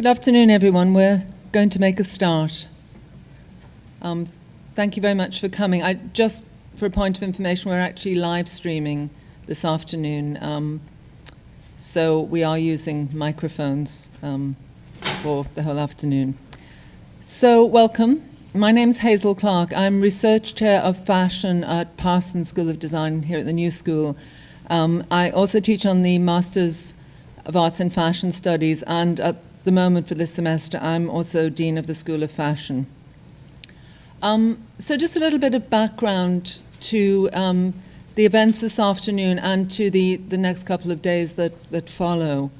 Good afternoon, everyone. We're going to make a start. Thank you very much for coming. Just for a point of information, we're actually live streaming this afternoon. So we are using microphones for the whole afternoon. So welcome. My name's Hazel Clark. I'm Research Chair of Fashion at Parsons School of Design here at the New School. I also teach on the Masters of Arts in Fashion Studies, and at the moment for this semester, I'm also Dean of the School of Fashion. So just a little bit of background to the events this afternoon and to the next couple of days that follow.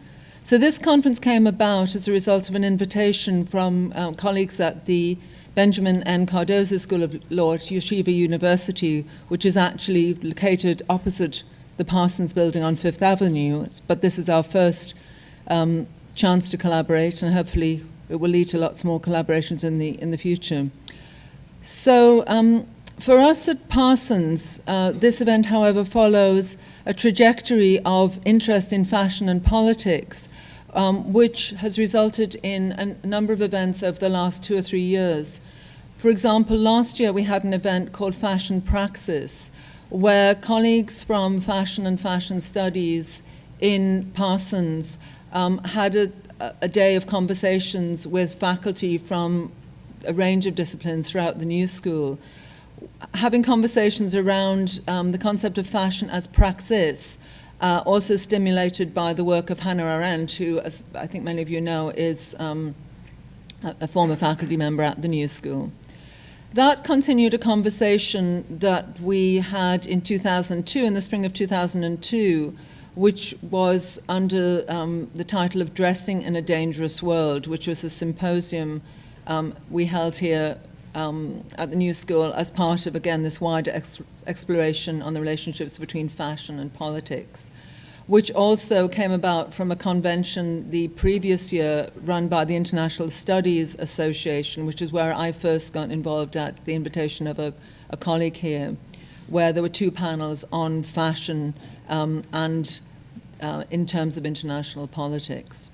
So this conference came about as a result of an invitation from colleagues at the Benjamin N. Cardozo School of Law at Yeshiva University, which is actually located opposite the Parsons building on Fifth Avenue. But this is our first chance to collaborate, and hopefully it will lead to lots more collaborations in the future. So for us at Parsons, this event, however, follows a trajectory of interest in fashion and politics, which has resulted in a number of events over the last 2 or 3 years. For example, last year we had an event called Fashion Praxis, where colleagues from fashion and fashion studies in Parsons had a day of conversations with faculty from a range of disciplines throughout the New School, having conversations around the concept of fashion as praxis, also stimulated by the work of Hannah Arendt, who, as I think many of you know, is a former faculty member at the New School. That continued a conversation that we had in 2002, in the spring of 2002, which was under the title of Dressing in a Dangerous World, which was a symposium we held here at the New School as part of, again, this wider exploration on the relationships between fashion and politics, which also came about from a convention the previous year run by the International Studies Association, which is where I first got involved at the invitation of a colleague here, where there were 2 panels on fashion and in terms of international politics.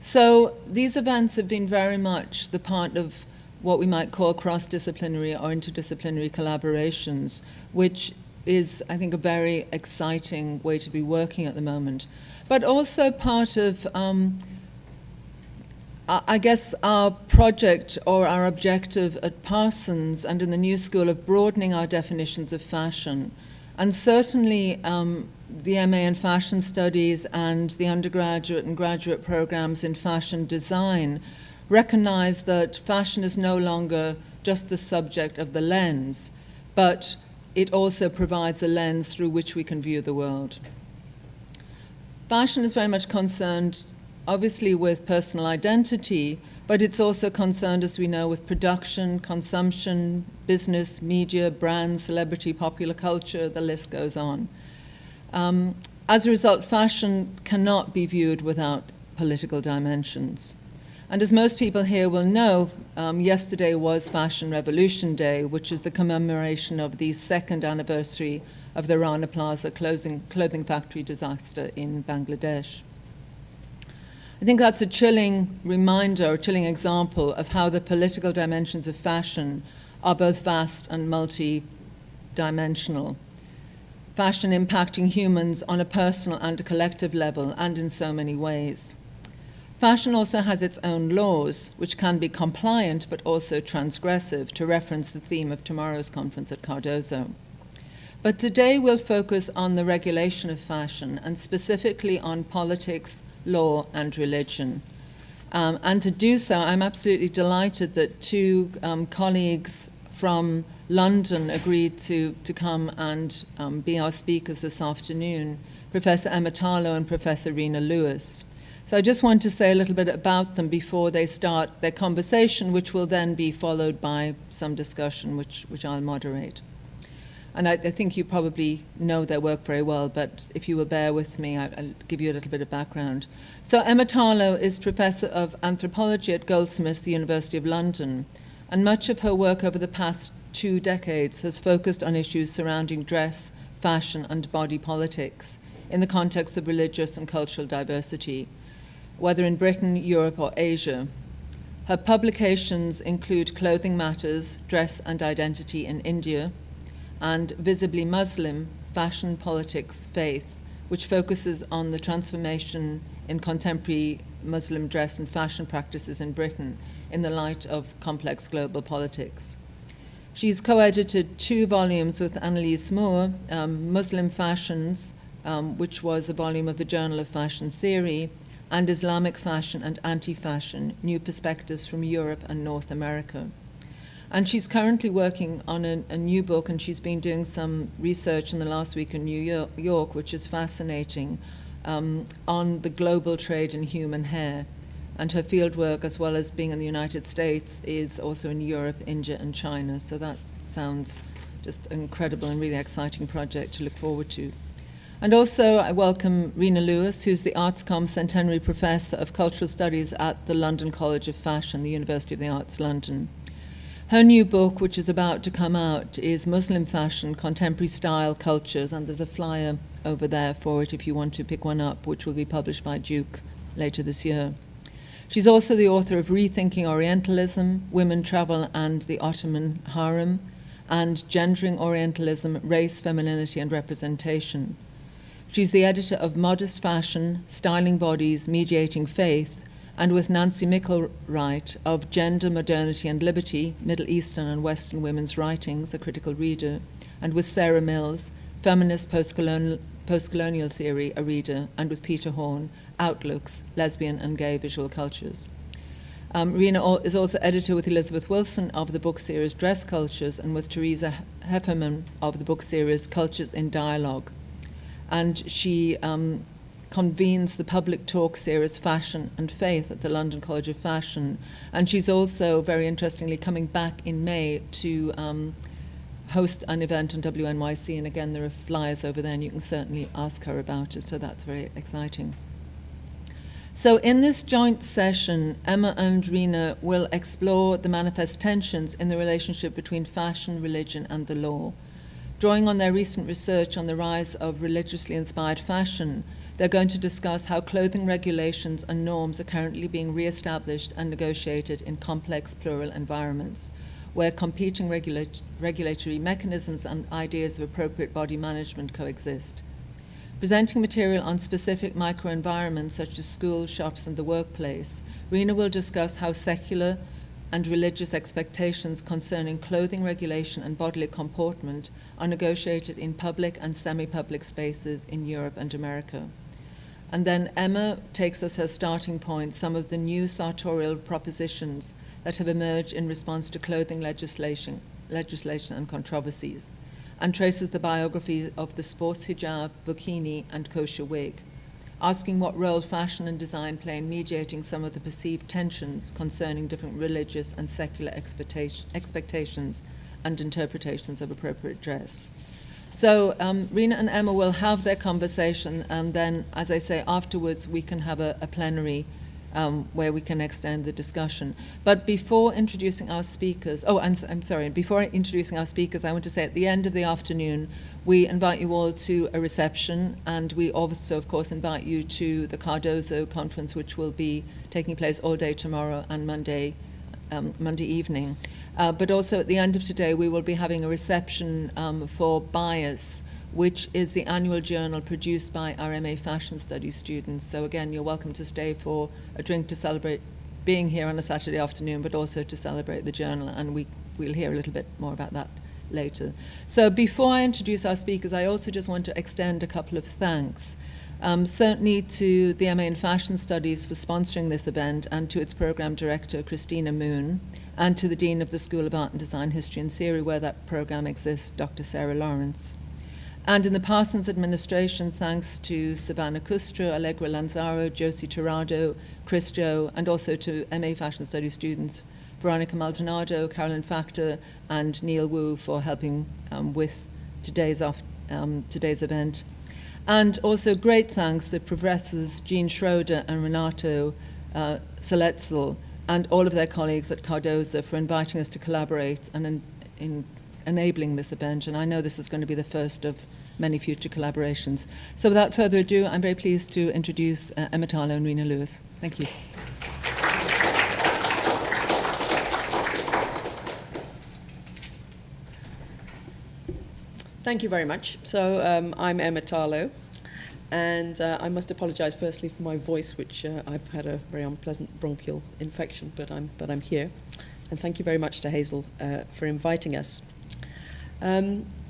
So these events have been very much the part of what we might call cross-disciplinary or interdisciplinary collaborations, which is, I think, a very exciting way to be working at the moment. But also part of, I guess, our project or our objective at Parsons and in the New School of broadening our definitions of fashion. And certainly the MA in Fashion Studies and the undergraduate and graduate programs in fashion design recognize that fashion is no longer just the subject of the lens, but it also provides a lens through which we can view the world. Fashion is very much concerned, obviously, with personal identity, but it's also concerned, as we know, with production, consumption, business, media, brands, celebrity, popular culture, the list goes on. As a result, fashion cannot be viewed without political dimensions. And as most people here will know, yesterday was Fashion Revolution Day, which is the commemoration of the 2nd anniversary of the Rana Plaza clothing factory disaster in Bangladesh. I think that's a chilling reminder, or chilling example of how the political dimensions of fashion are both vast and multi-dimensional. Fashion impacting humans on a personal and a collective level, and in so many ways. Fashion also has its own laws, which can be compliant but also transgressive, to reference the theme of tomorrow's conference at Cardozo. But today we'll focus on the regulation of fashion, and specifically on politics, law, and religion. And to do so, I'm absolutely delighted that 2 colleagues from London agreed to come and be our speakers this afternoon, Professor Emma Tarlo and Professor Reina Lewis. So I just want to say a little bit about them before they start their conversation, which will then be followed by some discussion, which I'll moderate. And I think you probably know their work very well, but if you will bear with me, I'll give you a little bit of background. So Emma Tarlo is Professor of Anthropology at Goldsmiths, the University of London, and much of her work over the past 2 decades has focused on issues surrounding dress, fashion, and body politics in the context of religious and cultural diversity. whether in Britain, Europe, or Asia. Her publications include Clothing Matters, Dress and Identity in India, and Visibly Muslim, Fashion, Politics, Faith, which focuses on the transformation in contemporary Muslim dress and fashion practices in Britain in the light of complex global politics. She's co-edited 2 volumes with Anneliese Moore, Muslim Fashions, which was a volume of the Journal of Fashion Theory, and Islamic Fashion and Anti-Fashion, New Perspectives from Europe and North America. And she's currently working on a new book, and she's been doing some research in the last week in New York, which is fascinating, on the global trade in human hair. And her fieldwork, as well as being in the United States, is also in Europe, India, and China. So that sounds just an incredible and really exciting project to look forward to. And also I welcome Reina Lewis, who's the ArtsCom Centenary Professor of Cultural Studies at the London College of Fashion, the University of the Arts, London. Her new book, which is about to come out, is Muslim Fashion, Contemporary Style, Cultures, and there's a flyer over there for it if you want to pick one up, which will be published by Duke later this year. She's also the author of Rethinking Orientalism, Women, Travel, and the Ottoman Harem, and Gendering Orientalism, Race, Femininity, and Representation. She's the editor of Modest Fashion, Styling Bodies, Mediating Faith, and with Nancy Micklewright of Gender, Modernity, and Liberty, Middle Eastern and Western Women's Writings, a critical reader, and with Sarah Mills, Feminist Postcolonial Theory, a reader, and with Peter Horn, Outlooks, Lesbian and Gay Visual Cultures. Reina is also editor with Elizabeth Wilson of the book series Dress Cultures, and with Teresa Hefferman of the book series Cultures in Dialogue. And she convenes the public talk series Fashion and Faith at the London College of Fashion. And she's also, very interestingly, coming back in May to host an event on WNYC. And again, there are flyers over there, and you can certainly ask her about it. So that's very exciting. So in this joint session, Emma and Reina will explore the manifest tensions in the relationship between fashion, religion, and the law. Drawing on their recent research on the rise of religiously inspired fashion, they're going to discuss how clothing regulations and norms are currently being re-established and negotiated in complex plural environments, where competing regulatory mechanisms and ideas of appropriate body management coexist. Presenting material on specific microenvironments such as schools, shops, and the workplace, Reina will discuss how secular and religious expectations concerning clothing regulation and bodily comportment are negotiated in public and semi-public spaces in Europe and America. And then Emma takes as her starting point some of the new sartorial propositions that have emerged in response to clothing legislation and controversies, and traces the biography of the sports hijab, burqini, and kosher wig, asking what role fashion and design play in mediating some of the perceived tensions concerning different religious and secular expectations and interpretations of appropriate dress. So Reina and Emma will have their conversation, and then, as I say, afterwards we can have a plenary where we can extend the discussion. But before introducing our speakers, before introducing our speakers, I want to say at the end of the afternoon, we invite you all to a reception, and we also, of course, invite you to the Cardozo conference, which will be taking place all day tomorrow and Monday evening. But also at the end of today, we will be having a reception for Bias, which is the annual journal produced by our MA Fashion Studies students. So again, you're welcome to stay for a drink to celebrate being here on a Saturday afternoon, but also to celebrate the journal, and we'll hear a little bit more about that later. So before I introduce our speakers, I also just want to extend a couple of thanks. Certainly to the MA in Fashion Studies for sponsoring this event, and to its program director, Christina Moon, and to the Dean of the School of Art and Design, History and Theory, where that program exists, Dr. Sarah Lawrence. And in the Parsons administration, thanks to Savannah Custro, Allegra Lanzaro, Josie Tirado, Chris Joe, and also to MA Fashion Studies students, Veronica Maldonado, Carolyn Factor, and Neil Wu for helping with today's event. And also great thanks to Professors Jean Schroeder and Renato Seletzel and all of their colleagues at Cardozo for inviting us to collaborate and in enabling this event. And I know this is going to be the first of many future collaborations. So without further ado, I'm very pleased to introduce Emma Tarlo and Reina Lewis. Thank you. Thank you very much. So I'm Emma Tarlo, and I must apologise firstly for my voice, which I've had a very unpleasant bronchial infection, but I'm here. And thank you very much to Hazel for inviting us.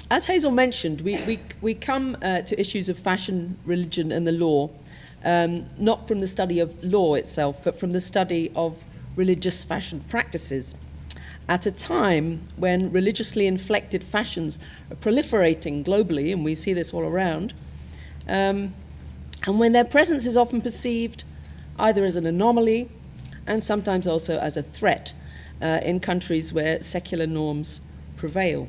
As Hazel mentioned, we come to issues of fashion, religion, and the law, not from the study of law itself, but from the study of religious fashion practices, at a time when religiously inflected fashions are proliferating globally, and we see this all around, and when their presence is often perceived either as an anomaly and sometimes also as a threat in countries where secular norms prevail.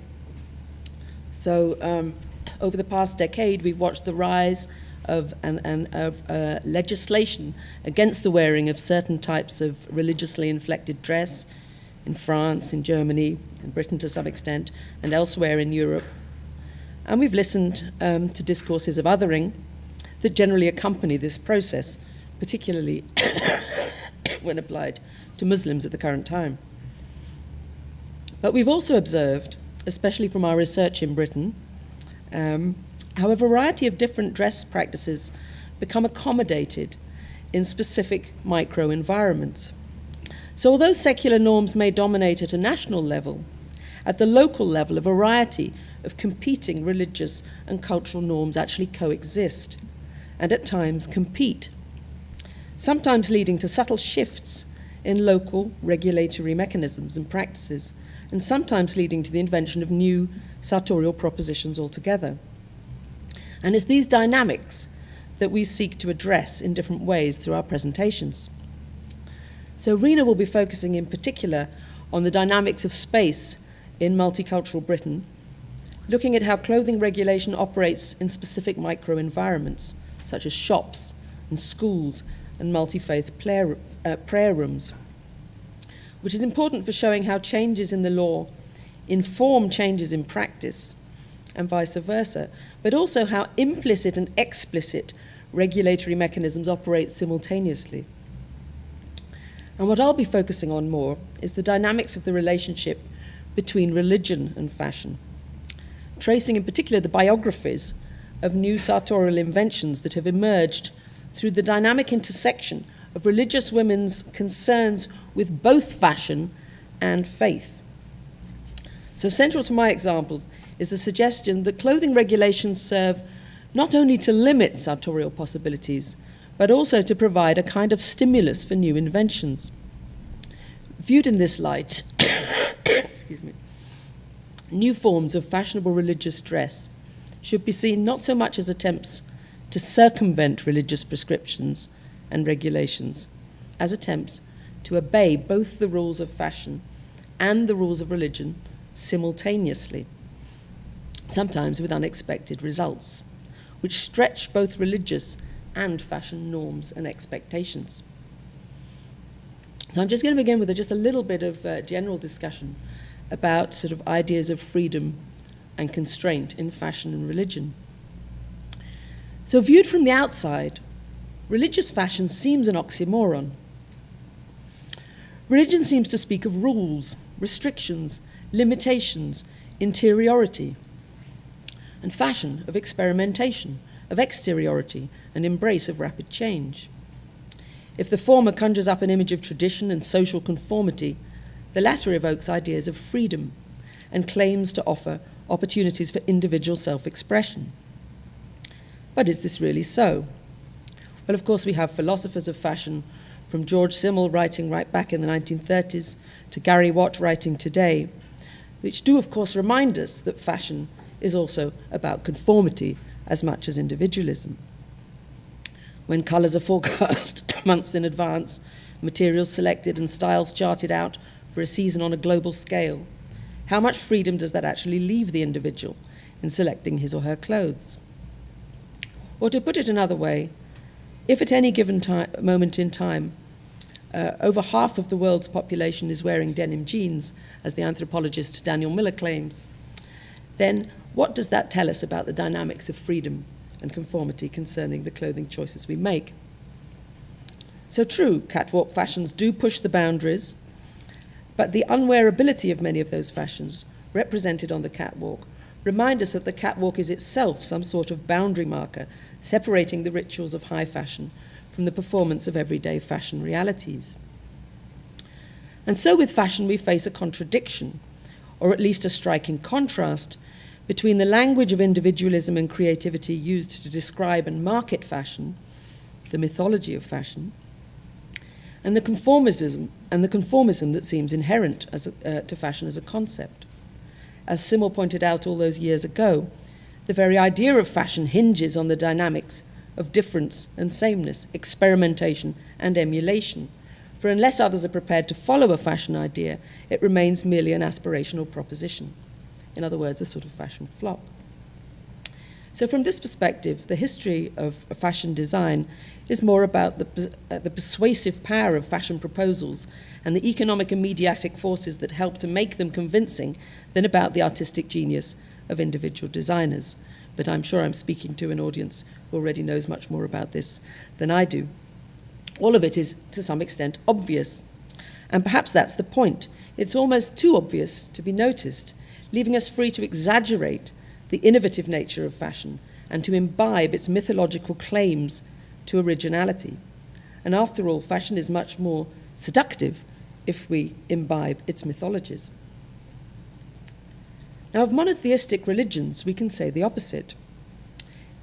So over the past decade, we've watched the rise of legislation against the wearing of certain types of religiously inflected dress in France, in Germany, in Britain to some extent, and elsewhere in Europe. And we've listened to discourses of othering that generally accompany this process, particularly when applied to Muslims at the current time. But we've also observed, especially from our research in Britain, how a variety of different dress practices become accommodated in specific micro-environments. So although secular norms may dominate at a national level, at the local level, a variety of competing religious and cultural norms actually coexist, and at times compete, sometimes leading to subtle shifts in local regulatory mechanisms and practices, and sometimes leading to the invention of new sartorial propositions altogether. And it's these dynamics that we seek to address in different ways through our presentations. So Reina will be focusing in particular on the dynamics of space in multicultural Britain, looking at how clothing regulation operates in specific micro-environments, such as shops and schools and multi-faith prayer rooms, which is important for showing how changes in the law inform changes in practice and vice versa, but also how implicit and explicit regulatory mechanisms operate simultaneously. And what I'll be focusing on more is the dynamics of the relationship between religion and fashion, tracing in particular the biographies of new sartorial inventions that have emerged through the dynamic intersection of religious women's concerns with both fashion and faith. So central to my examples is the suggestion that clothing regulations serve not only to limit sartorial possibilities, but also to provide a kind of stimulus for new inventions. Viewed in this light, excuse me, new forms of fashionable religious dress should be seen not so much as attempts to circumvent religious prescriptions and regulations, as attempts to obey both the rules of fashion and the rules of religion simultaneously, sometimes with unexpected results, which stretch both religious and fashion norms and expectations. So I'm just going to begin with just a little bit of general discussion about sort of ideas of freedom and constraint in fashion and religion. So viewed from the outside, religious fashion seems an oxymoron. Religion seems to speak of rules, restrictions, limitations, interiority, and fashion of experimentation, of exteriority, and embrace of rapid change. If the former conjures up an image of tradition and social conformity, the latter evokes ideas of freedom and claims to offer opportunities for individual self-expression. But is this really so? Well, of course, we have philosophers of fashion, from George Simmel writing right back in the 1930s to Gary Watt writing today, which do, of course, remind us that fashion is also about conformity as much as individualism. When colours are forecast months in advance, materials selected and styles charted out for a season on a global scale, how much freedom does that actually leave the individual in selecting his or her clothes? Or to put it another way, if at any given moment in time, over half of the world's population is wearing denim jeans, as the anthropologist Daniel Miller claims, then what does that tell us about the dynamics of freedom and conformity concerning the clothing choices we make? So true, catwalk fashions do push the boundaries, but the unwearability of many of those fashions represented on the catwalk remind us that the catwalk is itself some sort of boundary marker separating the rituals of high fashion from the performance of everyday fashion realities. And so with fashion we face a contradiction, or at least a striking contrast, between the language of individualism and creativity used to describe and market fashion, the mythology of fashion, and the conformism that seems inherent to fashion as a concept. As Simmel pointed out all those years ago, the very idea of fashion hinges on the dynamics of difference and sameness, experimentation and emulation. For unless others are prepared to follow a fashion idea, it remains merely an aspirational proposition. In other words, a sort of fashion flop. So from this perspective, the history of fashion design is more about the persuasive power of fashion proposals and the economic and mediatic forces that help to make them convincing than about the artistic genius of individual designers. But I'm sure I'm speaking to an audience who already knows much more about this than I do. All of it is, to some extent, obvious. And perhaps that's the point. It's almost too obvious to be noticed, leaving us free to exaggerate the innovative nature of fashion and to imbibe its mythological claims to originality. And after all, fashion is much more seductive if we imbibe its mythologies. Now, of monotheistic religions, we can say the opposite.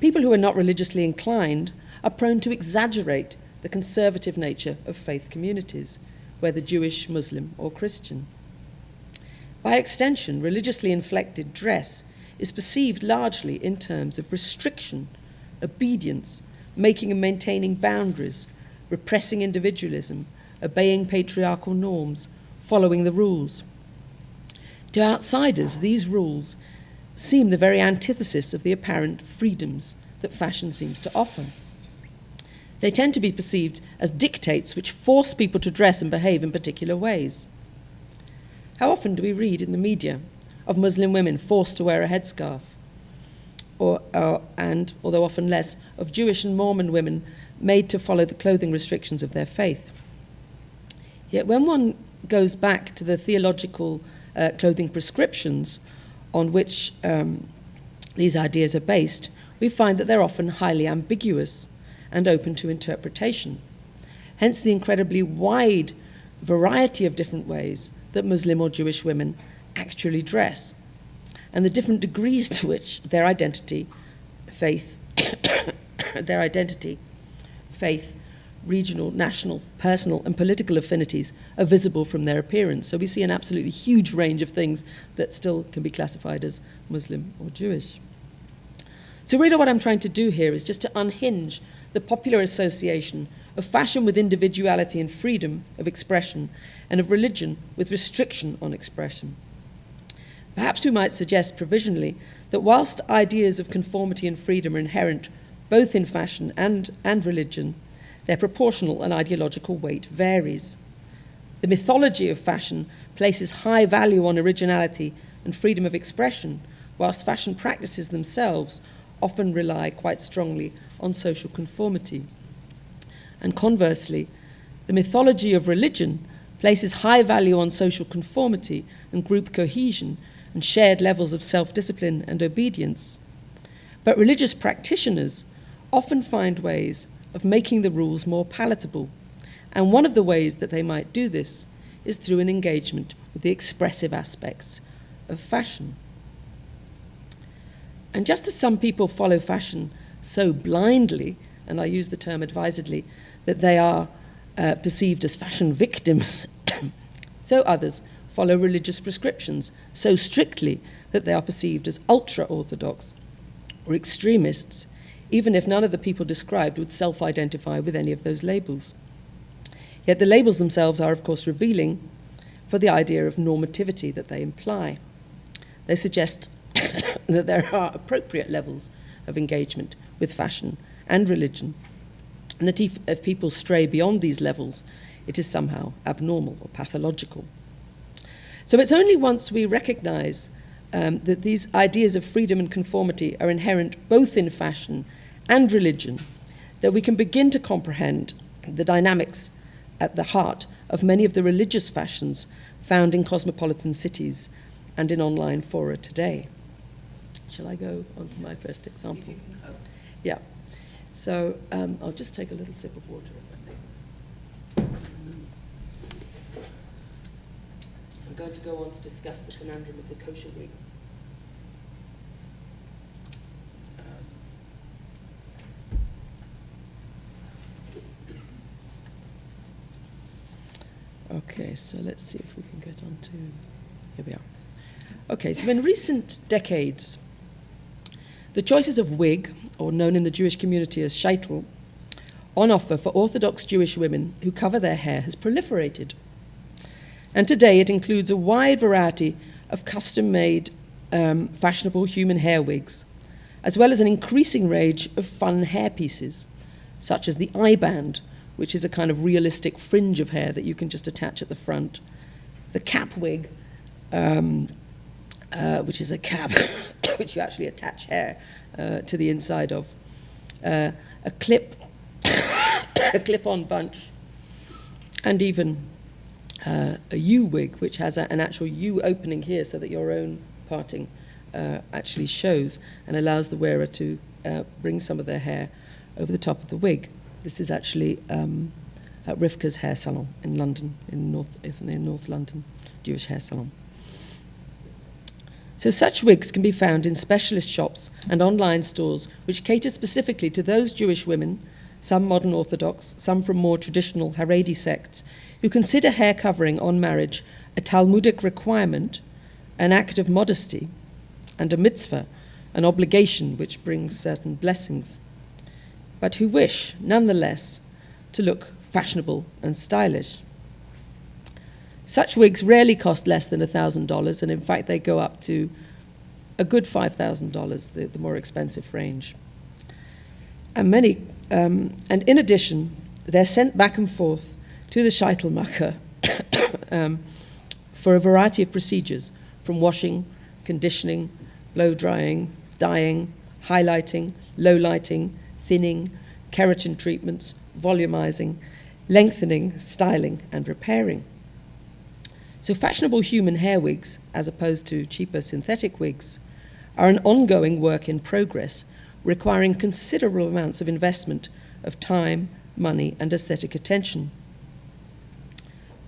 People who are not religiously inclined are prone to exaggerate the conservative nature of faith communities, whether Jewish, Muslim, or Christian. By extension, religiously inflected dress is perceived largely in terms of restriction, obedience, making and maintaining boundaries, repressing individualism, obeying patriarchal norms, following the rules. To outsiders, these rules seem the very antithesis of the apparent freedoms that fashion seems to offer. They tend to be perceived as dictates which force people to dress and behave in particular ways. How often do we read in the media of Muslim women forced to wear a headscarf? And, although often less, of Jewish and Mormon women made to follow the clothing restrictions of their faith. Yet when one goes back to the theological clothing prescriptions on which these ideas are based, we find that they're often highly ambiguous and open to interpretation. Hence the incredibly wide variety of different ways that Muslim or Jewish women actually dress, and the different degrees to which their identity, faith, regional, national, personal, and political affinities are visible from their appearance. So we see an absolutely huge range of things that still can be classified as Muslim or Jewish. So really what I'm trying to do here is just to unhinge the popular association of fashion with individuality and freedom of expression, and of religion with restriction on expression. Perhaps we might suggest provisionally that whilst ideas of conformity and freedom are inherent both in fashion and religion, their proportional and ideological weight varies. The mythology of fashion places high value on originality and freedom of expression, whilst fashion practices themselves often rely quite strongly on social conformity. And conversely, the mythology of religion places high value on social conformity and group cohesion and shared levels of self-discipline and obedience. But religious practitioners often find ways of making the rules more palatable, and one of the ways that they might do this is through an engagement with the expressive aspects of fashion. And just as some people follow fashion so blindly, and I use the term advisedly, that they are perceived as fashion victims, so others follow religious prescriptions so strictly that they are perceived as ultra-orthodox or extremists, even if none of the people described would self-identify with any of those labels. Yet the labels themselves are, of course, revealing for the idea of normativity that they imply. They suggest that there are appropriate levels of engagement with fashion and religion, and that if people stray beyond these levels, it is somehow abnormal or pathological. So it's only once we recognize that these ideas of freedom and conformity are inherent both in fashion and religion, that we can begin to comprehend the dynamics at the heart of many of the religious fashions found in cosmopolitan cities and in online fora today. Shall I go on to my first example? Yeah. So I'll just take a little sip of water, if I may. I'm going to go on to discuss the conundrum of the kosher wig. Okay, so let's see if we can get on to... Here we are. Okay, so in recent decades, the choices of wig, or known in the Jewish community as shaitel, on offer for Orthodox Jewish women who cover their hair has proliferated. And today it includes a wide variety of custom-made, fashionable human hair wigs, as well as an increasing range of fun hair pieces, such as the eye band, which is a kind of realistic fringe of hair that you can just attach at the front, the cap wig, which is a cap which you actually attach hair to the inside of, a clip-on bunch, and even a U wig, which has an actual U opening here so that your own parting actually shows and allows the wearer to bring some of their hair over the top of the wig. This is actually at Rivka's hair salon in London, in North London, Jewish hair salon. So such wigs can be found in specialist shops and online stores which cater specifically to those Jewish women, some modern Orthodox, some from more traditional Haredi sects, who consider hair covering on marriage a Talmudic requirement, an act of modesty, and a mitzvah, an obligation which brings certain blessings, but who wish, nonetheless, to look fashionable and stylish. Such wigs rarely cost less than $1,000, and in fact they go up to a good $5,000, the more expensive range. And in addition, they're sent back and forth to the Scheitelmacher for a variety of procedures, from washing, conditioning, blow drying, dyeing, highlighting, low lighting, thinning, keratin treatments, volumizing, lengthening, styling, and repairing. So fashionable human hair wigs, as opposed to cheaper synthetic wigs, are an ongoing work in progress, requiring considerable amounts of investment of time, money, and aesthetic attention.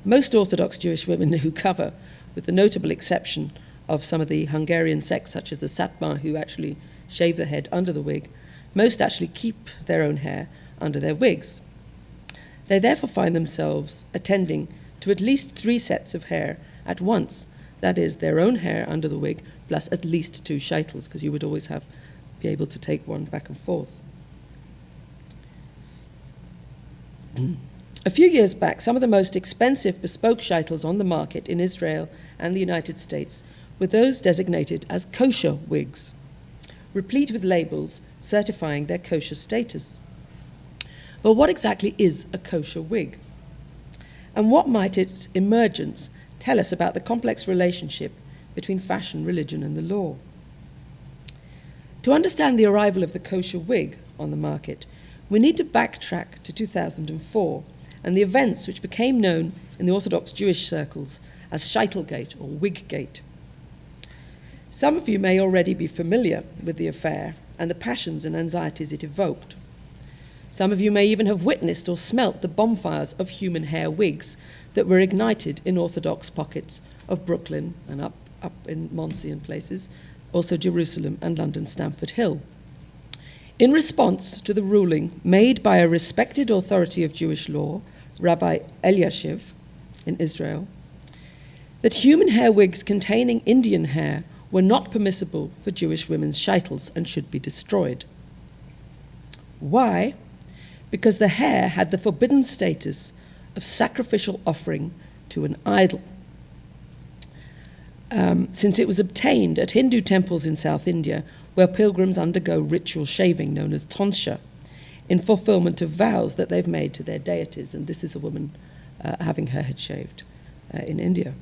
Most Orthodox Jewish women who cover, with the notable exception of some of the Hungarian sects, such as the Satmar, who actually shave their head under the wig, most actually keep their own hair under their wigs. They therefore find themselves attending to at least 3 sets of hair at once, that is, their own hair under the wig, plus at least 2 shaitels, because you would always be able to take one back and forth. A few years back, some of the most expensive bespoke shaitels on the market in Israel and the United States were those designated as kosher wigs, replete with labels certifying their kosher status. But what exactly is a kosher wig? And what might its emergence tell us about the complex relationship between fashion, religion, and the law? To understand the arrival of the kosher wig on the market, we need to backtrack to 2004 and the events which became known in the Orthodox Jewish circles as Scheitelgate or Wiggate. Some of you may already be familiar with the affair and the passions and anxieties it evoked. Some of you may even have witnessed or smelt the bonfires of human hair wigs that were ignited in Orthodox pockets of Brooklyn and up in Monsey and places, also Jerusalem and London Stamford Hill, in response to the ruling made by a respected authority of Jewish law, Rabbi Eliashiv in Israel, that human hair wigs containing Indian hair were not permissible for Jewish women's shaitels and should be destroyed. Why? Because the hair had the forbidden status of sacrificial offering to an idol. Since it was obtained at Hindu temples in South India, where pilgrims undergo ritual shaving known as tonsure, in fulfillment of vows that they've made to their deities. And this is a woman having her head shaved in India.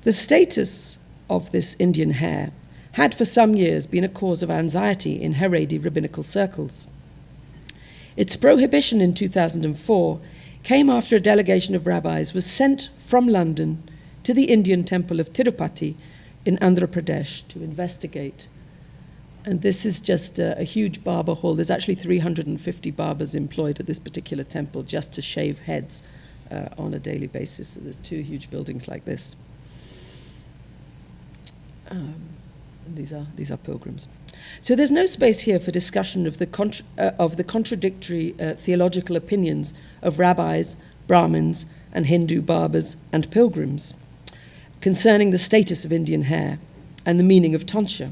The status of this Indian hair had for some years been a cause of anxiety in Haredi rabbinical circles. Its prohibition in 2004 came after a delegation of rabbis was sent from London to the Indian temple of Tirupati in Andhra Pradesh to investigate. And this is just a huge barber hall. There's actually 350 barbers employed at this particular temple just to shave heads on a daily basis. So there's 2 huge buildings like this. And these are pilgrims. So there's no space here for discussion of the contradictory theological opinions of rabbis, Brahmins, and Hindu barbers and pilgrims concerning the status of Indian hair and the meaning of tonsure,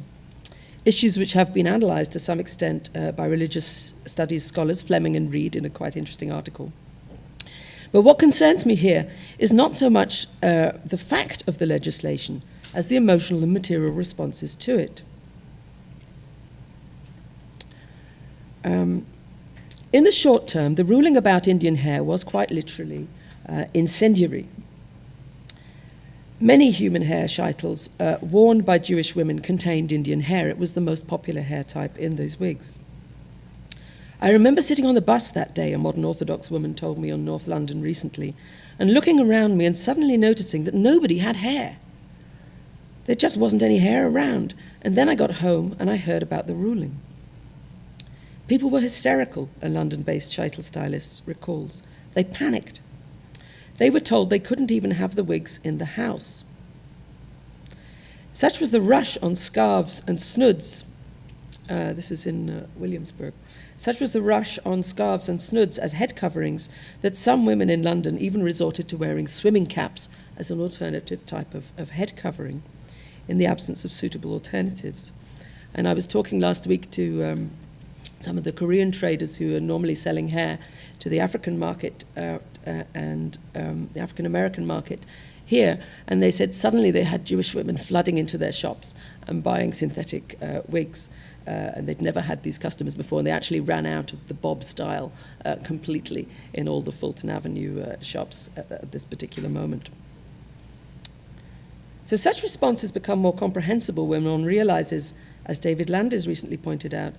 issues which have been analysed to some extent by religious studies scholars Fleming and Reed in a quite interesting article. But what concerns me here is not so much the fact of the legislation as the emotional and material responses to it. In the short term, the ruling about Indian hair was quite literally incendiary. Many human hair scheitels worn by Jewish women contained Indian hair. It was the most popular hair type in those wigs. I remember sitting on the bus that day, a modern Orthodox woman told me on North London recently, and looking around me and suddenly noticing that nobody had hair. There just wasn't any hair around. And then I got home and I heard about the ruling. People were hysterical, a London-based scheitel stylist recalls. They panicked. They were told they couldn't even have the wigs in the house. Such was the rush on scarves and snoods. This is in Williamsburg. Such was the rush on scarves and snoods as head coverings that some women in London even resorted to wearing swimming caps as an alternative type of head covering in the absence of suitable alternatives. And I was talking last week to some of the Korean traders who are normally selling hair to the African market and the African American market here, and they said suddenly they had Jewish women flooding into their shops and buying synthetic wigs, and they'd never had these customers before, and they actually ran out of the bob style completely in all the Fulton Avenue shops at this particular moment. So such responses become more comprehensible when one realizes, as David Landis recently pointed out,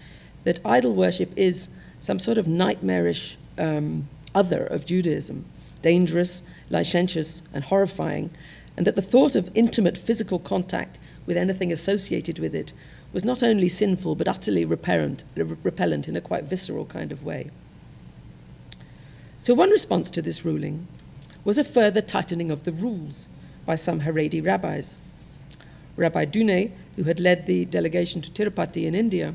that idol worship is some sort of nightmarish other of Judaism, dangerous, licentious, and horrifying, and that the thought of intimate physical contact with anything associated with it was not only sinful but utterly repellent in a quite visceral kind of way. So one response to this ruling was a further tightening of the rules by some Haredi rabbis. Rabbi Dune, who had led the delegation to Tirupati in India,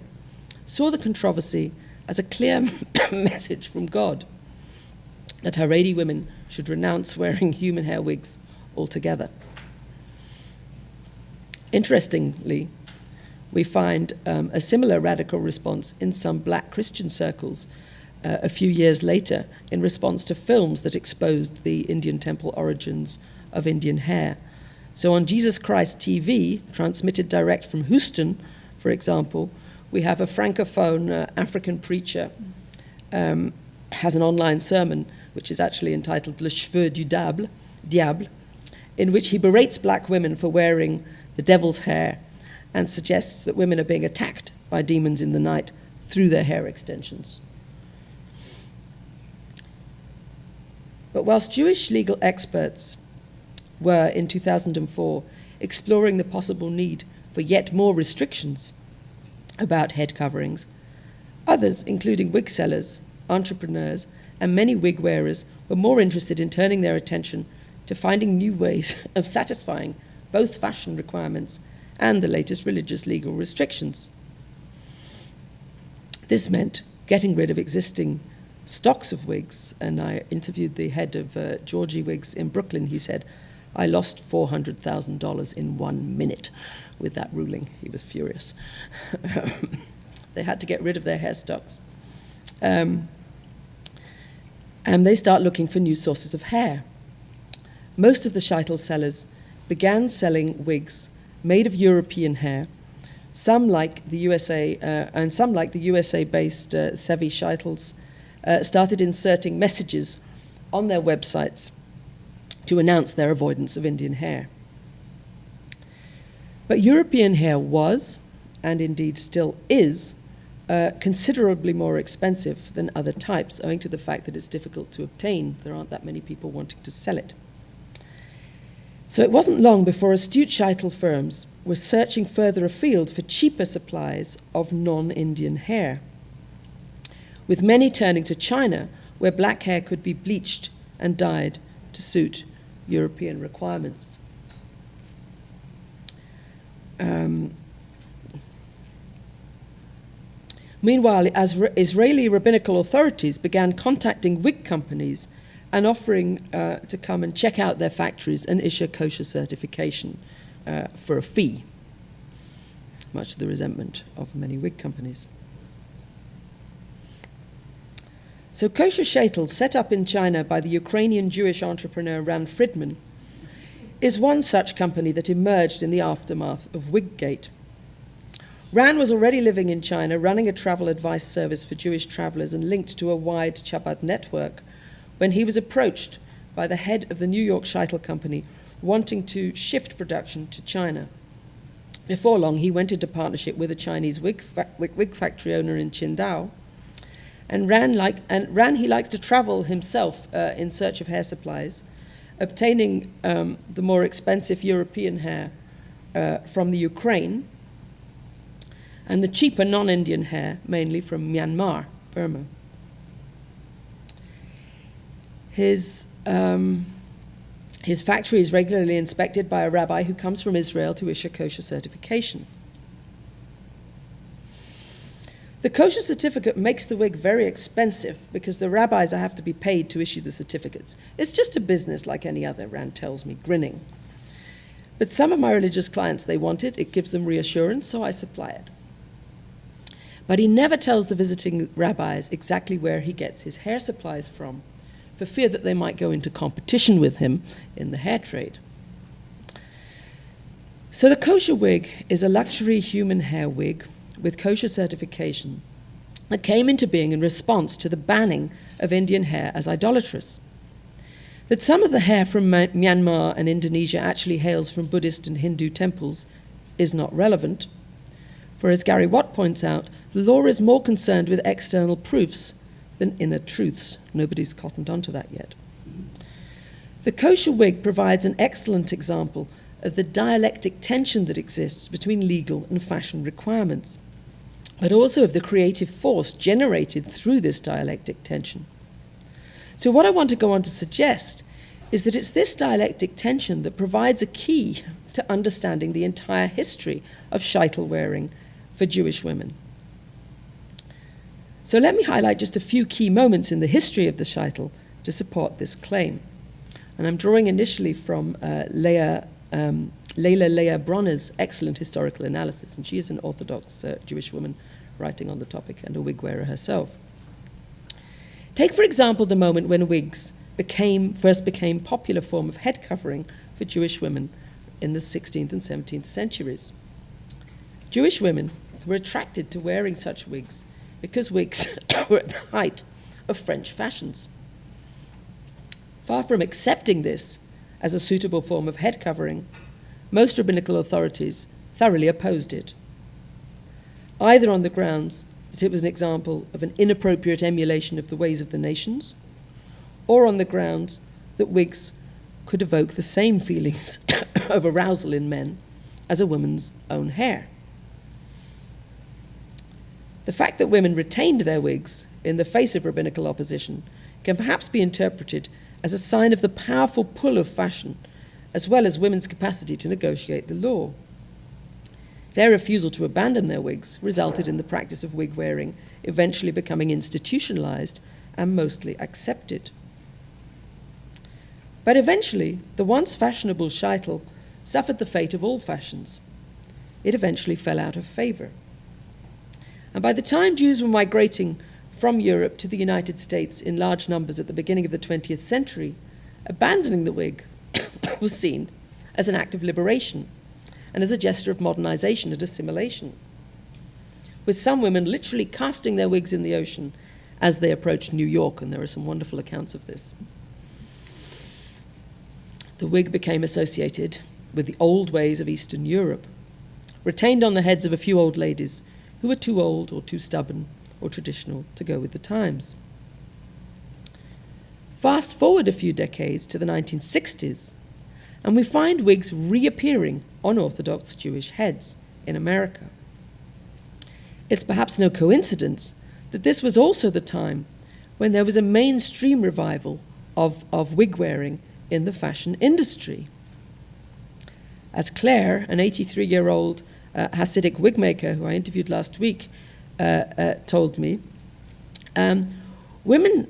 saw the controversy as a clear message from God that Haredi women should renounce wearing human hair wigs altogether. Interestingly, we find a similar radical response in some black Christian circles a few years later in response to films that exposed the Indian temple origins of Indian hair. So on Jesus Christ TV, transmitted direct from Houston, for example, we have a francophone African preacher has an online sermon which is actually entitled Le Cheveux du Diable, in which he berates black women for wearing the devil's hair and suggests that women are being attacked by demons in the night through their hair extensions. But whilst Jewish legal experts were, in 2004, exploring the possible need for yet more restrictions about head coverings, others, including wig sellers, entrepreneurs, and many wig wearers, were more interested in turning their attention to finding new ways of satisfying both fashion requirements and the latest religious legal restrictions. This meant getting rid of existing stocks of wigs, and I interviewed the head of Georgie Wigs in Brooklyn. He said, "I lost $400,000 in 1 minute with that ruling." He was furious. They had to get rid of their hair stocks. And they start looking for new sources of hair. Most of the sheitel sellers began selling wigs made of European hair. Some, like the USA, and some, like the USA-based Sevi sheitels, started inserting messages on their websites to announce their avoidance of Indian hair. But European hair was, and indeed still is, considerably more expensive than other types, owing to the fact that it's difficult to obtain. There aren't that many people wanting to sell it. So it wasn't long before astute shaitel firms were searching further afield for cheaper supplies of non-Indian hair, with many turning to China, where black hair could be bleached and dyed to suit European requirements. Meanwhile, as Israeli rabbinical authorities began contacting wig companies and offering to come and check out their factories and issue kosher certification for a fee, much to the resentment of many wig companies. So kosher shaitel, set up in China by the Ukrainian Jewish entrepreneur Ran Friedman, is one such company that emerged in the aftermath of Wiggate. Ran was already living in China, running a travel advice service for Jewish travelers and linked to a wide Chabad network, when he was approached by the head of the New York Shaitel Company wanting to shift production to China. Before long, he went into partnership with a Chinese wig factory owner in Qingdao, and Ran he likes to travel himself in search of hair supplies, obtaining the more expensive European hair from the Ukraine, and the cheaper non-Indian hair, mainly from Myanmar, Burma. His factory is regularly inspected by a rabbi who comes from Israel to issue kosher certification. The kosher certificate makes the wig very expensive because the rabbis have to be paid to issue the certificates. It's just a business like any other, Rand tells me, grinning. But some of my religious clients, they want it. It gives them reassurance, so I supply it. But he never tells the visiting rabbis exactly where he gets his hair supplies from, for fear that they might go into competition with him in the hair trade. So the kosher wig is a luxury human hair wig with kosher certification that came into being in response to the banning of Indian hair as idolatrous. That some of the hair from Myanmar and Indonesia actually hails from Buddhist and Hindu temples is not relevant, for as Gary Watt points out, the law is more concerned with external proofs than inner truths. Nobody's cottoned onto that yet. The kosher wig provides an excellent example of the dialectic tension that exists between legal and fashion requirements, but also of the creative force generated through this dialectic tension. So what I want to go on to suggest is that it's this dialectic tension that provides a key to understanding the entire history of shaitel wearing for Jewish women. So let me highlight just a few key moments in the history of the shaitel to support this claim. And I'm drawing initially from Leila Leah Bronner's excellent historical analysis, and she is an Orthodox Jewish woman writing on the topic and a wig wearer herself. Take, for example, the moment when wigs first became popular form of head covering for Jewish women in the 16th and 17th centuries. Jewish women were attracted to wearing such wigs because wigs were at the height of French fashions. Far from accepting this as a suitable form of head covering, most rabbinical authorities thoroughly opposed it, either on the grounds that it was an example of an inappropriate emulation of the ways of the nations, or on the grounds that wigs could evoke the same feelings of arousal in men as a woman's own hair. The fact that women retained their wigs in the face of rabbinical opposition can perhaps be interpreted as a sign of the powerful pull of fashion, as well as women's capacity to negotiate the law. Their refusal to abandon their wigs resulted in the practice of wig wearing eventually becoming institutionalized and mostly accepted. But eventually, the once fashionable shaitel suffered the fate of all fashions. It eventually fell out of favor. And by the time Jews were migrating from Europe to the United States in large numbers at the beginning of the 20th century, abandoning the wig was seen as an act of liberation and as a gesture of modernization and assimilation, with some women literally casting their wigs in the ocean as they approached New York, and there are some wonderful accounts of this. The wig became associated with the old ways of Eastern Europe, retained on the heads of a few old ladies who were too old or too stubborn or traditional to go with the times. Fast forward a few decades to the 1960s, and we find wigs reappearing on Orthodox Jewish heads in America. It's perhaps no coincidence that this was also the time when there was a mainstream revival of wig wearing in the fashion industry. As Claire, an 83-year-old Hasidic wig maker who I interviewed last week, told me,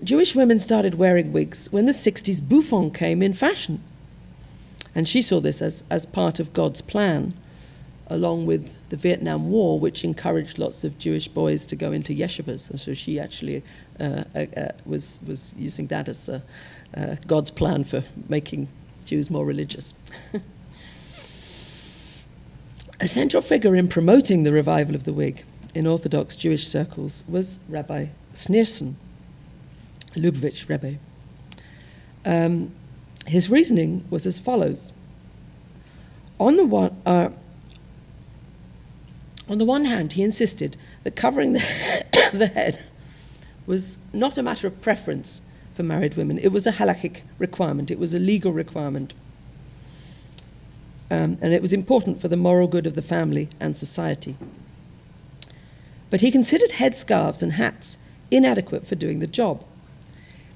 Jewish women started wearing wigs when the 60s bouffant came in fashion. And she saw this as part of God's plan, along with the Vietnam War, which encouraged lots of Jewish boys to go into yeshivas. And so she actually was using that as God's plan for making Jews more religious. A central figure in promoting the revival of the wig in Orthodox Jewish circles was Rabbi Sneerson, Lubavitch Rebbe. His reasoning was as follows. On the one hand, he insisted that covering the head was not a matter of preference for married women. It was a halakhic requirement. It was a legal requirement. And it was important for the moral good of the family and society. But he considered headscarves and hats inadequate for doing the job,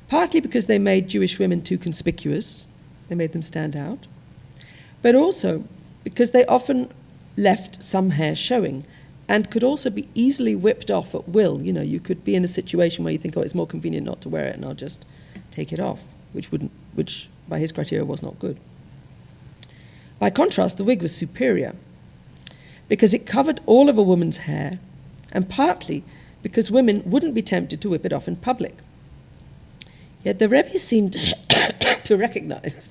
partly because they made Jewish women too conspicuous, they made them stand out, but also because they often left some hair showing and could also be easily whipped off at will. You know, you could be in a situation where you think, oh, it's more convenient not to wear it and I'll just take it off, which by his criteria was not good. By contrast, the wig was superior because it covered all of a woman's hair, and partly because women wouldn't be tempted to whip it off in public. Yet the Rebbe seemed to recognize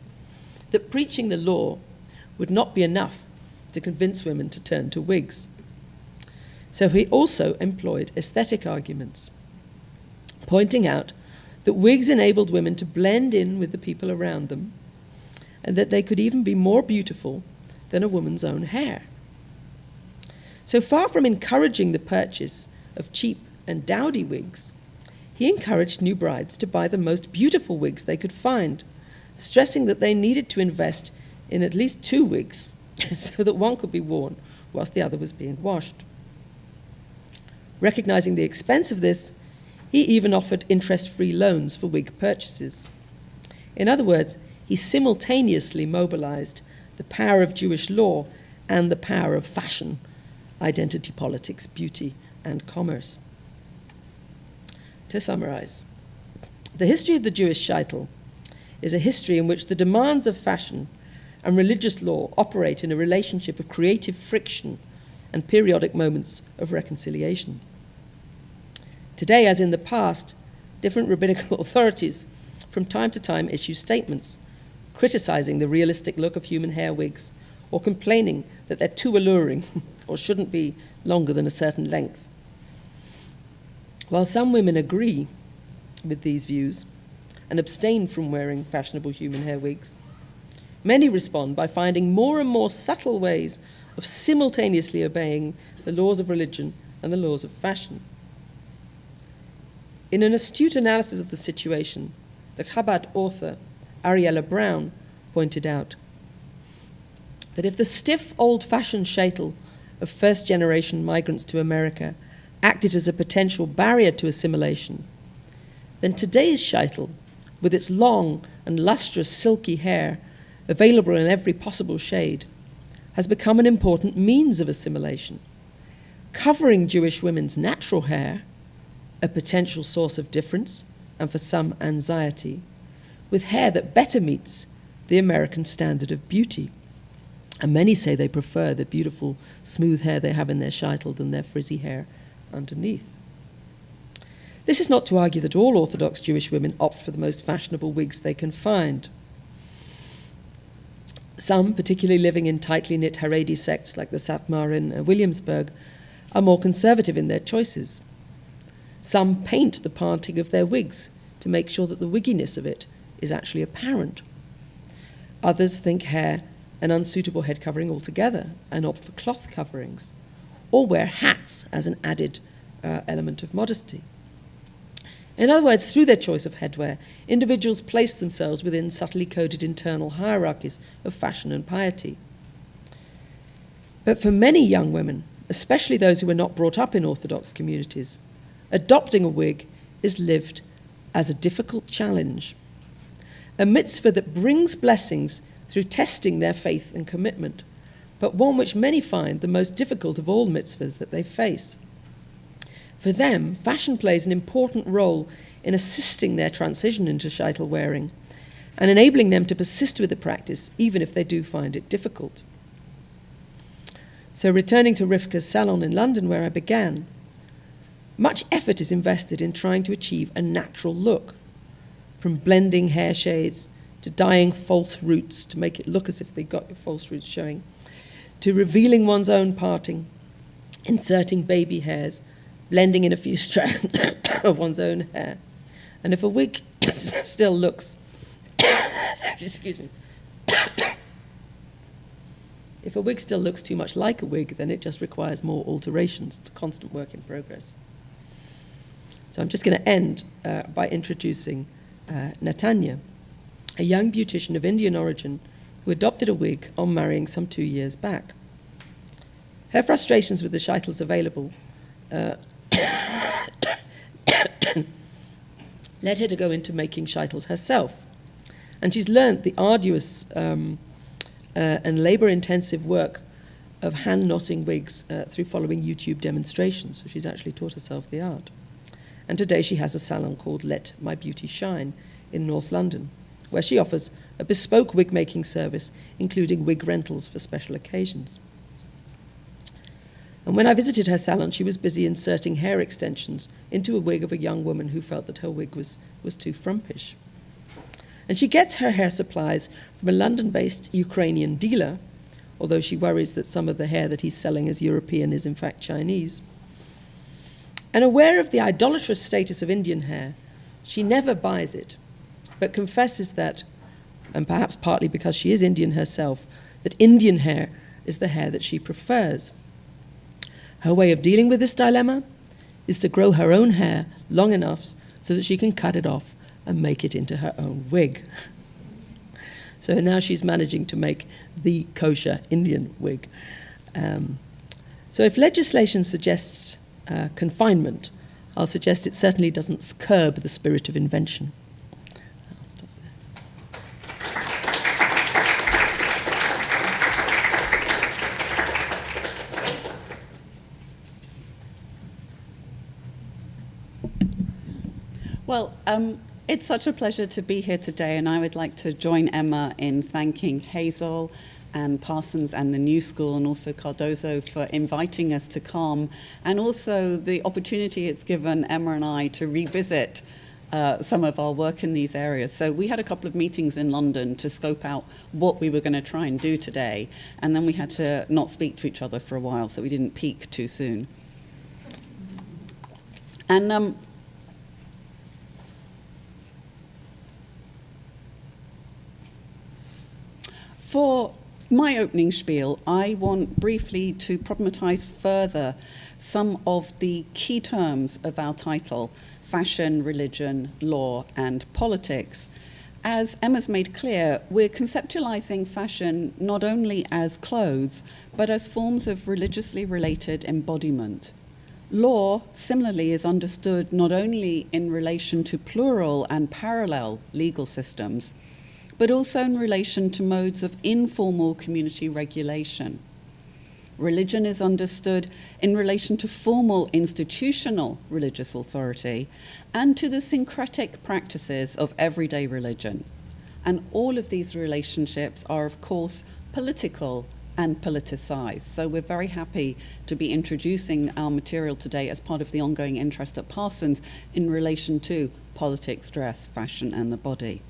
that preaching the law would not be enough to convince women to turn to wigs. So he also employed aesthetic arguments, pointing out that wigs enabled women to blend in with the people around them, and that they could even be more beautiful than a woman's own hair. So far from encouraging the purchase of cheap and dowdy wigs, he encouraged new brides to buy the most beautiful wigs they could find, stressing that they needed to invest in at least 2 wigs so that one could be worn whilst the other was being washed. Recognizing the expense of this, he even offered interest-free loans for wig purchases. In other words, he simultaneously mobilized the power of Jewish law and the power of fashion, identity politics, beauty, and commerce. To summarize, the history of the Jewish shaitel is a history in which the demands of fashion and religious law operate in a relationship of creative friction and periodic moments of reconciliation. Today, as in the past, different rabbinical authorities from time to time issue statements criticizing the realistic look of human hair wigs or complaining that they're too alluring or shouldn't be longer than a certain length. While some women agree with these views and abstain from wearing fashionable human hair wigs, many respond by finding more and more subtle ways of simultaneously obeying the laws of religion and the laws of fashion. In an astute analysis of the situation, the Chabad author Ariella Brown pointed out that if the stiff, old-fashioned shaitel of first-generation migrants to America acted as a potential barrier to assimilation, then today's shaitel, with its long and lustrous silky hair available in every possible shade, has become an important means of assimilation, covering Jewish women's natural hair, a potential source of difference and for some anxiety, with hair that better meets the American standard of beauty. And many say they prefer the beautiful, smooth hair they have in their shaitel than their frizzy hair underneath. This is not to argue that all Orthodox Jewish women opt for the most fashionable wigs they can find. Some, particularly living in tightly knit Haredi sects like the Satmar in Williamsburg, are more conservative in their choices. Some paint the parting of their wigs to make sure that the wigginess of it is actually apparent. Others think hair an unsuitable head covering altogether and opt for cloth coverings, or wear hats as an added element of modesty. In other words, through their choice of headwear, individuals place themselves within subtly coded internal hierarchies of fashion and piety. But for many young women, especially those who were not brought up in Orthodox communities, adopting a wig is lived as a difficult challenge, a mitzvah that brings blessings through testing their faith and commitment, but one which many find the most difficult of all mitzvahs that they face. For them, fashion plays an important role in assisting their transition into sheitel wearing and enabling them to persist with the practice even if they do find it difficult. So returning to Rivka's salon in London where I began, much effort is invested in trying to achieve a natural look, from blending hair shades to dyeing false roots to make it look as if they got your false roots showing, to revealing one's own parting, inserting baby hairs, blending in a few strands of one's own hair. And if a wig still looks, excuse me, if a wig still looks too much like a wig, then it just requires more alterations. It's a constant work in progress. So I'm just going to end by introducing Natanya, a young beautician of Indian origin who adopted a wig on marrying some 2 years back. Her frustrations with the sheitels available led her to go into making sheitels herself. And she's learned the arduous and labor-intensive work of hand-knotting wigs through following YouTube demonstrations. So she's actually taught herself the art. And today she has a salon called Let My Beauty Shine in North London, where she offers a bespoke wig-making service, including wig rentals for special occasions. And when I visited her salon, she was busy inserting hair extensions into a wig of a young woman who felt that her wig was too frumpish. And she gets her hair supplies from a London-based Ukrainian dealer, although she worries that some of the hair that he's selling as European is in fact Chinese. And aware of the idolatrous status of Indian hair, she never buys it, but confesses that, and perhaps partly because she is Indian herself, that Indian hair is the hair that she prefers. Her way of dealing with this dilemma is to grow her own hair long enough so that she can cut it off and make it into her own wig. So now she's managing to make the kosher Indian wig. So if legislation suggests confinement, I'll suggest it certainly doesn't curb the spirit of invention. I'll stop there. Well, it's such a pleasure to be here today, and I would like to join Emma in thanking Hazel and Parsons and the New School, and also Cardozo for inviting us to come, and also the opportunity it's given Emma and I to revisit some of our work in these areas. So we had a couple of meetings in London to scope out what we were going to try and do today, and then we had to not speak to each other for a while so we didn't peak too soon. And for my opening spiel, I want briefly to problematize further some of the key terms of our title: fashion, religion, law, and politics. As Emma's made clear, we're conceptualizing fashion not only as clothes, but as forms of religiously related embodiment. Law, similarly, is understood not only in relation to plural and parallel legal systems, but also in relation to modes of informal community regulation. Religion is understood in relation to formal institutional religious authority and to the syncretic practices of everyday religion. And all of these relationships are, of course, political and politicized. So we're very happy to be introducing our material today as part of the ongoing interest at Parsons in relation to politics, dress, fashion, and the body.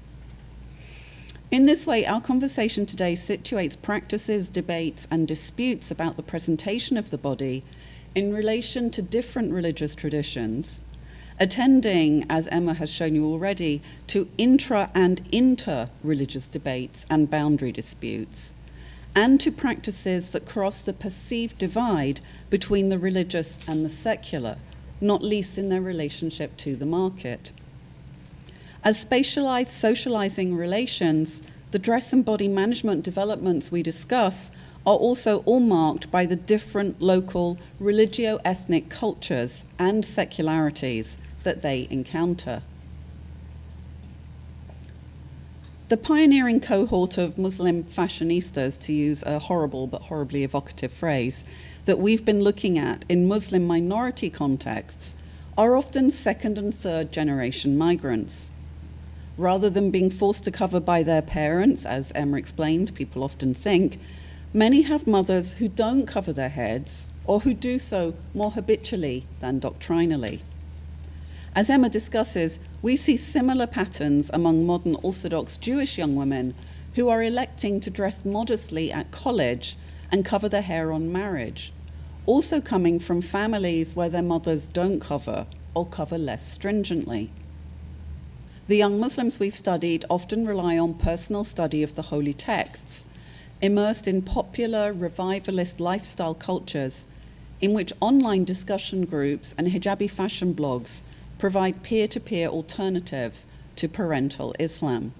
In this way, our conversation today situates practices, debates, and disputes about the presentation of the body in relation to different religious traditions, attending, as Emma has shown you already, to intra- and inter-religious debates and boundary disputes, and to practices that cross the perceived divide between the religious and the secular, not least in their relationship to the market. As spatialized socializing relations, the dress and body management developments we discuss are also all marked by the different local religio-ethnic cultures and secularities that they encounter. The pioneering cohort of Muslim fashionistas, to use a horrible but horribly evocative phrase, that we've been looking at in Muslim minority contexts are often second and third generation migrants. Rather than being forced to cover by their parents, as Emma explained, people often think, many have mothers who don't cover their heads or who do so more habitually than doctrinally. As Emma discusses, we see similar patterns among modern Orthodox Jewish young women who are electing to dress modestly at college and cover their hair on marriage, also coming from families where their mothers don't cover or cover less stringently. The young Muslims we've studied often rely on personal study of the holy texts, immersed in popular revivalist lifestyle cultures in which online discussion groups and hijabi fashion blogs provide peer-to-peer alternatives to parental Islam.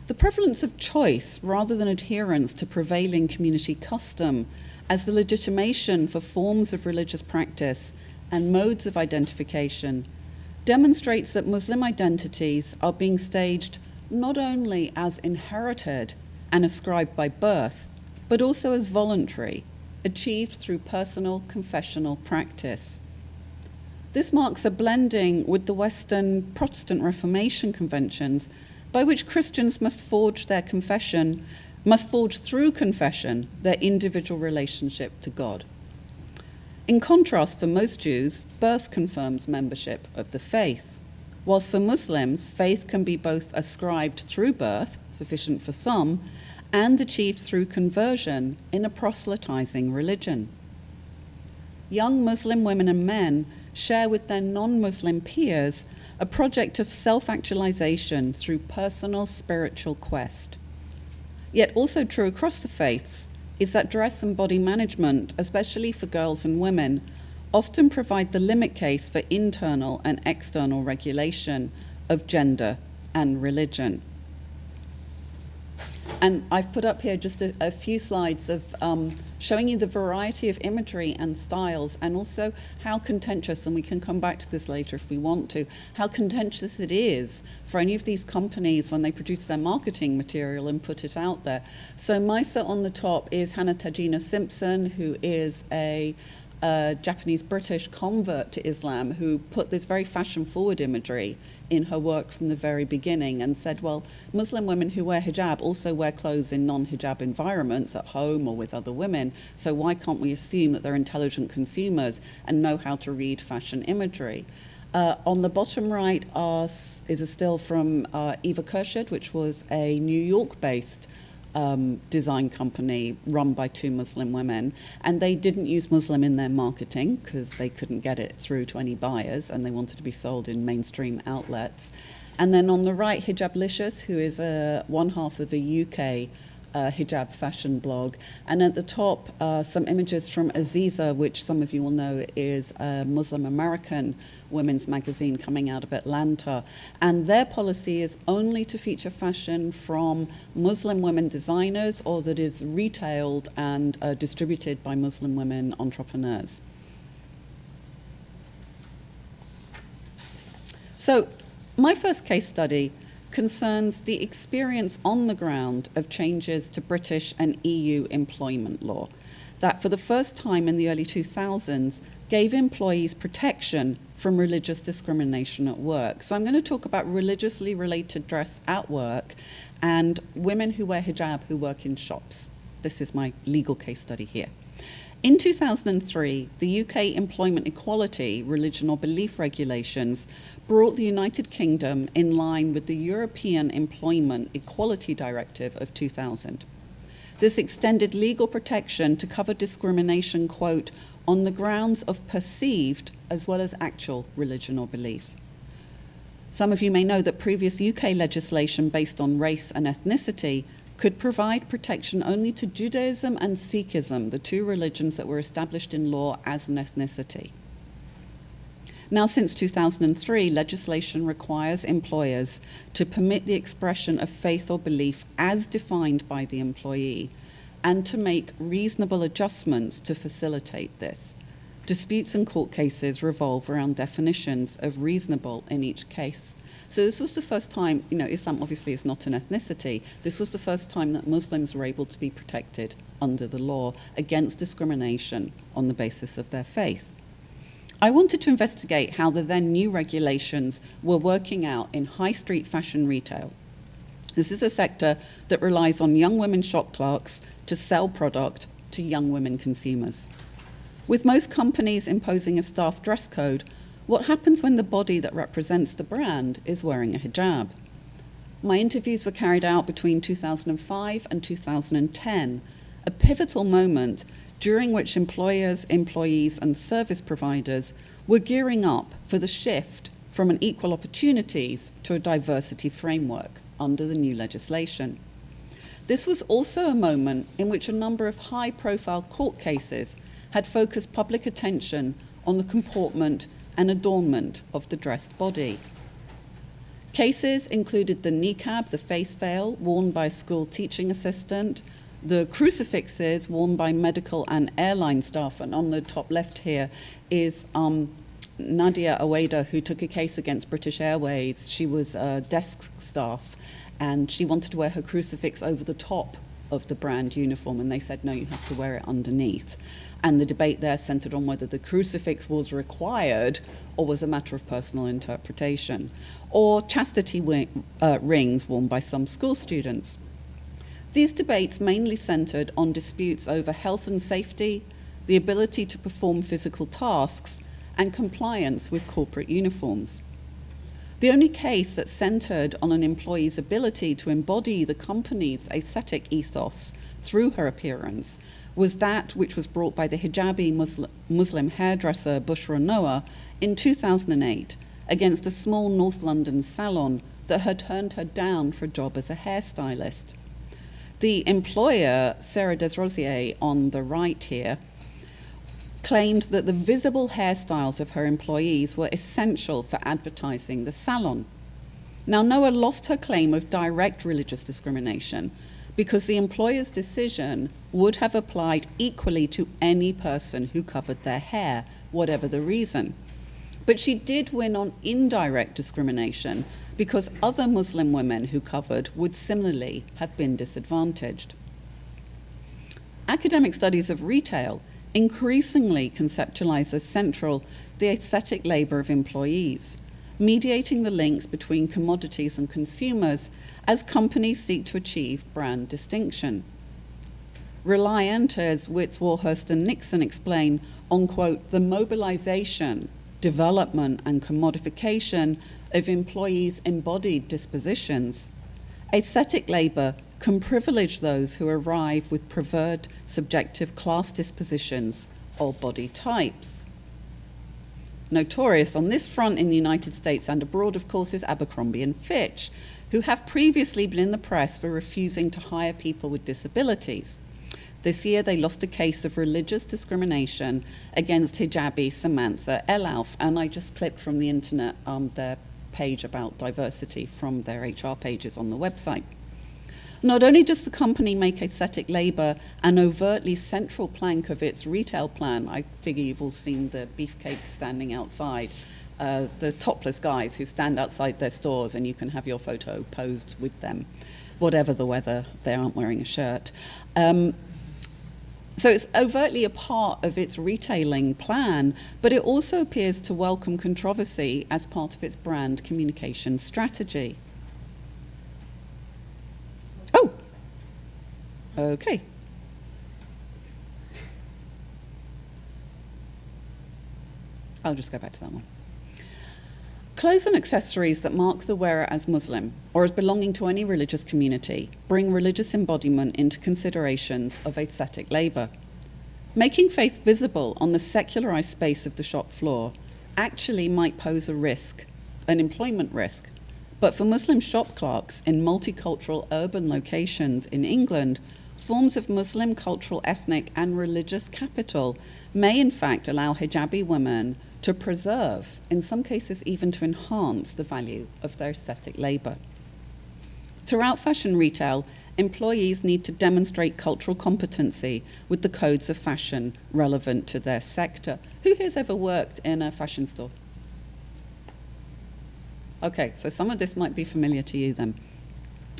The prevalence of choice rather than adherence to prevailing community custom as the legitimation for forms of religious practice and modes of identification demonstrates that Muslim identities are being staged not only as inherited and ascribed by birth, but also as voluntary, achieved through personal confessional practice. This marks a blending with the Western Protestant Reformation conventions by which Christians must forge through confession their individual relationship to God. In contrast, for most Jews, birth confirms membership of the faith, whilst for Muslims, faith can be both ascribed through birth, sufficient for some, and achieved through conversion in a proselytizing religion. Young Muslim women and men share with their non-Muslim peers a project of self-actualization through personal spiritual quest. Yet also true across the faiths is that dress and body management, especially for girls and women, often provide the limit case for internal and external regulation of gender and religion. And I've put up here just a few slides of showing you the variety of imagery and styles, and also how contentious, and we can come back to this later if we want to, how contentious it is for any of these companies when they produce their marketing material and put it out there. So Maisa on the top is Hannah Tajina Simpson, who is a Japanese-British convert to Islam who put this very fashion-forward imagery in her work from the very beginning and said, well, Muslim women who wear hijab also wear clothes in non-hijab environments at home or with other women, so why can't we assume that they're intelligent consumers and know how to read fashion imagery? On the bottom right is a still from Eva Kershid, which was a New York-based design company run by two Muslim women, and they didn't use Muslim in their marketing because they couldn't get it through to any buyers and they wanted to be sold in mainstream outlets. And then on the right, Hijablicious, who is one half of a UK hijab fashion blog. And at the top, some images from Aziza, which some of you will know is a Muslim American women's magazine coming out of Atlanta. And their policy is only to feature fashion from Muslim women designers or that is retailed and distributed by Muslim women entrepreneurs. So my first case study concerns the experience on the ground of changes to British and EU employment law that for the first time in the early 2000s gave employees protection from religious discrimination at work. So I'm going to talk about religiously related dress at work and women who wear hijab who work in shops. This is my legal case study here. In 2003, the UK Employment Equality, Religion or Belief regulations brought the United Kingdom in line with the European Employment Equality Directive of 2000. This extended legal protection to cover discrimination, quote, on the grounds of perceived as well as actual religion or belief. Some of you may know that previous UK legislation based on race and ethnicity could provide protection only to Judaism and Sikhism, the two religions that were established in law as an ethnicity. Now, since 2003, legislation requires employers to permit the expression of faith or belief as defined by the employee and to make reasonable adjustments to facilitate this. Disputes in court cases revolve around definitions of reasonable in each case. So this was the first time, Islam obviously is not an ethnicity. This was the first time that Muslims were able to be protected under the law against discrimination on the basis of their faith. I wanted to investigate how the then new regulations were working out in high street fashion retail. This is a sector that relies on young women shop clerks to sell product to young women consumers. With most companies imposing a staff dress code, what happens when the body that represents the brand is wearing a hijab? My interviews were carried out between 2005 and 2010, a pivotal moment during which employers, employees, and service providers were gearing up for the shift from an equal opportunities to a diversity framework under the new legislation. This was also a moment in which a number of high-profile court cases had focused public attention on the comportment and adornment of the dressed body. Cases included the niqab, the face veil, worn by a school teaching assistant, the crucifixes worn by medical and airline staff, and on the top left here is Nadia Aweda, who took a case against British Airways. She was desk staff, and she wanted to wear her crucifix over the top of the brand uniform, and they said, no, you have to wear it underneath. And the debate there centered on whether the crucifix was required or was a matter of personal interpretation, or chastity rings worn by some school students. These debates mainly centered on disputes over health and safety, the ability to perform physical tasks, and compliance with corporate uniforms. The only case that centered on an employee's ability to embody the company's aesthetic ethos through her appearance was that which was brought by the hijabi Muslim hairdresser Bushra Noah in 2008 against a small North London salon that had turned her down for a job as a hairstylist. The employer, Sarah Desrosiers, on the right here, claimed that the visible hairstyles of her employees were essential for advertising the salon. Now, Noah lost her claim of direct religious discrimination because the employer's decision would have applied equally to any person who covered their hair, whatever the reason. But she did win on indirect discrimination because other Muslim women who covered would similarly have been disadvantaged. Academic studies of retail increasingly conceptualize as central the aesthetic labor of employees, mediating the links between commodities and consumers as companies seek to achieve brand distinction. Reliant, as Witts, Warhurst, and Nixon explain, on, quote, the mobilization, development, and commodification of employees' embodied dispositions, aesthetic labor can privilege those who arrive with preferred subjective class dispositions or body types. Notorious on this front in the United States and abroad, of course, is Abercrombie and Fitch, who have previously been in the press for refusing to hire people with disabilities. This year, they lost a case of religious discrimination against hijabi Samantha Elauf, and I just clipped from the internet their page about diversity from their HR pages on the website. Not only does the company make aesthetic labor an overtly central plank of its retail plan, I figure you've all seen the beefcakes standing outside, the topless guys who stand outside their stores and you can have your photo posed with them, whatever the weather, they aren't wearing a shirt. So it's overtly a part of its retailing plan, but it also appears to welcome controversy as part of its brand communication strategy. Oh, okay. I'll just go back to that one. Clothes and accessories that mark the wearer as Muslim or as belonging to any religious community bring religious embodiment into considerations of aesthetic labor. Making faith visible on the secularized space of the shop floor actually might pose a risk, an employment risk, But for Muslim shop clerks in multicultural urban locations in England, forms of Muslim cultural, ethnic, and religious capital may in fact allow hijabi women to preserve, in some cases even to enhance, the value of their aesthetic labor. Throughout fashion retail, employees need to demonstrate cultural competency with the codes of fashion relevant to their sector. Who here's ever worked in a fashion store? Okay, so some of this might be familiar to you then.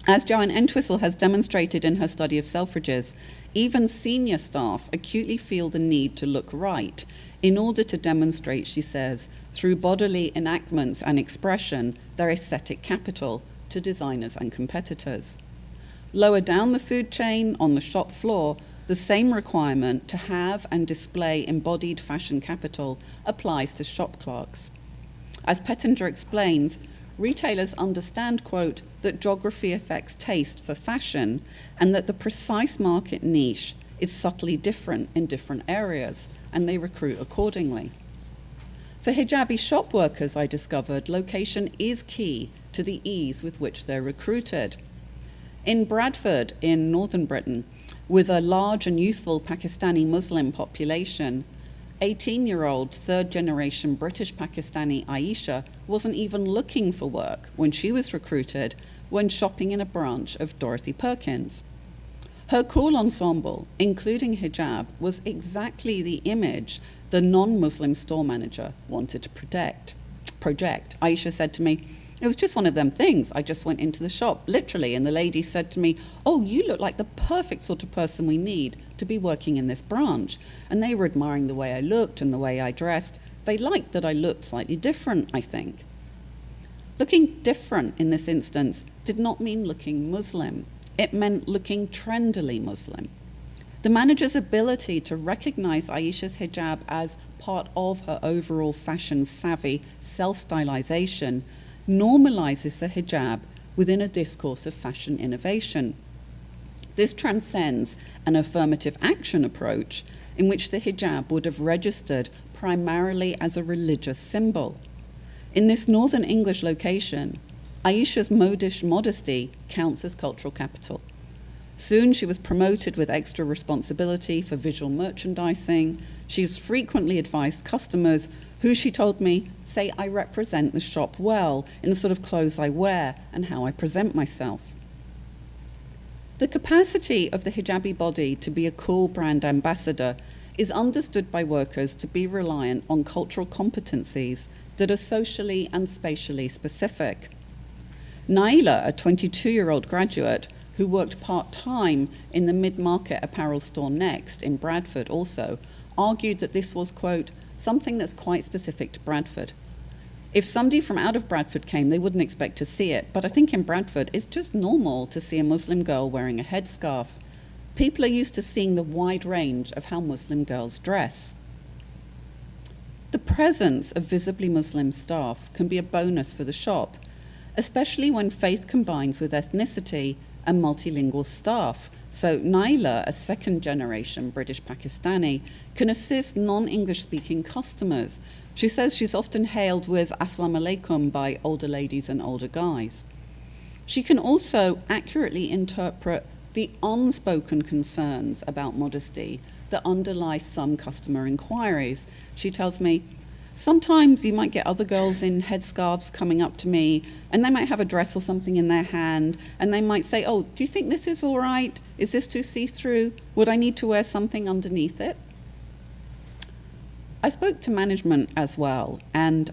As Joanne Entwistle has demonstrated in her study of Selfridges, even senior staff acutely feel the need to look right in order to demonstrate, she says, through bodily enactments and expression, their aesthetic capital to designers and competitors. Lower down the food chain, on the shop floor, the same requirement to have and display embodied fashion capital applies to shop clerks. As Pettinger explains, retailers understand, quote, that geography affects taste for fashion and that the precise market niche is subtly different in different areas, and they recruit accordingly. For hijabi shop workers, I discovered, location is key to the ease with which they're recruited. In Bradford, in northern Britain, with a large and youthful Pakistani Muslim population, 18-year-old third-generation British Pakistani Aisha wasn't even looking for work when she was recruited when shopping in a branch of Dorothy Perkins. Her cool ensemble, including hijab, was exactly the image the non-Muslim store manager wanted to project. Aisha said to me, "It was just one of them things. I just went into the shop, literally, and the lady said to me, 'Oh, you look like the perfect sort of person we need to be working in this branch.' And they were admiring the way I looked and the way I dressed. They liked that I looked slightly different, I think." Looking different in this instance did not mean looking Muslim. It meant looking trendily Muslim. The manager's ability to recognize Aisha's hijab as part of her overall fashion-savvy self-stylization normalizes the hijab within a discourse of fashion innovation. This transcends an affirmative action approach in which the hijab would have registered primarily as a religious symbol. In this northern English location, Aisha's modish modesty counts as cultural capital. Soon she was promoted with extra responsibility for visual merchandising. She was frequently advised customers who, she told me, say I represent the shop well in the sort of clothes I wear and how I present myself. The capacity of the hijabi body to be a cool brand ambassador is understood by workers to be reliant on cultural competencies that are socially and spatially specific. Naila, a 22-year-old graduate who worked part-time in the mid-market apparel store Next in Bradford also, argued that this was, quote, something that's quite specific to Bradford. If somebody from out of Bradford came, they wouldn't expect to see it, but I think in Bradford it's just normal to see a Muslim girl wearing a headscarf. People are used to seeing the wide range of how Muslim girls dress. The presence of visibly Muslim staff can be a bonus for the shop, especially when faith combines with ethnicity and multilingual staff. So Naila, a second-generation British Pakistani, can assist non-English speaking customers. She says she's often hailed with "Assalamu alaikum" by older ladies and older guys. She can also accurately interpret the unspoken concerns about modesty that underlie some customer inquiries. She tells me, "Sometimes you might get other girls in headscarves coming up to me, and they might have a dress or something in their hand, and they might say, 'Oh, do you think this is all right? Is this too see-through? Would I need to wear something underneath it?'" I spoke to management as well, and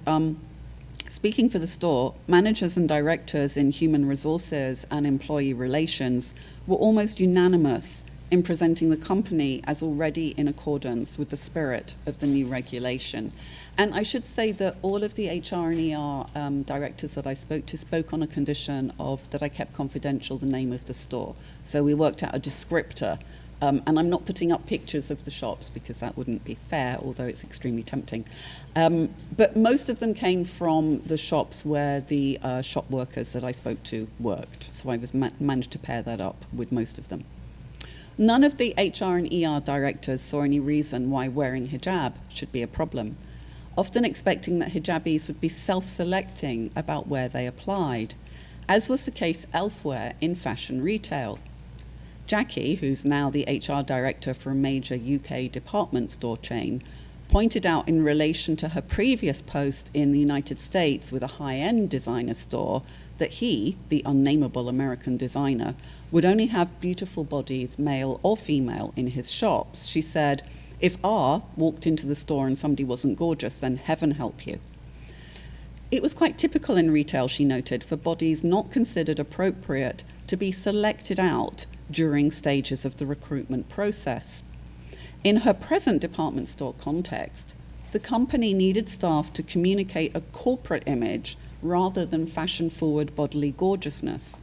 speaking for the store, managers and directors in human resources and employee relations were almost unanimous in presenting the company as already in accordance with the spirit of the new regulation. And I should say that all of the HR and ER directors that I spoke to spoke on a condition of that I kept confidential the name of the store. So we worked out a descriptor. And I'm not putting up pictures of the shops because that wouldn't be fair, although it's extremely tempting. But most of them came from the shops where the shop workers that I spoke to worked. So I was managed to pair that up with most of them. None of the HR and ER directors saw any reason why wearing hijab should be a problem, often expecting that hijabis would be self-selecting about where they applied. as was the case elsewhere in fashion retail. Jackie, who's now the HR director for a major UK department store chain, pointed out in relation to her previous post in the United States with a high-end designer store that he, the unnameable American designer, would only have beautiful bodies, male or female, in his shops. She said, "If R walked into the store and somebody wasn't gorgeous, then heaven help you." It was quite typical in retail, she noted, for bodies not considered appropriate to be selected out during stages of the recruitment process. In her present department store context, the company needed staff to communicate a corporate image rather than fashion-forward bodily gorgeousness.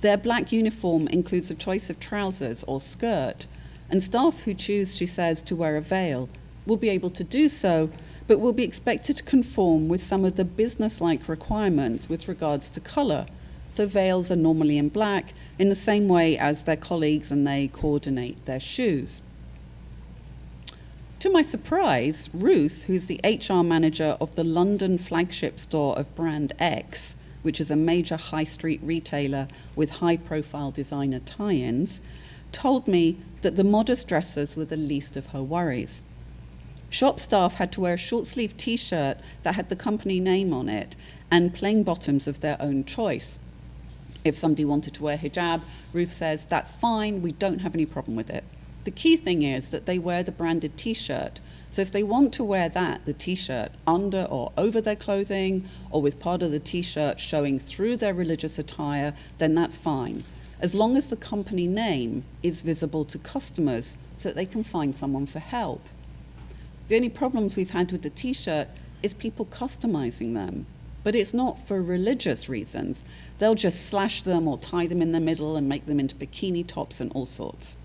Their black uniform includes a choice of trousers or skirt, and staff who choose, she says, to wear a veil will be able to do so, but will be expected to conform with some of the business-like requirements with regards to colour. So veils are normally in black, in the same way as their colleagues and they coordinate their shoes. To my surprise, Ruth, who's the HR manager of the London flagship store of brand X, which is a major high street retailer with high-profile designer tie-ins, told me that the modest dresses were the least of her worries. Shop staff had to wear a short-sleeved T-shirt that had the company name on it and plain bottoms of their own choice. If somebody wanted to wear hijab, Ruth says, that's fine, we don't have any problem with it. The key thing is that they wear the branded T-shirt. So if they want to wear that, the T-shirt, under or over their clothing, or with part of the T-shirt showing through their religious attire, then that's fine, as long as the company name is visible to customers so that they can find someone for help. The only problems we've had with the T-shirt is people customizing them, but it's not for religious reasons. They'll just slash them or tie them in the middle and make them into bikini tops and all sorts.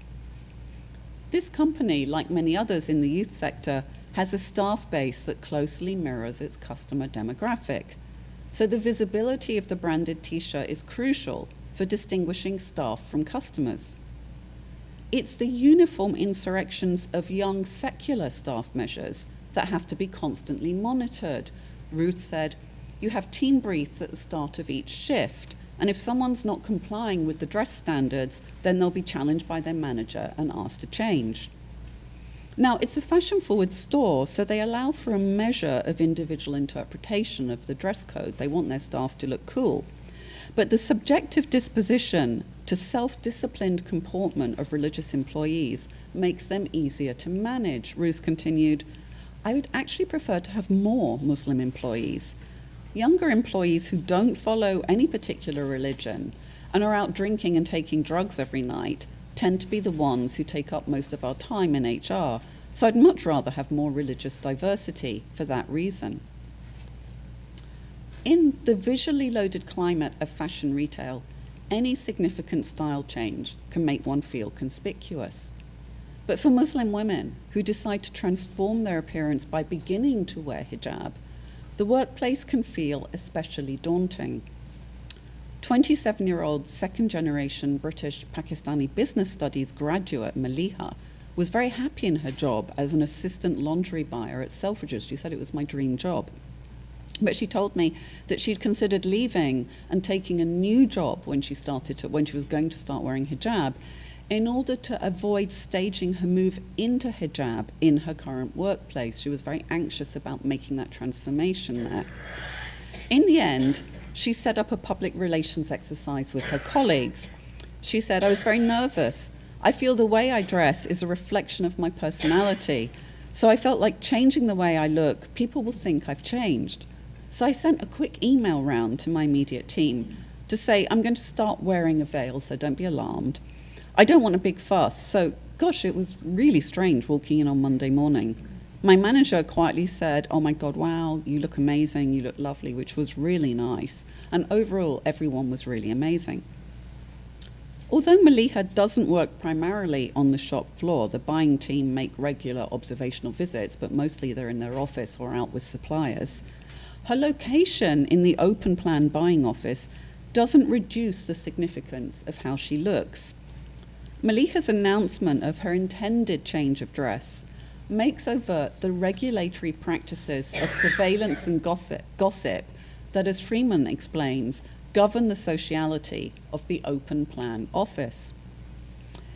This company, like many others in the youth sector, has a staff base that closely mirrors its customer demographic. So the visibility of the branded T-shirt is crucial for distinguishing staff from customers. It's the uniform insurrections of young secular staff measures that have to be constantly monitored. Ruth said, you have team briefs at the start of each shift, and if someone's not complying with the dress standards, then they'll be challenged by their manager and asked to change. Now, it's a fashion-forward store, so they allow for a measure of individual interpretation of the dress code. They want their staff to look cool. But the subjective disposition to self-disciplined comportment of religious employees makes them easier to manage. Ruth continued, I would actually prefer to have more Muslim employees. Younger employees who don't follow any particular religion and are out drinking and taking drugs every night tend to be the ones who take up most of our time in HR. So I'd much rather have more religious diversity for that reason. In the visually loaded climate of fashion retail, any significant style change can make one feel conspicuous. But for Muslim women who decide to transform their appearance by beginning to wear hijab, the workplace can feel especially daunting. 27-year-old second-generation British Pakistani business studies graduate Maliha was very happy in her job as an assistant laundry buyer at Selfridges. She said it was my dream job. But she told me that she'd considered leaving and taking a new job when she was going to start wearing hijab in order to avoid staging her move into hijab in her current workplace. She was very anxious about making that transformation there. In the end, she set up a public relations exercise with her colleagues. She said, I was very nervous. I feel the way I dress is a reflection of my personality. So I felt like changing the way I look, people will think I've changed. So I sent a quick email round to my immediate team to say, I'm going to start wearing a veil, so don't be alarmed. I don't want a big fuss. So, gosh, it was really strange walking in on Monday morning. My manager quietly said, oh my God, wow, you look amazing, you look lovely, which was really nice. And overall, everyone was really amazing. Although Maliha doesn't work primarily on the shop floor, the buying team make regular observational visits, but mostly they're in their office or out with suppliers. Her location in the open plan buying office doesn't reduce the significance of how she looks. Maliha's announcement of her intended change of dress makes overt the regulatory practices of surveillance and gossip that, as Freeman explains, govern the sociality of the open plan office.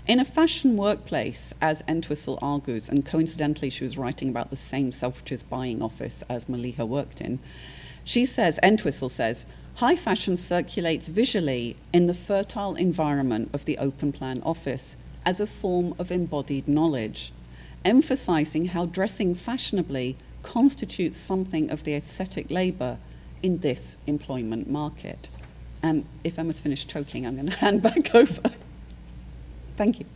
In a fashion workplace, as Entwistle argues, and coincidentally she was writing about the same Selfridges buying office as Maliha worked in, Entwistle says, high fashion circulates visually in the fertile environment of the open plan office as a form of embodied knowledge, emphasizing how dressing fashionably constitutes something of the aesthetic labor in this employment market. And if Emma's finished choking, I'm going to hand back over. Thank you.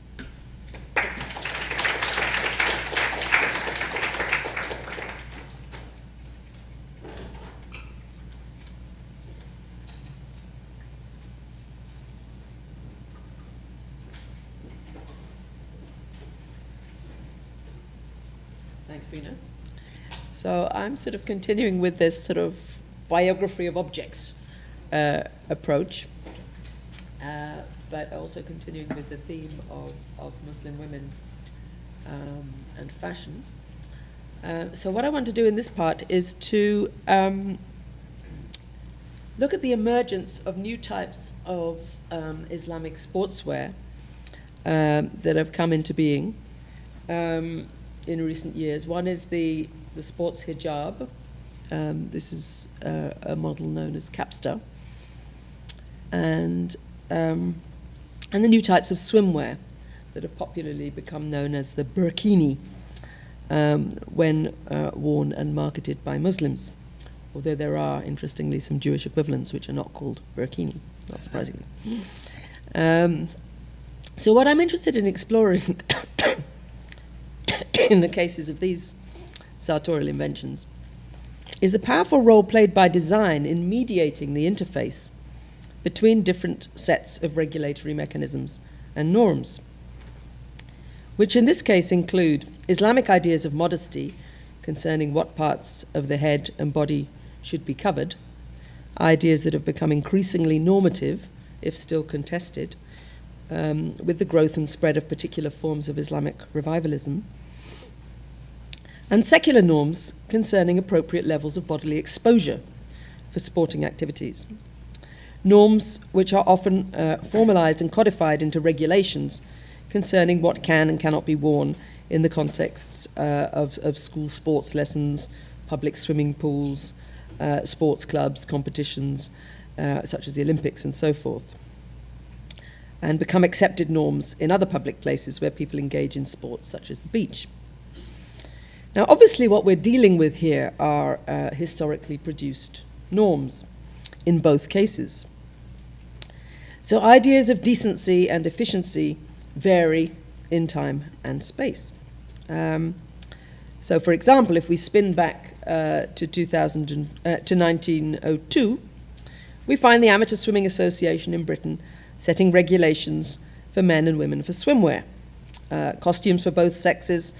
Thanks, Rina. So I'm sort of continuing with this sort of biography of objects approach, but also continuing with the theme of Muslim women and fashion. So what I want to do in this part is to look at the emergence of new types of Islamic sportswear that have come into being in recent years. One is the sports hijab. This is a model known as capster. And the new types of swimwear that have popularly become known as the burqini when worn and marketed by Muslims. Although there are, interestingly, some Jewish equivalents which are not called burqini, not surprisingly. So what I'm interested in exploring in the cases of these sartorial inventions is the powerful role played by design in mediating the interface between different sets of regulatory mechanisms and norms, which in this case include Islamic ideas of modesty concerning what parts of the head and body should be covered, ideas that have become increasingly normative, if still contested, with the growth and spread of particular forms of Islamic revivalism, and secular norms concerning appropriate levels of bodily exposure for sporting activities. Norms which are often formalized and codified into regulations concerning what can and cannot be worn in the contexts of school sports lessons, public swimming pools, sports clubs, competitions, such as the Olympics and so forth, and become accepted norms in other public places where people engage in sports, such as the beach. Now, obviously, what we're dealing with here are historically produced norms in both cases. So ideas of decency and efficiency vary in time and space. So, for example, if we spin back to 1902, we find the Amateur Swimming Association in Britain setting regulations for men and women for swimwear. Costumes for both sexes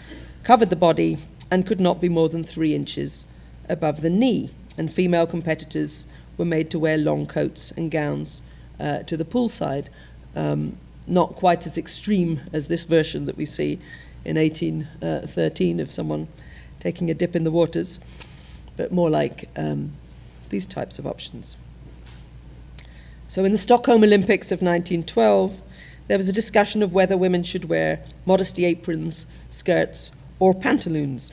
covered the body and could not be more than 3 inches above the knee, and female competitors were made to wear long coats and gowns to the poolside, not quite as extreme as this version that we see in 1813 of someone taking a dip in the waters, but more like these types of options. So in the Stockholm Olympics of 1912, there was a discussion of whether women should wear modesty aprons, skirts, or pantaloons.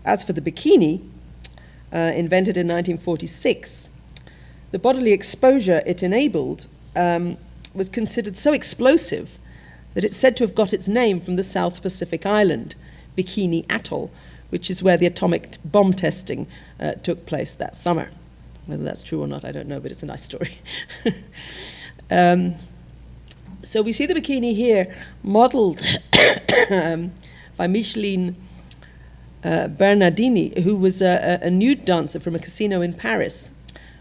As for the bikini, invented in 1946, the bodily exposure it enabled was considered so explosive that it's said to have got its name from the South Pacific island, Bikini Atoll, which is where the atomic bomb testing took place that summer. Whether that's true or not, I don't know, but it's a nice story. So we see the bikini here modeled by Micheline Bernardini, who was a nude dancer from a casino in Paris.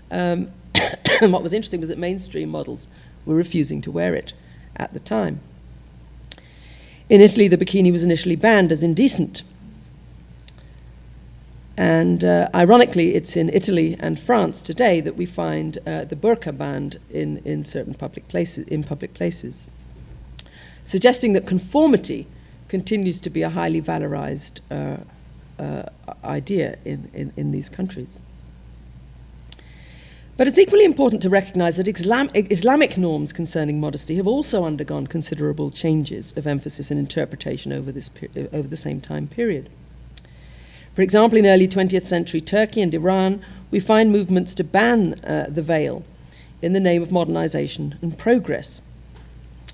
And what was interesting was that mainstream models were refusing to wear it at the time. In Italy, the bikini was initially banned as indecent. And ironically, it's in Italy and France today that we find the burqa banned in certain public places, suggesting that conformity continues to be a highly valorized idea in these countries. But it's equally important to recognize that Islamic norms concerning modesty have also undergone considerable changes of emphasis and interpretation over the same time period. For example, in early 20th century Turkey and Iran, we find movements to ban the veil in the name of modernization and progress,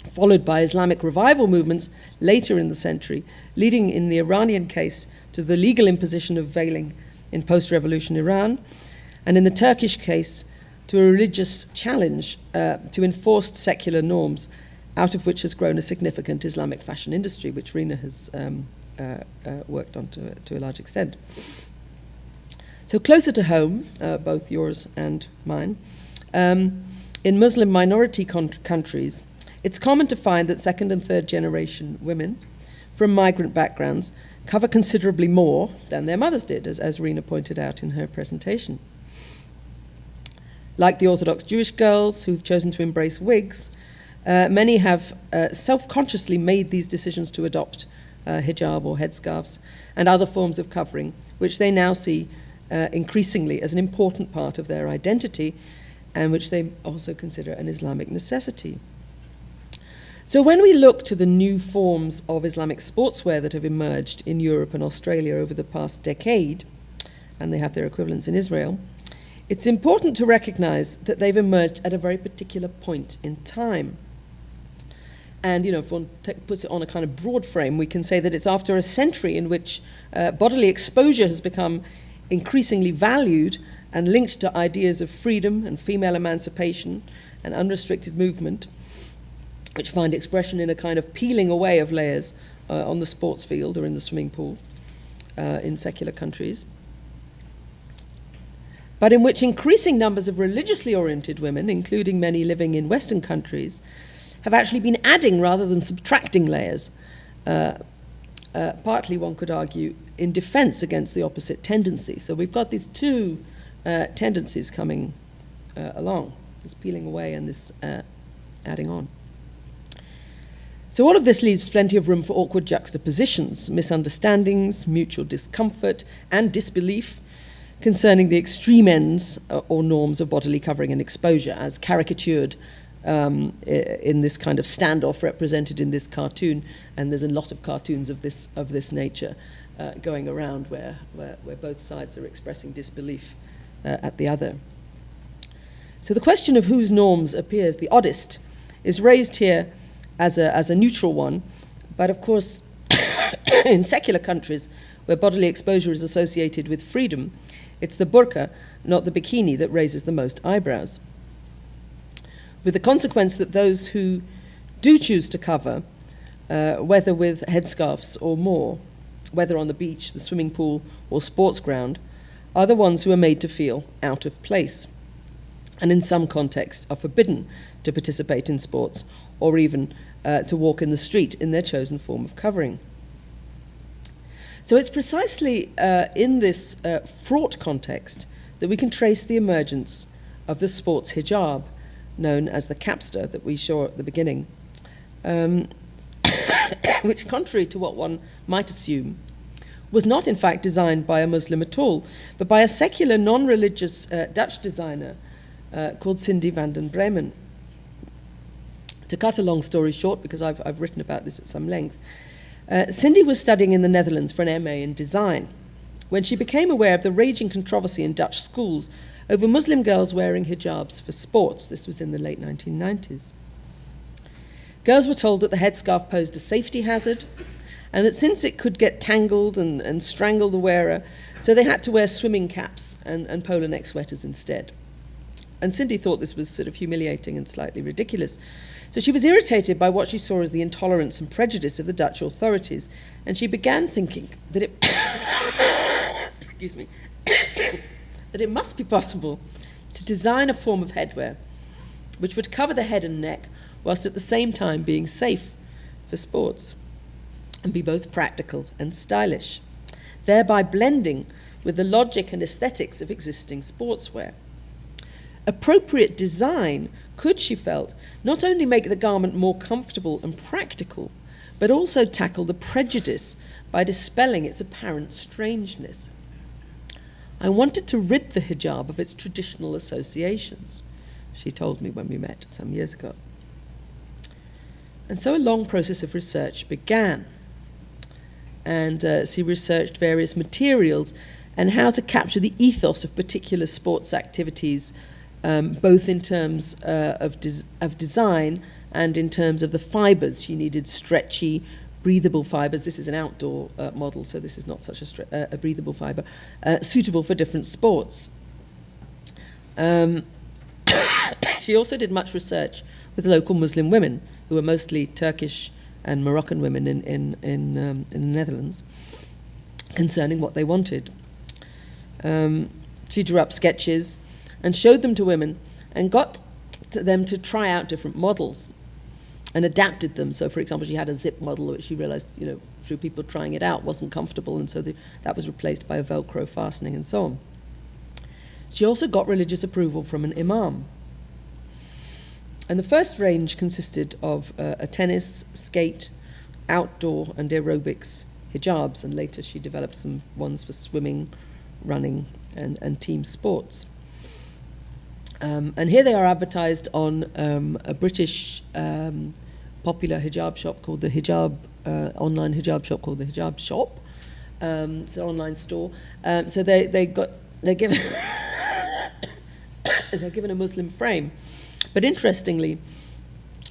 followed by Islamic revival movements later in the century, leading in the Iranian case to the legal imposition of veiling in post-revolution Iran, and in the Turkish case to a religious challenge to enforced secular norms, out of which has grown a significant Islamic fashion industry, which Reina has worked on to a large extent. So closer to home, both yours and mine, in Muslim minority countries, it's common to find that second and third generation women from migrant backgrounds cover considerably more than their mothers did, as Reina pointed out in her presentation. Like the Orthodox Jewish girls who've chosen to embrace wigs, many have self-consciously made these decisions to adopt hijab or headscarves and other forms of covering, which they now see increasingly as an important part of their identity and which they also consider an Islamic necessity. So when we look to the new forms of Islamic sportswear that have emerged in Europe and Australia over the past decade, and they have their equivalents in Israel, it's important to recognize that they've emerged at a very particular point in time. And, if one puts it on a kind of broad frame, we can say that it's after a century in which bodily exposure has become increasingly valued and linked to ideas of freedom and female emancipation and unrestricted movement, which find expression in a kind of peeling away of layers on the sports field or in the swimming pool in secular countries, but in which increasing numbers of religiously oriented women, including many living in Western countries, have actually been adding rather than subtracting layers, partly, one could argue, in defense against the opposite tendency. So we've got these two tendencies coming along, this peeling away and this adding on. So all of this leaves plenty of room for awkward juxtapositions, misunderstandings, mutual discomfort, and disbelief concerning the extreme ends or norms of bodily covering and exposure, as caricatured in this kind of standoff represented in this cartoon. And there's a lot of cartoons of this nature going around where both sides are expressing disbelief at the other. So the question of whose norms appears the oddest is raised here as a neutral one, but of course in secular countries where bodily exposure is associated with freedom, it's the burqa, not the bikini, that raises the most eyebrows, with the consequence that those who do choose to cover, whether with headscarves or more, whether on the beach, the swimming pool, or sports ground, are the ones who are made to feel out of place, and in some contexts are forbidden to participate in sports or even to walk in the street in their chosen form of covering. So it's precisely in this fraught context that we can trace the emergence of the sports hijab, known as the capster that we saw at the beginning, which, contrary to what one might assume, was not in fact designed by a Muslim at all, but by a secular, non-religious Dutch designer called Cindy van den Bremen. To cut a long story short, because I've written about this at some length, Cindy was studying in the Netherlands for an MA in design when she became aware of the raging controversy in Dutch schools over Muslim girls wearing hijabs for sports. This was in the late 1990s. Girls were told that the headscarf posed a safety hazard, and that since it could get tangled and strangle the wearer, so they had to wear swimming caps and polo neck sweaters instead. And Cindy thought this was sort of humiliating and slightly ridiculous. So she was irritated by what she saw as the intolerance and prejudice of the Dutch authorities, and she began thinking that it must be possible to design a form of headwear which would cover the head and neck whilst at the same time being safe for sports and be both practical and stylish, thereby blending with the logic and aesthetics of existing sportswear. Appropriate design could, she felt, not only make the garment more comfortable and practical, but also tackle the prejudice by dispelling its apparent strangeness. I wanted to rid the hijab of its traditional associations, she told me when we met some years ago. And so a long process of research began. And she researched various materials and how to capture the ethos of particular sports activities, both in terms of design and in terms of the fibers. She needed stretchy, breathable fibers. This is an outdoor model, so this is not such a breathable fiber, suitable for different sports. She also did much research with local Muslim women, who were mostly Turkish and Moroccan women in the Netherlands, concerning what they wanted. She drew up sketches and showed them to women and got them to try out different models and adapted them. So, for example, she had a zip model which she realized, through people trying it out, wasn't comfortable, and so that was replaced by a Velcro fastening and so on. She also got religious approval from an imam. And the first range consisted of a tennis, skate, outdoor and aerobics hijabs, and later she developed some ones for swimming, running and team sports. And here they are advertised on a British popular hijab shop called the online hijab shop called the Hijab Shop. It's an online store. So they're given they're given a Muslim frame. But interestingly,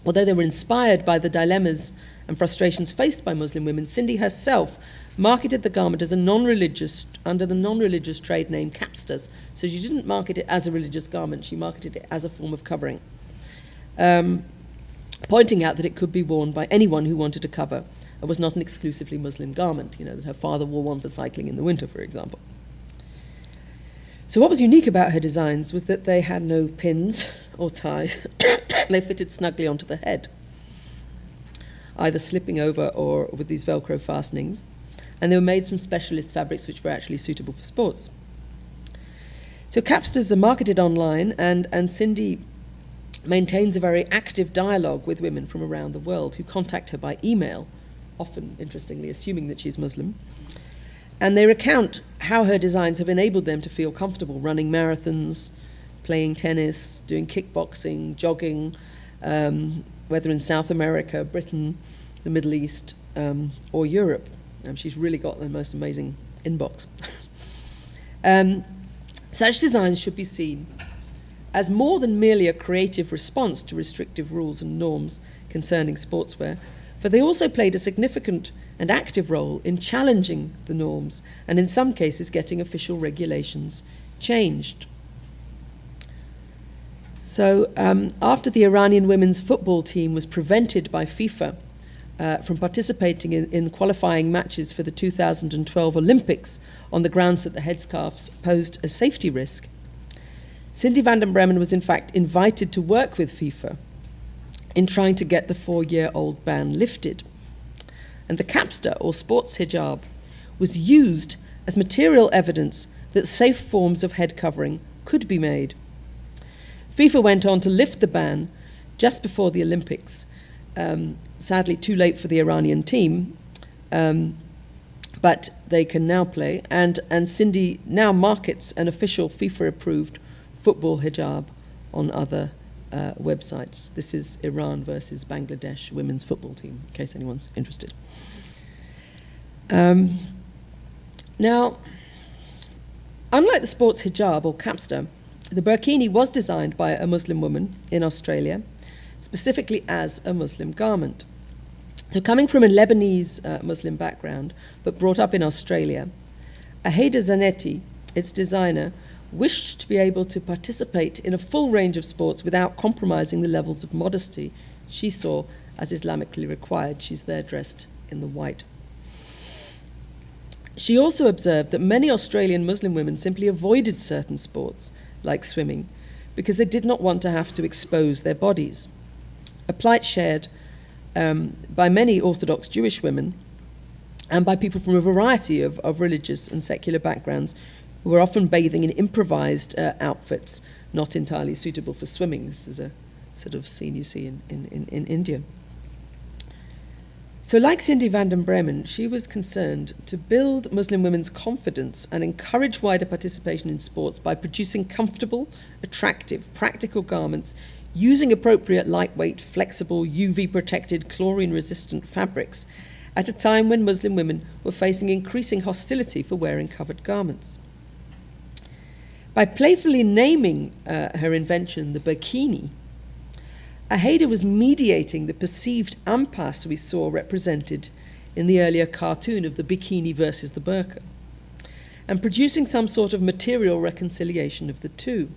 although they were inspired by the dilemmas and frustrations faced by Muslim women, Cindy herself marketed the garment as under the non-religious trade name capsters. So she didn't market it as a religious garment, she marketed it as a form of covering, pointing out that it could be worn by anyone who wanted to cover. It was not an exclusively Muslim garment, that her father wore one for cycling in the winter, for example. So what was unique about her designs was that they had no pins or ties. They fitted snugly onto the head, either slipping over or with these Velcro fastenings. And they were made from specialist fabrics which were actually suitable for sports. So capsters are marketed online, and Cindy maintains a very active dialogue with women from around the world who contact her by email, often, interestingly, assuming that she's Muslim. And they recount how her designs have enabled them to feel comfortable running marathons, playing tennis, doing kickboxing, jogging, whether in South America, Britain, the Middle East, or Europe. She's really got the most amazing inbox. Such designs should be seen as more than merely a creative response to restrictive rules and norms concerning sportswear, for they also played a significant and active role in challenging the norms and in some cases getting official regulations changed. So after the Iranian women's football team was prevented by FIFA from participating in qualifying matches for the 2012 Olympics on the grounds that the headscarves posed a safety risk, Cindy van den Bremen was in fact invited to work with FIFA in trying to get the 4-year-old ban lifted. And the capster, or sports hijab, was used as material evidence that safe forms of head covering could be made. FIFA went on to lift the ban just before the Olympics, sadly too late for the Iranian team, but they can now play, and Cindy now markets an official FIFA-approved football hijab on other websites. This is Iran versus Bangladesh women's football team, in case anyone's interested. Now, unlike the sports hijab or capster, the burqini was designed by a Muslim woman in Australia, specifically as a Muslim garment. So coming from a Lebanese Muslim background, but brought up in Australia, Aheda Zanetti, its designer, wished to be able to participate in a full range of sports without compromising the levels of modesty she saw as Islamically required. She's there dressed in the white. She also observed that many Australian Muslim women simply avoided certain sports, like swimming, because they did not want to have to expose their bodies, a plight shared by many Orthodox Jewish women and by people from a variety of religious and secular backgrounds who were often bathing in improvised outfits not entirely suitable for swimming. This is a sort of scene you see in India. So like Cindy van den Bremen, she was concerned to build Muslim women's confidence and encourage wider participation in sports by producing comfortable, attractive, practical garments using appropriate lightweight, flexible, UV-protected, chlorine-resistant fabrics at a time when Muslim women were facing increasing hostility for wearing covered garments. By playfully naming her invention the burqini, Hader was mediating the perceived impasse we saw represented in the earlier cartoon of the bikini versus the burqa, and producing some sort of material reconciliation of the two.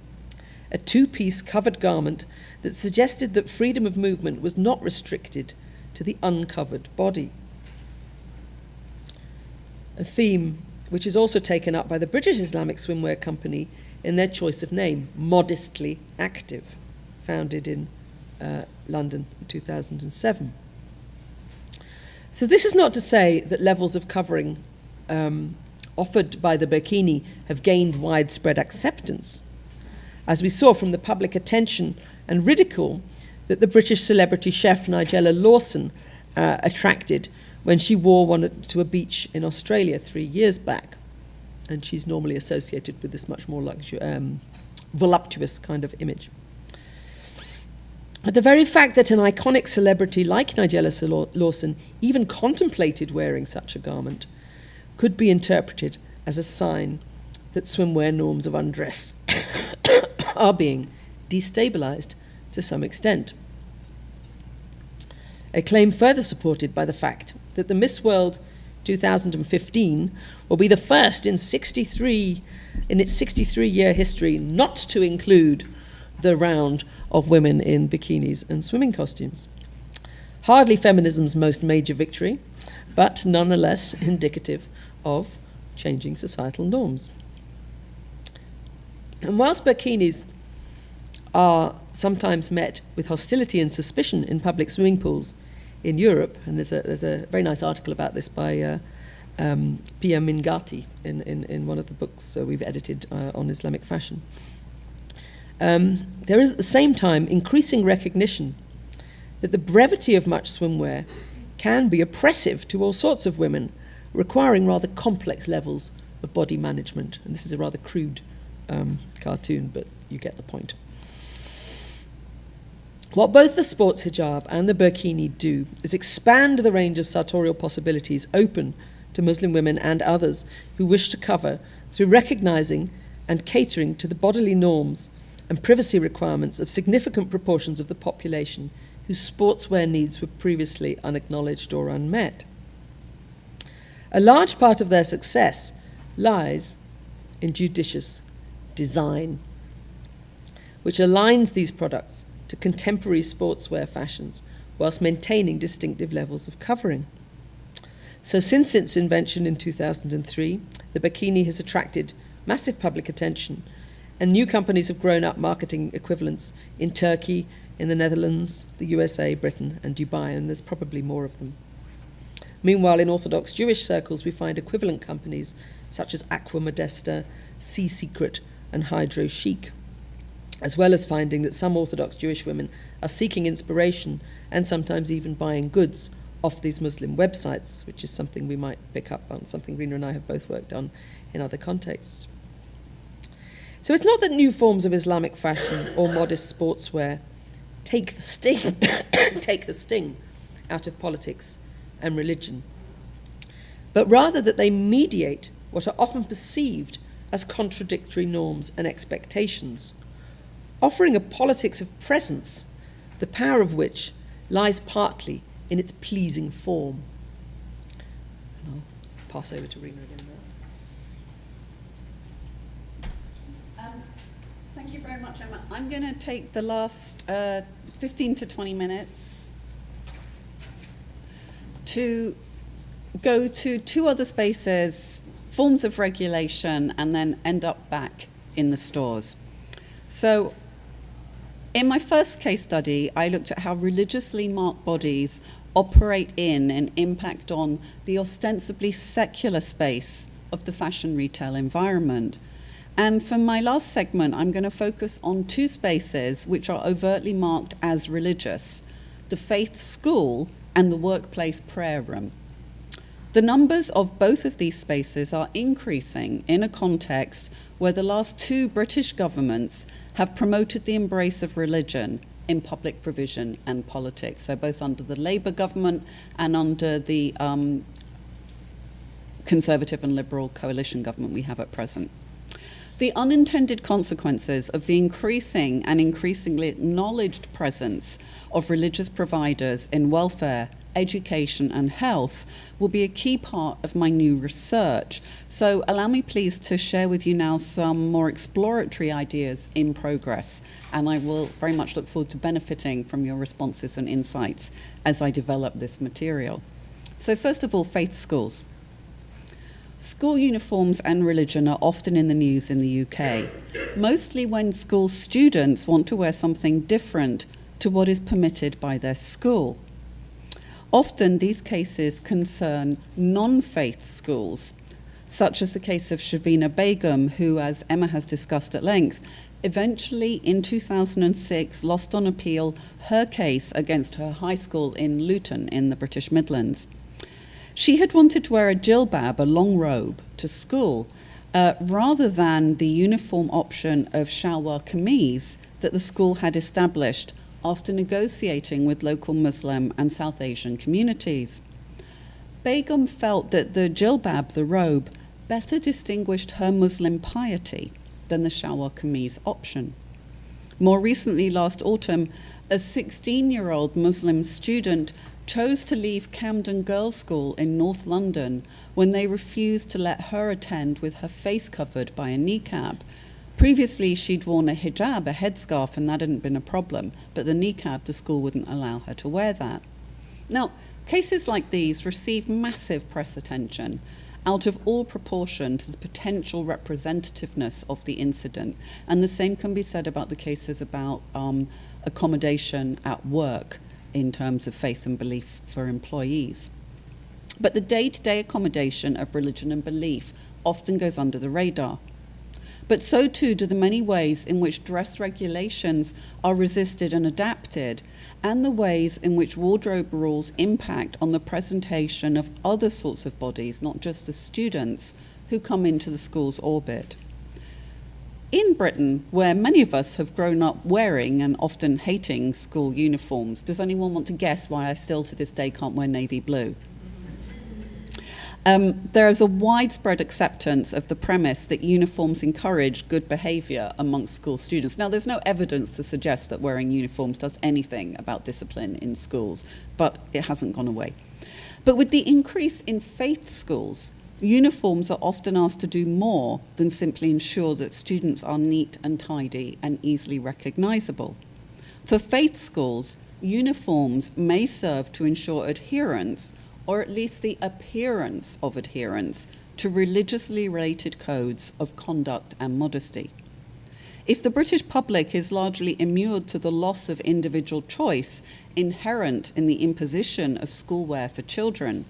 A two-piece covered garment that suggested that freedom of movement was not restricted to the uncovered body. A theme which is also taken up by the British Islamic Swimwear Company in their choice of name, Modesty Active, founded in London in 2007. So this is not to say that levels of covering offered by the burqini have gained widespread acceptance, as we saw from the public attention and ridicule that the British celebrity chef Nigella Lawson attracted when she wore one to a beach in Australia 3 years back. And she's normally associated with this much more voluptuous kind of image. But the very fact that an iconic celebrity like Nigella Lawson even contemplated wearing such a garment could be interpreted as a sign that swimwear norms of undress are being destabilized to some extent. A claim further supported by the fact that the Miss World 2015 will be the first in its 63-year history not to include the round of women in bikinis and swimming costumes. Hardly feminism's most major victory, but nonetheless indicative of changing societal norms. And whilst burqinis are sometimes met with hostility and suspicion in public swimming pools in Europe, and there's a very nice article about this by Pia Mingati in one of the books we've edited on Islamic fashion. There is at the same time increasing recognition that the brevity of much swimwear can be oppressive to all sorts of women, requiring rather complex levels of body management. And this is a rather crude cartoon, but you get the point. What both the sports hijab and the burqini do is expand the range of sartorial possibilities open to Muslim women and others who wish to cover through recognizing and catering to the bodily norms and privacy requirements of significant proportions of the population whose sportswear needs were previously unacknowledged or unmet. A large part of their success lies in judicious design, which aligns these products to contemporary sportswear fashions whilst maintaining distinctive levels of covering. So since its invention in 2003, the burqini has attracted massive public attention, and new companies have grown up marketing equivalents in Turkey, in the Netherlands, the USA, Britain, and Dubai, and there's probably more of them. Meanwhile, in Orthodox Jewish circles, we find equivalent companies such as Aqua Modesta, Sea Secret, and Hydro Chic, as well as finding that some Orthodox Jewish women are seeking inspiration and sometimes even buying goods off these Muslim websites, which is something we might pick up on, something Reina and I have both worked on in other contexts. So it's not that new forms of Islamic fashion or modest sportswear take the sting out of politics and religion, but rather that they mediate what are often perceived as contradictory norms and expectations, offering a politics of presence, the power of which lies partly in its pleasing form. And I'll pass over to Reina again now. Thank you very much, Emma. I'm going to take the last 15 to 20 minutes to go to two other spaces, forms of regulation, and then end up back in the stores. So in my first case study, I looked at how religiously marked bodies operate in and impact on the ostensibly secular space of the fashion retail environment. And for my last segment, I'm going to focus on two spaces which are overtly marked as religious: the faith school and the workplace prayer room. The numbers of both of these spaces are increasing in a context where the last two British governments have promoted the embrace of religion in public provision and politics, so both under the Labour government and under the Conservative and Liberal coalition government we have at present. The unintended consequences of the increasing and increasingly acknowledged presence of religious providers in welfare, education and health will be a key part of my new research. So allow me please to share with you now some more exploratory ideas in progress, and I will very much look forward to benefiting from your responses and insights as I develop this material. So first of all, faith schools. School uniforms and religion are often in the news in the UK, mostly when school students want to wear something different to what is permitted by their school. Often these cases concern non-faith schools, such as the case of Shavina Begum, who, as Emma has discussed at length, eventually in 2006 lost on appeal her case against her high school in Luton in the British Midlands. She had wanted to wear a jilbab, a long robe, to school, rather than the uniform option of shalwar kameez that the school had established after negotiating with local Muslim and South Asian communities. Begum felt that the jilbab, the robe, better distinguished her Muslim piety than the shalwar kameez option. More recently, last autumn, a 16-year-old Muslim student chose to leave Camden Girls' School in North London when they refused to let her attend with her face covered by a niqab. Previously, she'd worn a hijab, a headscarf, and that hadn't been a problem, but the niqab, the school wouldn't allow her to wear that. Now, cases like these receive massive press attention, out of all proportion to the potential representativeness of the incident, and the same can be said about the cases about accommodation at work in terms of faith and belief for employees. But the day-to-day accommodation of religion and belief often goes under the radar. But so too do the many ways in which dress regulations are resisted and adapted, and the ways in which wardrobe rules impact on the presentation of other sorts of bodies, not just the students, who come into the school's orbit. In Britain, where many of us have grown up wearing and often hating school uniforms, does anyone want to guess why I still to this day can't wear navy blue? There is a widespread acceptance of the premise that uniforms encourage good behaviour amongst school students. Now, there's no evidence to suggest that wearing uniforms does anything about discipline in schools, but it hasn't gone away. But with the increase in faith schools, uniforms are often asked to do more than simply ensure that students are neat and tidy and easily recognisable. For faith schools, uniforms may serve to ensure adherence, or at least the appearance of adherence, to religiously related codes of conduct and modesty. If the British public is largely immured to the loss of individual choice inherent in the imposition of schoolwear for children,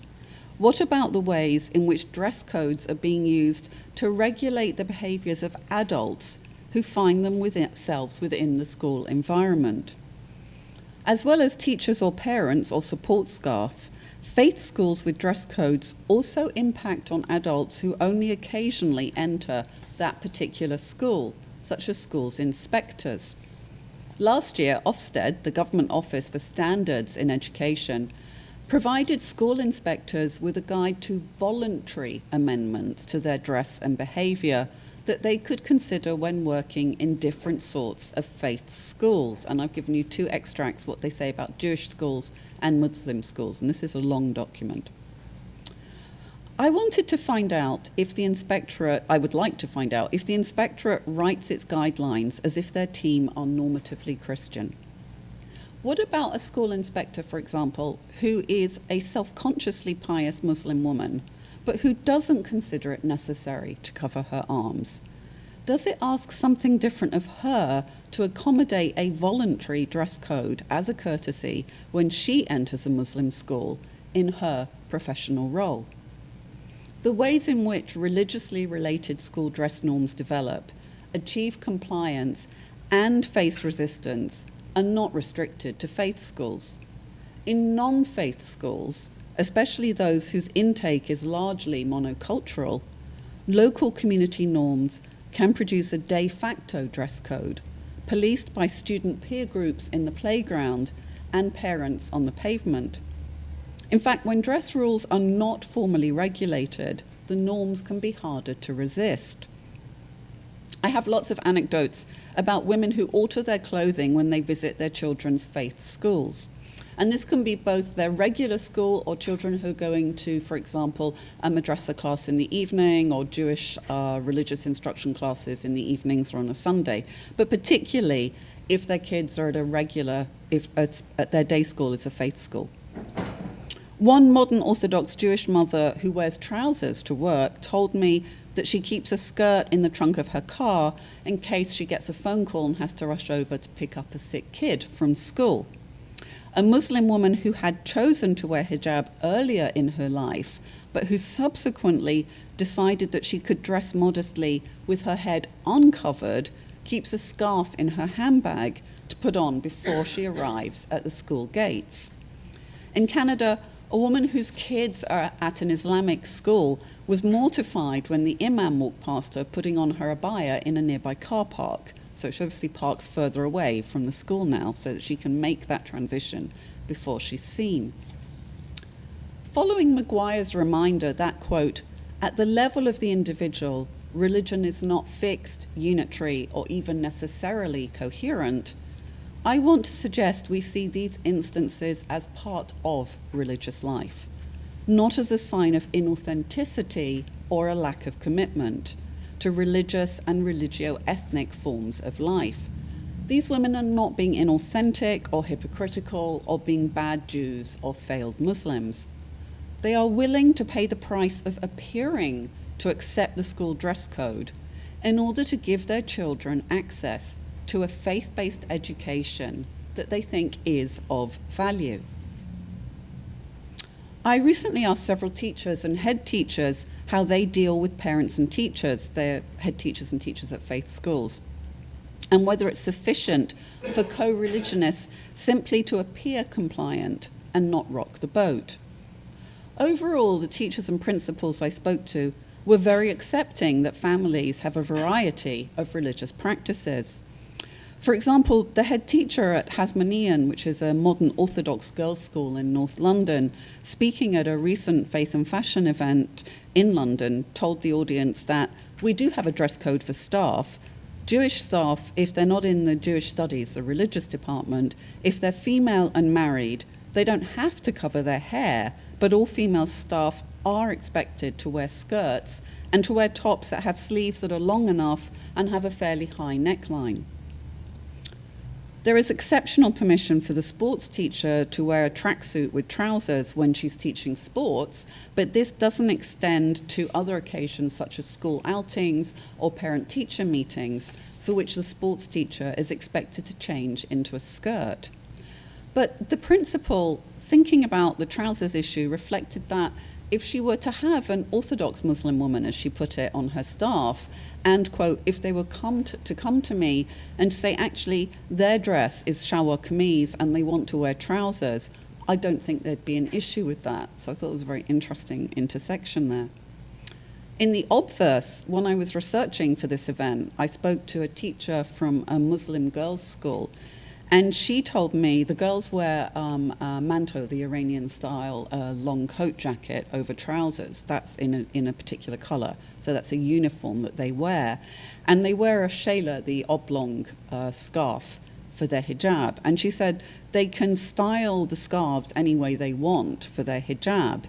what about the ways in which dress codes are being used to regulate the behaviours of adults who find themselves within the school environment? As well as teachers or parents or support staff, faith schools with dress codes also impact on adults who only occasionally enter that particular school, such as schools' inspectors. Last year, Ofsted, the Government Office for Standards in Education, provided school inspectors with a guide to voluntary amendments to their dress and behaviour that they could consider when working in different sorts of faith schools. And I've given you two extracts, what they say about Jewish schools and Muslim schools, and this is a long document. I wanted to find out if the inspectorate, I would like to find out if the inspectorate writes its guidelines as if their team are normatively Christian. What about a school inspector, for example, who is a self-consciously pious Muslim woman, but who doesn't consider it necessary to cover her arms? Does it ask something different of her to accommodate a voluntary dress code as a courtesy when she enters a Muslim school in her professional role? The ways in which religiously related school dress norms develop, achieve compliance, and face resistance are not restricted to faith schools. In non-faith schools, especially those whose intake is largely monocultural, local community norms can produce a de facto dress code, policed by student peer groups in the playground and parents on the pavement. In fact, when dress rules are not formally regulated, the norms can be harder to resist. I have lots of anecdotes about women who alter their clothing when they visit their children's faith schools. And this can be both their regular school or children who are going to, for example, a madrasa class in the evening or Jewish religious instruction classes in the evenings or on a Sunday. But particularly if their kids are at a regular, if at their day school is a faith school. One modern Orthodox Jewish mother who wears trousers to work told me that she keeps a skirt in the trunk of her car in case she gets a phone call and has to rush over to pick up a sick kid from school. A Muslim woman who had chosen to wear hijab earlier in her life, but who subsequently decided that she could dress modestly with her head uncovered, keeps a scarf in her handbag to put on before she arrives at the school gates. In Canada, a woman whose kids are at an Islamic school was mortified when the imam walked past her putting on her abaya in a nearby car park. So she obviously parks further away from the school now so that she can make that transition before she's seen. Following Maguire's reminder that, quote, at the level of the individual, religion is not fixed, unitary, or even necessarily coherent, I want to suggest we see these instances as part of religious life, not as a sign of inauthenticity or a lack of commitment to religious and religio-ethnic forms of life. These women are not being inauthentic or hypocritical or being bad Jews or failed Muslims. They are willing to pay the price of appearing to accept the school dress code in order to give their children access to a faith-based education that they think is of value. I recently asked several teachers and head teachers how they deal with parents and teachers, their head teachers and teachers at faith schools, and whether it's sufficient for co-religionists simply to appear compliant and not rock the boat. Overall, the teachers and principals I spoke to were very accepting that families have a variety of religious practices. For example, the head teacher at Hasmonean, which is a modern Orthodox girls' school in North London, speaking at a recent faith and fashion event in London, told the audience that we do have a dress code for staff. Jewish staff, if they're not in the Jewish studies, the religious department, if they're female and married, they don't have to cover their hair, but all female staff are expected to wear skirts and to wear tops that have sleeves that are long enough and have a fairly high neckline. There is exceptional permission for the sports teacher to wear a tracksuit with trousers when she's teaching sports, but this doesn't extend to other occasions such as school outings or parent-teacher meetings, for which the sports teacher is expected to change into a skirt. But the principal, thinking about the trousers issue, reflected that if she were to have an Orthodox Muslim woman, as she put it, on her staff, and, quote, if they were come to me and say, actually, their dress is shalwar kameez and they want to wear trousers, I don't think there'd be an issue with that. So I thought it was a very interesting intersection there. In the obverse, when I was researching for this event, I spoke to a teacher from a Muslim girls' school, and she told me the girls wear a manto, the Iranian-style long coat jacket over trousers. That's in a particular color. So that's a uniform that they wear. And they wear a shayla, the oblong scarf, for their hijab. And she said they can style the scarves any way they want for their hijab.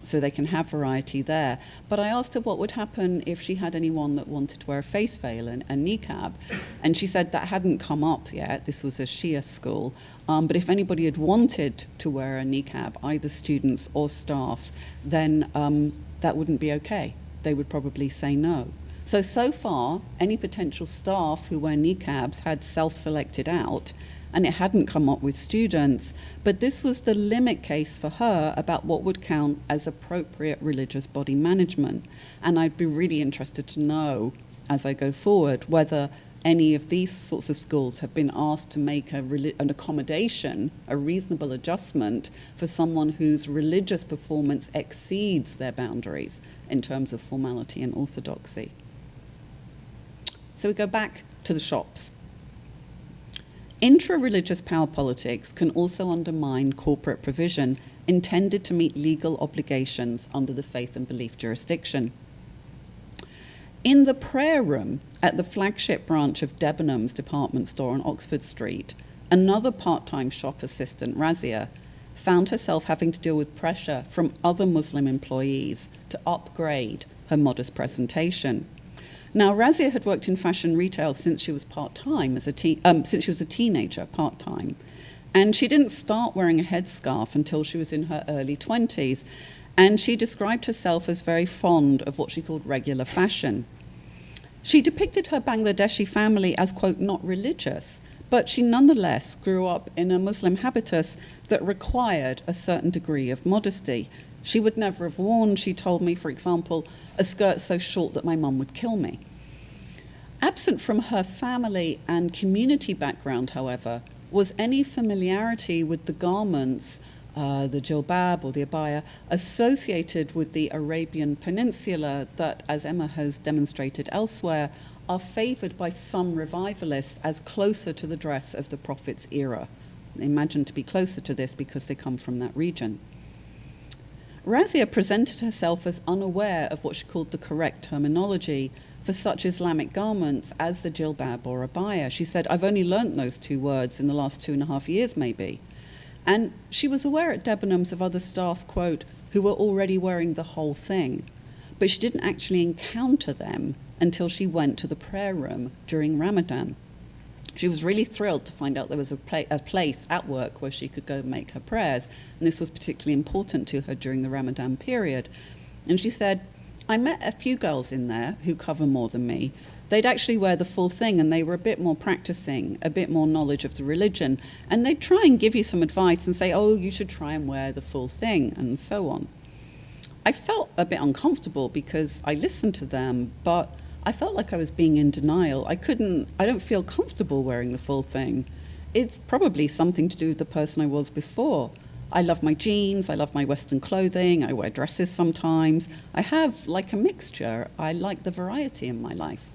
So they can have variety there. But I asked her what would happen if she had anyone that wanted to wear a face veil and a niqab. And she said that hadn't come up yet. This was a Shia school. But if anybody had wanted to wear a niqab, either students or staff, then that wouldn't be okay. They would probably say no. So far, any potential staff who wear niqabs had self-selected out, and it hadn't come up with students, but this was the limit case for her about what would count as appropriate religious body management. And I'd be really interested to know, as I go forward, whether any of these sorts of schools have been asked to make an accommodation, a reasonable adjustment for someone whose religious performance exceeds their boundaries in terms of formality and orthodoxy. So we go back to the shops. Intra-religious power politics can also undermine corporate provision intended to meet legal obligations under the faith and belief jurisdiction. In the prayer room at the flagship branch of Debenhams department store on Oxford Street, another part-time shop assistant, Razia, found herself having to deal with pressure from other Muslim employees to upgrade her modest presentation. Now, Razia had worked in fashion retail since she was part-time, since she was a teenager, part-time. And she didn't start wearing a headscarf until she was in her early 20s. And she described herself as very fond of what she called regular fashion. She depicted her Bangladeshi family as, quote, not religious, but she nonetheless grew up in a Muslim habitus that required a certain degree of modesty. She would never have worn, she told me, for example, a skirt so short that my mum would kill me. Absent from her family and community background, however, was any familiarity with the garments, the jilbab or the abaya, associated with the Arabian Peninsula that, as Emma has demonstrated elsewhere, are favoured by some revivalists as closer to the dress of the Prophet's era. Imagined to be closer to this because they come from that region. Razia presented herself as unaware of what she called the correct terminology for such Islamic garments as the jilbab or abaya. She said, I've only learnt those two words in the last 2.5 years, maybe. And she was aware at Debenhams of other staff, quote, who were already wearing the whole thing. But she didn't actually encounter them until she went to the prayer room during Ramadan. She was really thrilled to find out there was a place at work where she could go make her prayers. And this was particularly important to her during the Ramadan period. And she said, I met a few girls in there who cover more than me. They'd actually wear the full thing, and they were a bit more practicing, a bit more knowledge of the religion. And they'd try and give you some advice and say, oh, you should try and wear the full thing, and so on. I felt a bit uncomfortable because I listened to them, but I felt like I was being in denial. I don't feel comfortable wearing the full thing. It's probably something to do with the person I was before. I love my jeans, I love my Western clothing, I wear dresses sometimes. I have like a mixture. I like the variety in my life.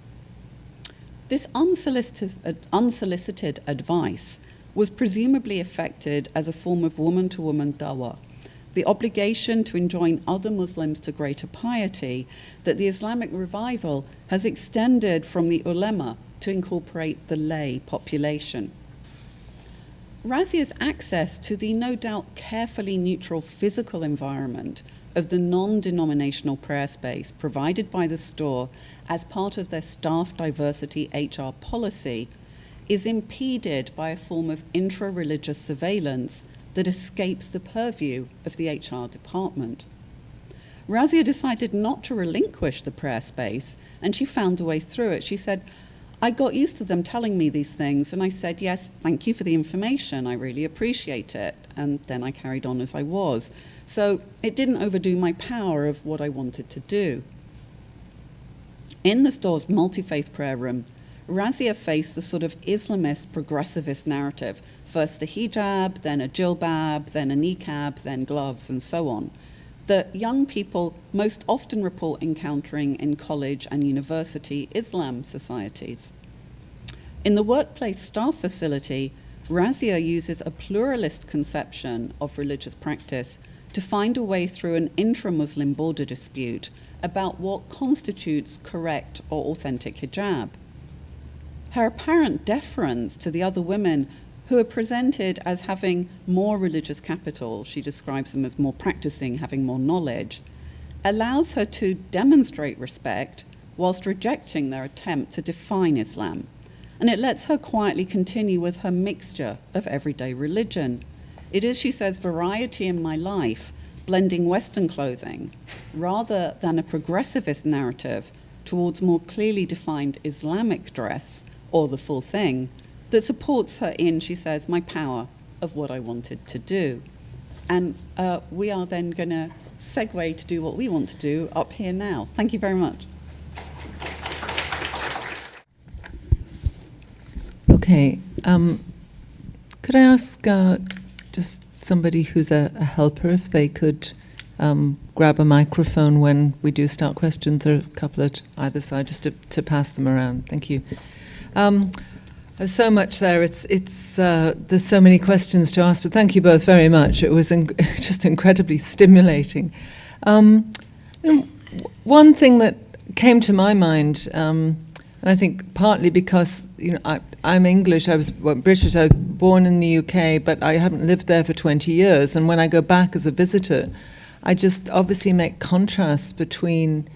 This unsolicited advice was presumably effected as a form of woman-to-woman dawah, the obligation to enjoin other Muslims to greater piety that the Islamic revival has extended from the ulema to incorporate the lay population. Razia's access to the no doubt carefully neutral physical environment of the non-denominational prayer space provided by the store as part of their staff diversity HR policy is impeded by a form of intra-religious surveillance that escapes the purview of the HR department. Razia decided not to relinquish the prayer space, and she found a way through it. She said, I got used to them telling me these things, and I said, yes, thank you for the information, I really appreciate it. And then I carried on as I was. So it didn't overdo my power of what I wanted to do. In the store's multi-faith prayer room, Razia faced the sort of Islamist progressivist narrative. First the hijab, then a jilbab, then a niqab, then gloves, and so on, that young people most often report encountering in college and university Islam societies. In the workplace staff facility, Razia uses a pluralist conception of religious practice to find a way through an intra-Muslim border dispute about what constitutes correct or authentic hijab. Her apparent deference to the other women who are presented as having more religious capital, she describes them as more practicing, having more knowledge, allows her to demonstrate respect whilst rejecting their attempt to define Islam. And it lets her quietly continue with her mixture of everyday religion. It is, she says, variety in my life, blending Western clothing, rather than a progressivist narrative towards more clearly defined Islamic dress, or the full thing, that supports her in, she says, my power of what I wanted to do. And we are then going to segue to do what we want to do up here now. Thank you very much. Okay. Could I ask just somebody who's a helper if they could grab a microphone when we do start questions, or a couple at either side, just to pass them around. Thank you. There's so much there. It's there's so many questions to ask, but thank you both very much. It was just incredibly stimulating. One thing that came to my mind, and I think partly because I'm English, I was British, I was born in the UK, but I haven't lived there for 20 years. And when I go back as a visitor, I just obviously make contrasts between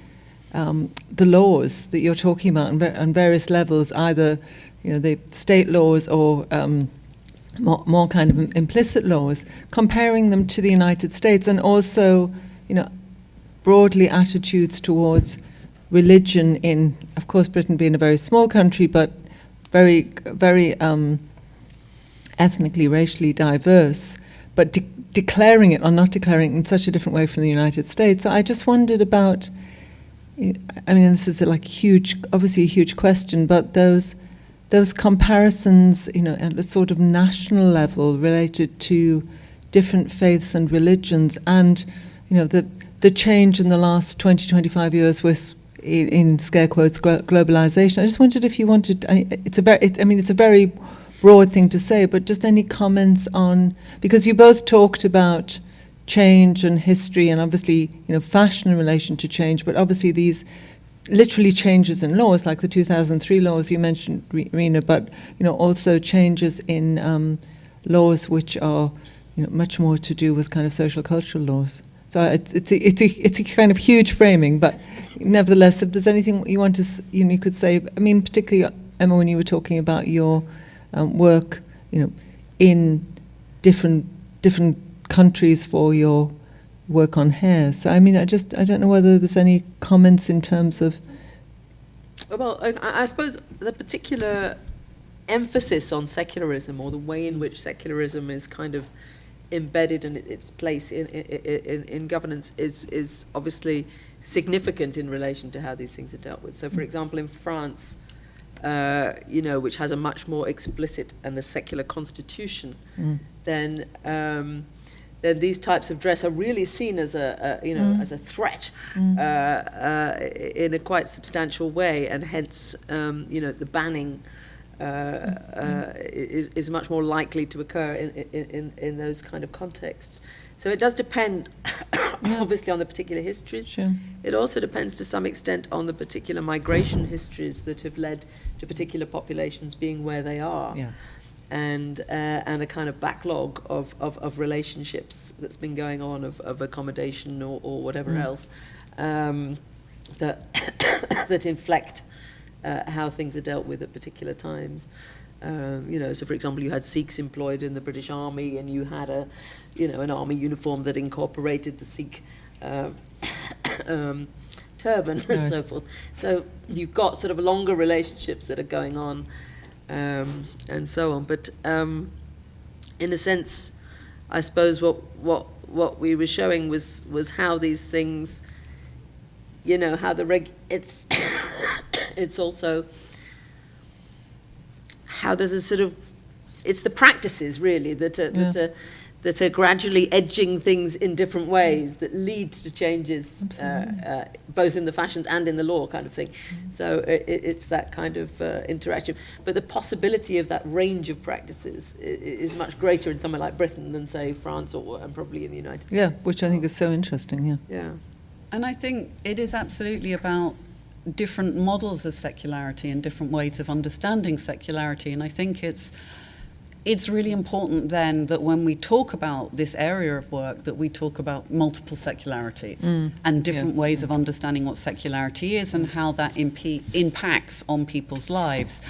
the laws that you're talking about on various levels, either the state laws or more kind of implicit laws, comparing them to the United States, and also, broadly attitudes towards religion in, of course, Britain being a very small country, but very, very ethnically, racially diverse, but declaring it or not declaring it in such a different way from the United States. So I just wondered about, this is obviously a huge question, but those comparisons, at a sort of national level related to different faiths and religions, and, the change in the last 20, 25 years with, in scare quotes, globalization. I just wondered if you wanted, it's a very broad thing to say, but just any comments on, because you both talked about change and history and obviously, fashion in relation to change, but obviously these literally changes in laws, like the 2003 laws you mentioned, Reina, but, also changes in laws which are, much more to do with kind of social cultural laws. So it's a kind of huge framing, but nevertheless, if there's anything you want to, you could say. Particularly Emma, when you were talking about your work, in different countries for your work on hair. So I don't know whether there's any comments in terms of. Well, I suppose the particular emphasis on secularism, or the way in which secularism is kind of embedded in its place in governance, is obviously significant in relation to how these things are dealt with. So, for example, in France, which has a much more explicit and a secular constitution, then these types of dress are really seen as as a threat in a quite substantial way, and hence the banning is much more likely to occur in those kind of contexts. So it does depend, obviously, on the particular histories. Sure. It also depends to some extent on the particular migration histories that have led to particular populations being where they are. Yeah. And a kind of backlog of relationships that's been going on, of accommodation or whatever else, that inflect how things are dealt with at particular times. So for example, you had Sikhs employed in the British Army, and you had an army uniform that incorporated the Sikh turban and so forth. So you've got sort of longer relationships that are going on, and so on. But in a sense, I suppose what we were showing was how these things, how it's also how there's a sort of, it's the practices really that are gradually edging things in different ways that lead to changes, both in the fashions and in the law kind of thing. So it's that kind of interaction. But the possibility of that range of practices is much greater in somewhere like Britain than, say, France and probably in the United States. Yeah, which I think is so interesting, Yeah. And I think it is absolutely about different models of secularity and different ways of understanding secularity. And I think it's really important then that when we talk about this area of work, that we talk about multiple secularities and different ways of understanding what secularity is and how that impacts on people's lives.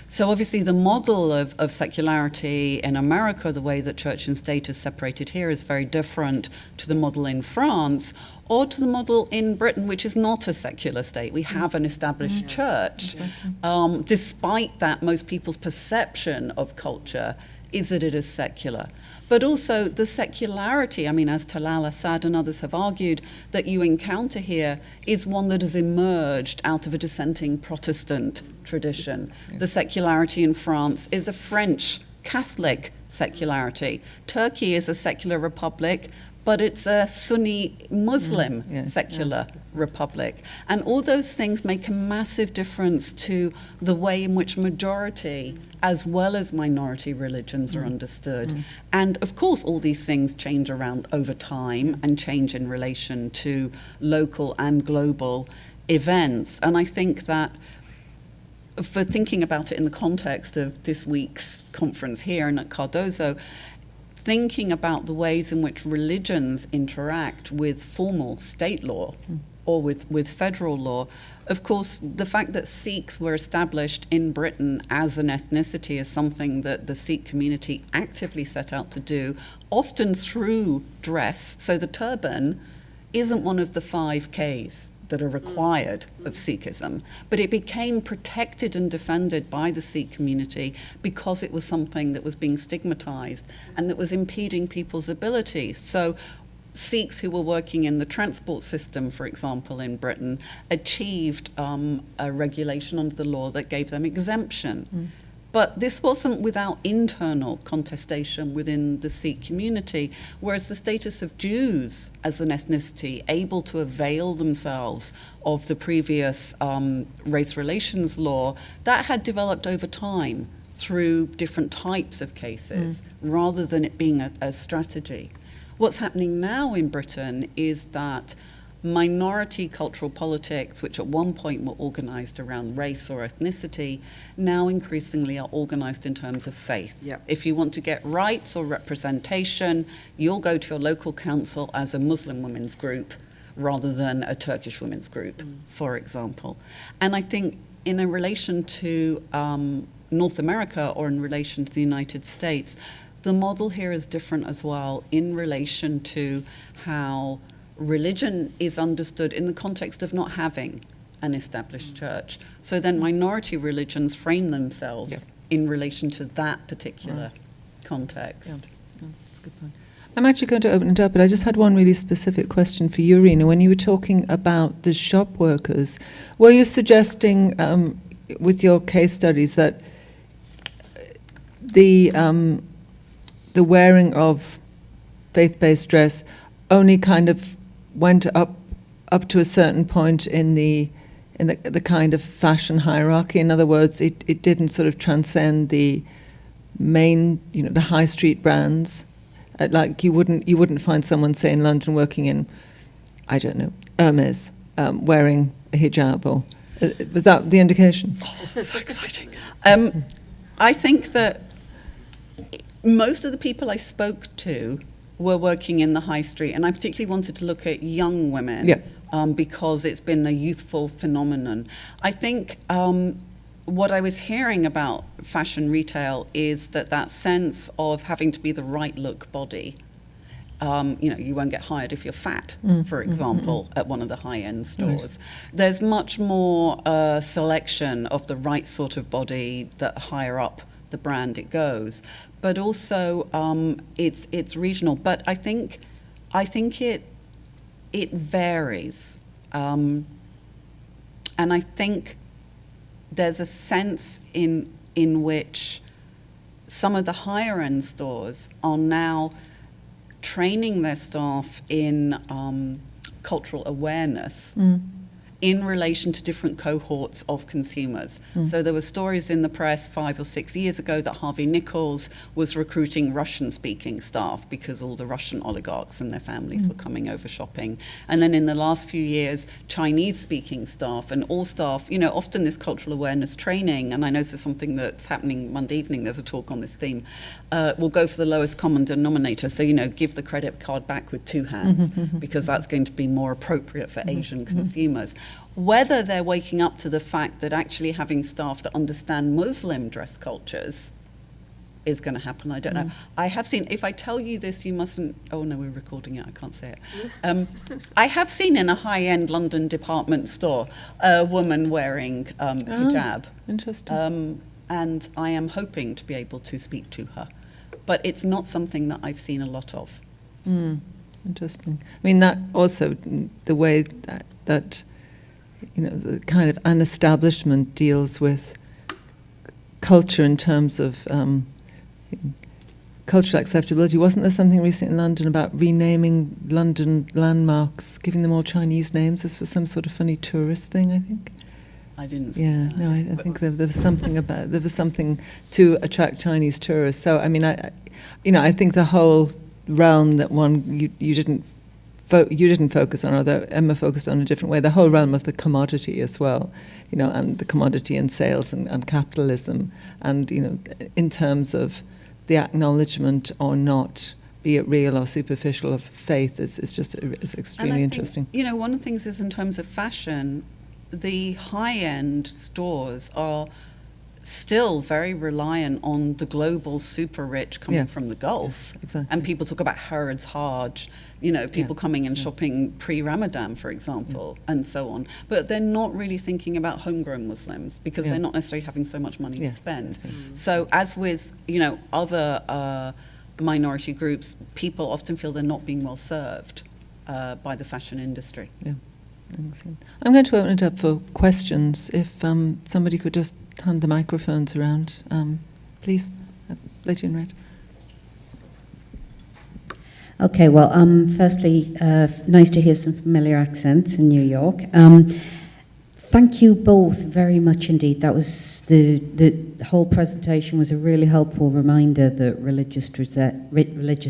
So obviously the model of secularity in America, the way that church and state is separated here, is very different to the model in France or to the model in Britain, which is not a secular state. We have an established church. Despite that, most people's perception of culture is that it is secular. but also the secularity. I mean, as Talal Assad and others have argued, that you encounter here is one that has emerged out of a dissenting Protestant tradition. Yes. The secularity in France is a French Catholic secularity. Turkey is a secular republic, but it's a Sunni Muslim secular republic. And all those things make a massive difference to the way in which majority as well as minority religions are understood. And of course, all these things change around over time and change in relation to local and global events. And I think that for thinking about it in the context of this week's conference here and at Cardozo, thinking about the ways in which religions interact with formal state law or with federal law. Of course, the fact that Sikhs were established in Britain as an ethnicity is something that the Sikh community actively set out to do, often through dress. So the turban isn't one of the 5 Ks that are required of Sikhism, but it became protected and defended by the Sikh community because it was something that was being stigmatized and that was impeding people's abilities. So Sikhs who were working in the transport system, for example, in Britain, achieved a regulation under the law that gave them exemption. But this wasn't without internal contestation within the Sikh community, whereas the status of Jews as an ethnicity able to avail themselves of the previous race relations law, that had developed over time through different types of cases, rather than it being a strategy. What's happening now in Britain is that minority cultural politics, which at one point were organized around race or ethnicity, now increasingly are organized in terms of faith. Yep. If you want to get rights or representation, you'll go to your local council as a Muslim women's group rather than a Turkish women's group, for example. And I think in a relation to North America or in relation to the United States, the model here is different as well in relation to how religion is understood in the context of not having an established church. So then minority religions frame themselves in relation to that particular context. Yeah. Oh, that's a good point. I'm actually going to open it up, but I just had one really specific question for you, Reina. When you were talking about the shop workers, were you suggesting with your case studies that the wearing of faith-based dress only kind of went up to a certain point in the kind of fashion hierarchy? In other words, it didn't sort of transcend the main, the high street brands. Like you wouldn't find someone, say, in London working in, I don't know, Hermes, wearing a hijab, or was that the indication? Oh, that's so exciting. I think that most of the people I spoke to were working in the high street, and I particularly wanted to look at young women because it's been a youthful phenomenon. I think what I was hearing about fashion retail is that sense of having to be the right look body. You won't get hired if you're fat, for example, at one of the high-end stores. Right. There's much more selection of the right sort of body that higher up the brand it goes. But also it's regional. But I think it varies, and I think there's a sense in which some of the higher end stores are now training their staff in cultural awareness in relation to different cohorts of consumers. So there were stories in the press 5 or 6 years ago that Harvey Nichols was recruiting Russian-speaking staff because all the Russian oligarchs and their families were coming over shopping. And then in the last few years, Chinese-speaking staff and all staff, often this cultural awareness training, and I know this is something that's happening Monday evening, there's a talk on this theme, will go for the lowest common denominator. So, give the credit card back with 2 hands because that's going to be more appropriate for Asian consumers. Whether they're waking up to the fact that actually having staff that understand Muslim dress cultures is going to happen, I don't know. I have seen, if I tell you this, you mustn't, oh no, we're recording it, I can't say it. I have seen in a high-end London department store a woman wearing hijab. Interesting. And I am hoping to be able to speak to her but it's not something that I've seen a lot of. Interesting. I mean, that also, the way that the kind of an establishment deals with culture in terms of cultural acceptability. Wasn't there something recently in London about renaming London landmarks, giving them all Chinese names? This was some sort of funny tourist thing, I think. I didn't see Yeah, that. no, I think there was something to attract Chinese tourists. So, I mean, I think the whole realm that you didn't focus on, although Emma focused on a different way, the whole realm of the commodity as well, and the commodity and sales and capitalism, and, in terms of the acknowledgement or not, be it real or superficial, of faith is extremely interesting. Think, one of the things is, in terms of fashion, the high-end stores are still very reliant on the global super rich coming from the Gulf. Yes, exactly. And people talk about Harrods Hajj, people coming and shopping pre-Ramadan, for example, and so on. But they're not really thinking about homegrown Muslims, because they're not necessarily having so much money to spend. So as with, other minority groups, people often feel they're not being well served by the fashion industry. Yeah. Excellent. I'm going to open it up for questions. If somebody could just hand the microphones around, please. Lady in red. Okay, well, firstly, nice to hear some familiar accents in New York. Thank you both very much indeed. That was the whole presentation was a really helpful reminder that religious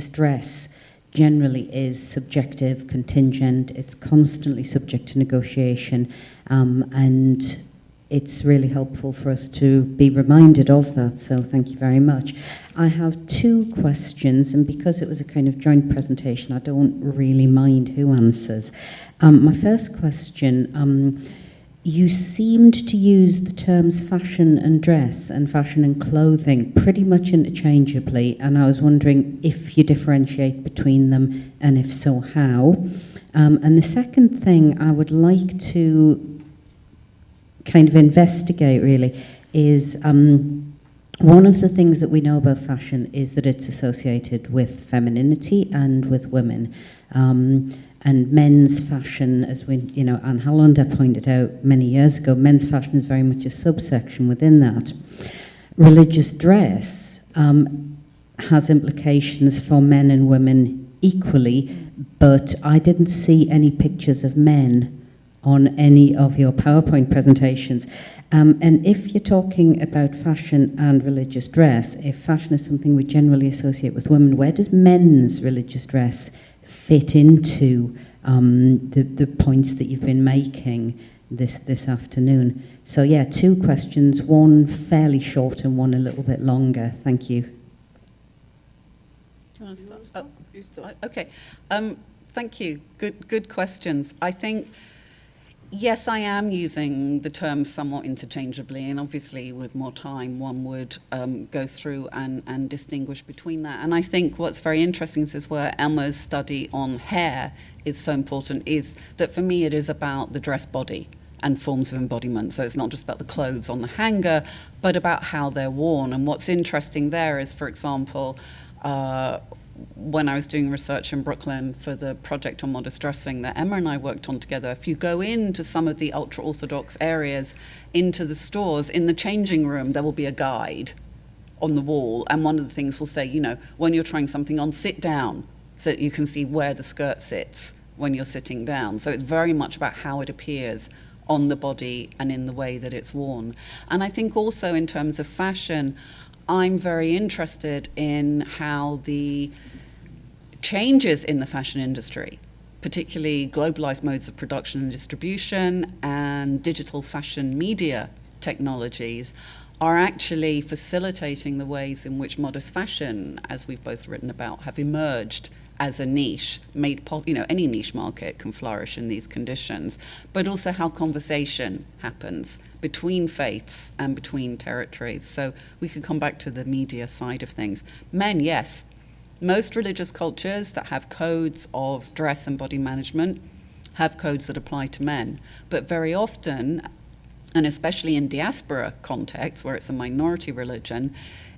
dress generally is subjective, contingent. It's constantly subject to negotiation, and it's really helpful for us to be reminded of that, so thank you very much. I have two questions, and because it was a kind of joint presentation, I don't really mind who answers. My first question, you seemed to use the terms fashion and dress and fashion and clothing pretty much interchangeably, and I was wondering if you differentiate between them, and if so, how? And the second thing I would like to kind of investigate really is one of the things that we know about fashion is that it's associated with femininity and with women. And men's fashion, as we, Anne Hollander pointed out many years ago, men's fashion is very much a subsection within that. Religious dress has implications for men and women equally, but I didn't see any pictures of men on any of your PowerPoint presentations. And if you're talking about fashion and religious dress, if fashion is something we generally associate with women, where does men's religious dress fit into the points that you've been making this afternoon? So yeah, two questions, one fairly short and one a little bit longer. Thank you. Okay. Thank you. Good questions. I think, yes, I am using the terms somewhat interchangeably, and obviously with more time one would go through and distinguish between that. And I think what's very interesting, this is where Emma's study on hair is so important, is that for me it is about the dress body and forms of embodiment. So it's not just about the clothes on the hanger, but about how they're worn. And what's interesting there is, for example, when I was doing research in Brooklyn for the project on modest dressing that Emma and I worked on together, if you go into some of the ultra-Orthodox areas, into the stores, in the changing room, there will be a guide on the wall. And one of the things will say, when you're trying something on, sit down so that you can see where the skirt sits when you're sitting down. So it's very much about how it appears on the body and in the way that it's worn. And I think also in terms of fashion, I'm very interested in how the changes in the fashion industry, particularly globalized modes of production and distribution and digital fashion media technologies, are actually facilitating the ways in which modest fashion, as we've both written about, have emerged as a niche, any niche market can flourish in these conditions, but also how conversation happens between faiths and between territories. So we can come back to the media side of things. Men, yes. Most religious cultures that have codes of dress and body management have codes that apply to men. But very often, and especially in diaspora contexts where it's a minority religion,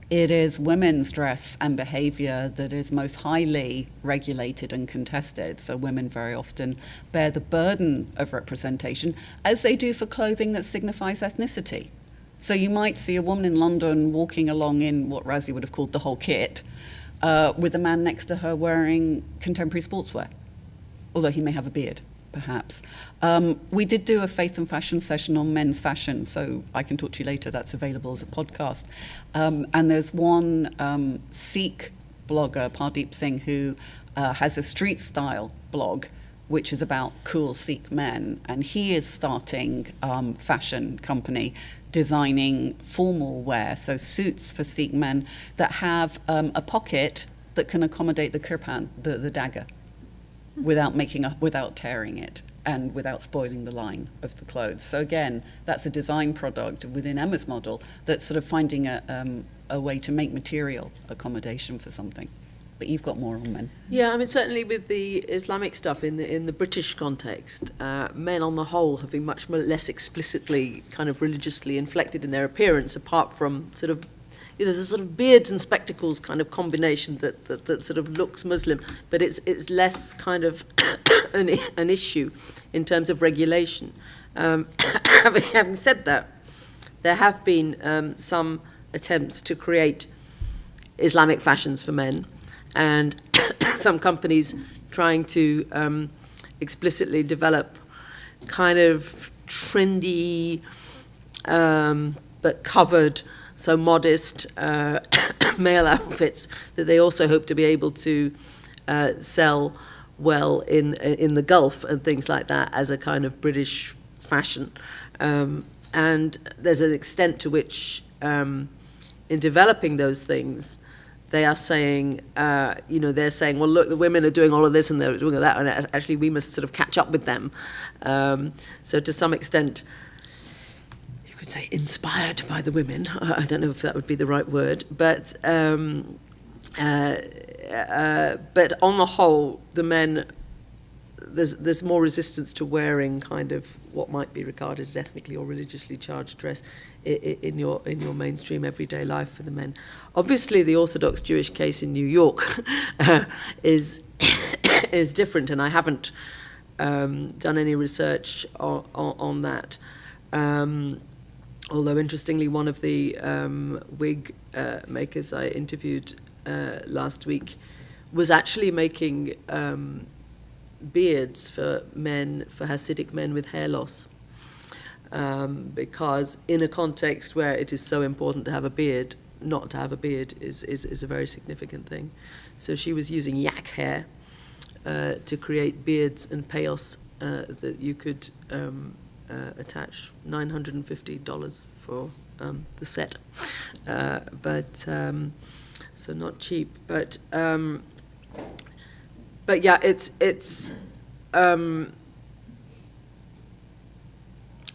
It is women's dress and behaviour that is most highly regulated and contested. So women very often bear the burden of representation, as they do for clothing that signifies ethnicity. So you might see a woman in London walking along in what Razzie would have called the whole kit, with a man next to her wearing contemporary sportswear, although he may have a beard, perhaps. We did do a faith and fashion session on men's fashion, so I can talk to you later. That's available as a podcast. And there's one Sikh blogger, Pardeep Singh, who has a street style blog, which is about cool Sikh men, and he is starting fashion company designing formal wear, so suits for Sikh men that have a pocket that can accommodate the kirpan, the dagger, without tearing it and without spoiling the line of the clothes. So again, that's a design product within Emma's model that's sort of finding a way to make material accommodation for something. But you've got more on men. Yeah, I mean, certainly with the Islamic stuff in the British context, men on the whole have been much less explicitly kind of religiously inflected in their appearance, apart from sort of, the sort of beards and spectacles kind of combination that sort of looks Muslim, but it's less kind of an issue in terms of regulation. Having said that, there have been some attempts to create Islamic fashions for men, and some companies trying to explicitly develop kind of trendy but covered, so modest male outfits that they also hope to be able to sell well in the Gulf and things like that as a kind of British fashion. And there's an extent to which in developing those things, they are saying, they're saying, well, look, the women are doing all of this and they're doing all that, and actually we must sort of catch up with them. So to some extent, you could say inspired by the women. I don't know if that would be the right word, but on the whole, the men, there's more resistance to wearing kind of what might be regarded as ethnically or religiously charged dress in your mainstream everyday life for the men. Obviously, the Orthodox Jewish case in New York is different, and I haven't done any research on that. Although, interestingly, one of the wig makers I interviewed last week was actually making beards for men, for Hasidic men with hair loss. Because in a context where it is so important to have a beard, not to have a beard is a very significant thing. So she was using yak hair to create beards and payos that you could attach $950 for the set. So not cheap, but yeah, it's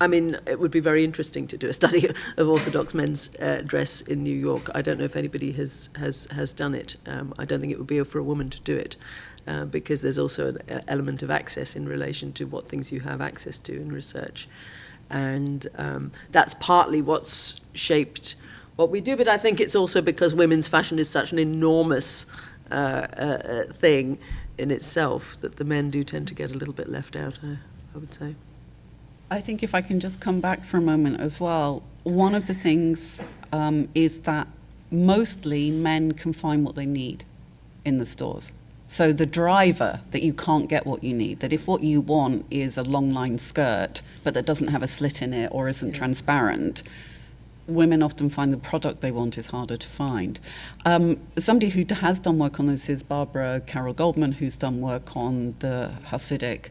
I mean, it would be very interesting to do a study of Orthodox men's dress in New York. I don't know if anybody has done it. I don't think it would be for a woman to do it, because there's also an element of access in relation to what things you have access to in research. And that's partly what's shaped what we do, but I think it's also because women's fashion is such an enormous thing in itself that the men do tend to get a little bit left out, I would say. I think if I can just come back for a moment as well, one of the things is that mostly men can find what they need in the stores. So the driver that you can't get what you need, that if what you want is a long line skirt, but that doesn't have a slit in it or isn't transparent, women often find the product they want is harder to find. Somebody who has done work on this is Barbara Carol Goldman, who's done work on the Hasidic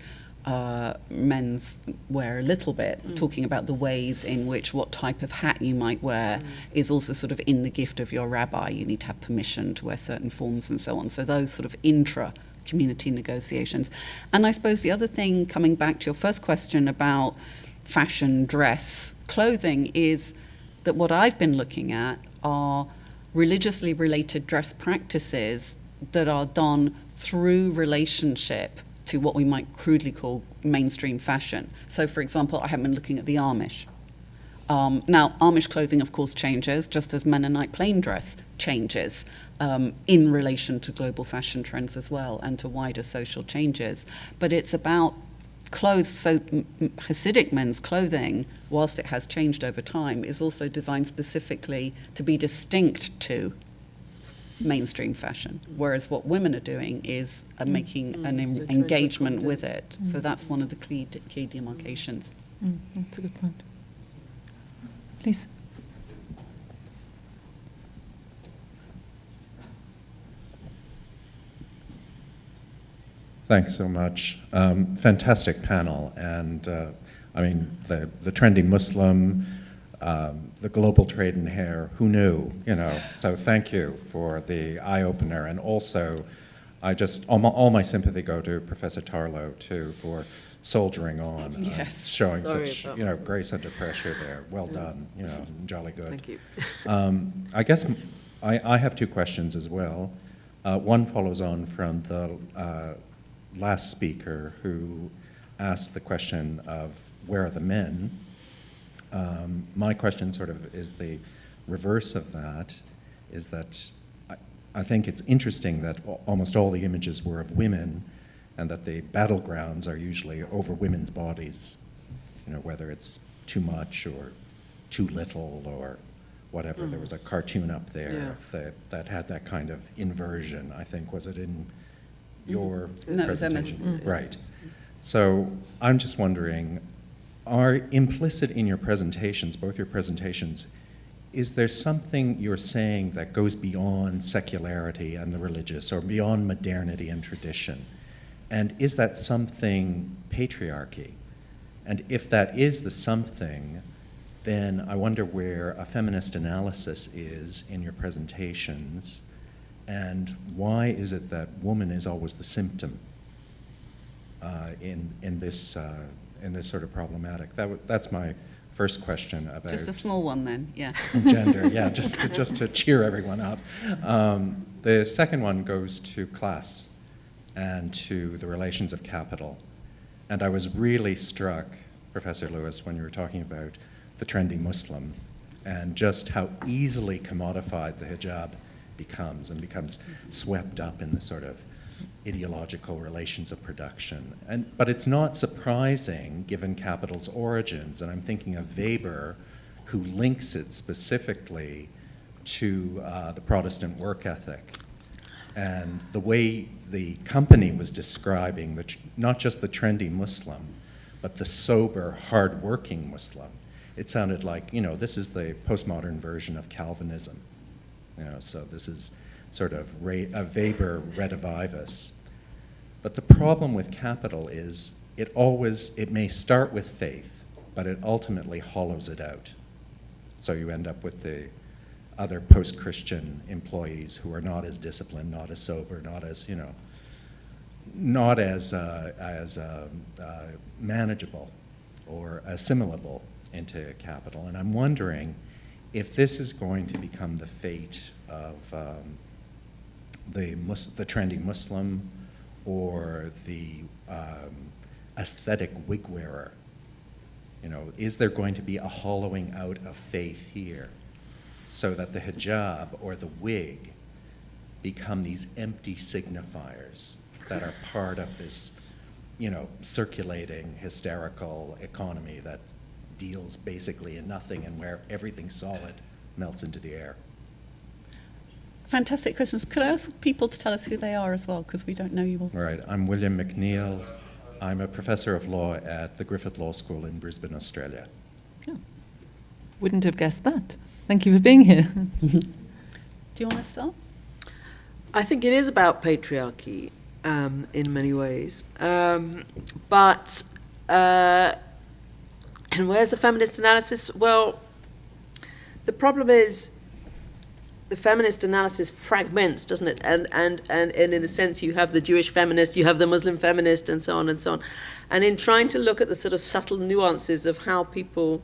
men's wear a little bit, talking about the ways in which what type of hat you might wear is also sort of in the gift of your rabbi. You need to have permission to wear certain forms and so on. So those sort of intra-community negotiations. And I suppose the other thing, coming back to your first question about fashion, dress, clothing, is that what I've been looking at are religiously related dress practices that are done through relationship to what we might crudely call mainstream fashion. So, for example, I have been looking at the Amish. Now, Amish clothing, of course, changes, just as Mennonite plain dress changes in relation to global fashion trends as well and to wider social changes. But it's about clothes. So Hasidic men's clothing, whilst it has changed over time, is also designed specifically to be distinct to mainstream fashion, whereas what women are doing is making an engagement with it. So that's one of the key demarcations. That's a good point. Please. Thanks so much. Fantastic panel, and I mean the trendy Muslim, the global trade in hair. Who knew? You know. So thank you for the eye opener, and also, all my sympathy go to Professor Tarlo too for soldiering on, Yes. showing Sorry such about grace under pressure there. Well done. Jolly good. Thank you. I guess I have two questions as well. One follows on from the last speaker who asked the question of where are the men? My question sort of is the reverse of that, is that I think it's interesting that almost all the images were of women and that the battlegrounds are usually over women's bodies, whether it's too much or too little or whatever. There was a cartoon up there that had that kind of inversion, I think. Was it in your presentation? Right. So I'm just wondering, are implicit in your presentations, both your presentations, is there something you're saying that goes beyond secularity and the religious or beyond modernity and tradition? And is that something patriarchy? And if that is the something, then I wonder where a feminist analysis is in your presentations, and why is it that woman is always the symptom in this sort of problematic? That's my first question about Just a small one then, yeah. gender. Yeah, just to cheer everyone up. The second one goes to class and to the relations of capital. And I was really struck, Professor Lewis, when you were talking about the trendy Muslim and just how easily commodified the hijab becomes swept up in the sort of ideological relations of production. But it's not surprising given capital's origins, and I'm thinking of Weber, who links it specifically to the Protestant work ethic. And the way the company was describing not just the trendy Muslim, but the sober, hard-working Muslim. It sounded like, this is the postmodern version of Calvinism. So this is sort of a Weber redivivus. But the problem with capital is it may start with faith, but it ultimately hollows it out. So you end up with the other post-Christian employees who are not as disciplined, not as sober, not as manageable or assimilable into capital. And I'm wondering if this is going to become the fate of the trendy Muslim or the aesthetic wig wearer. Is there going to be a hollowing out of faith here so that the hijab or the wig become these empty signifiers that are part of this, circulating hysterical economy that deals basically in nothing and where everything solid melts into the air? Fantastic questions. Could I ask people to tell us who they are as well, because we don't know you all? All right. I'm William McNeill. I'm a professor of law at the Griffith Law School in Brisbane, Australia. Oh. Wouldn't have guessed that. Thank you for being here. Do you want to start? I think it is about patriarchy in many ways. But and where's the feminist analysis? Well, the problem is the feminist analysis fragments, doesn't it? And in a sense, you have the Jewish feminist, you have the Muslim feminist, and so on and so on. And in trying to look at the sort of subtle nuances of how people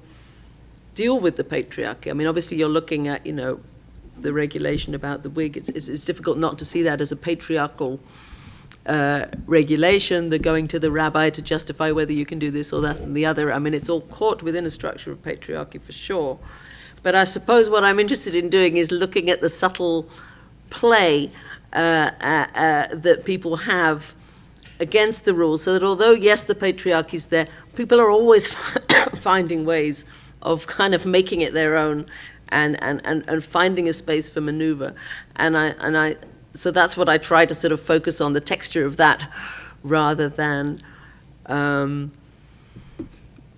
deal with the patriarchy, I mean, obviously you're looking at, the regulation about the wig. It's difficult not to see that as a patriarchal regulation, the going to the rabbi to justify whether you can do this or that and the other. I mean, it's all caught within a structure of patriarchy for sure. But I suppose what I'm interested in doing is looking at the subtle play that people have against the rules, so that although, yes, the patriarchy's there, people are always finding ways of kind of making it their own and finding a space for maneuver. So that's what I try to sort of focus on, the texture of that, rather than the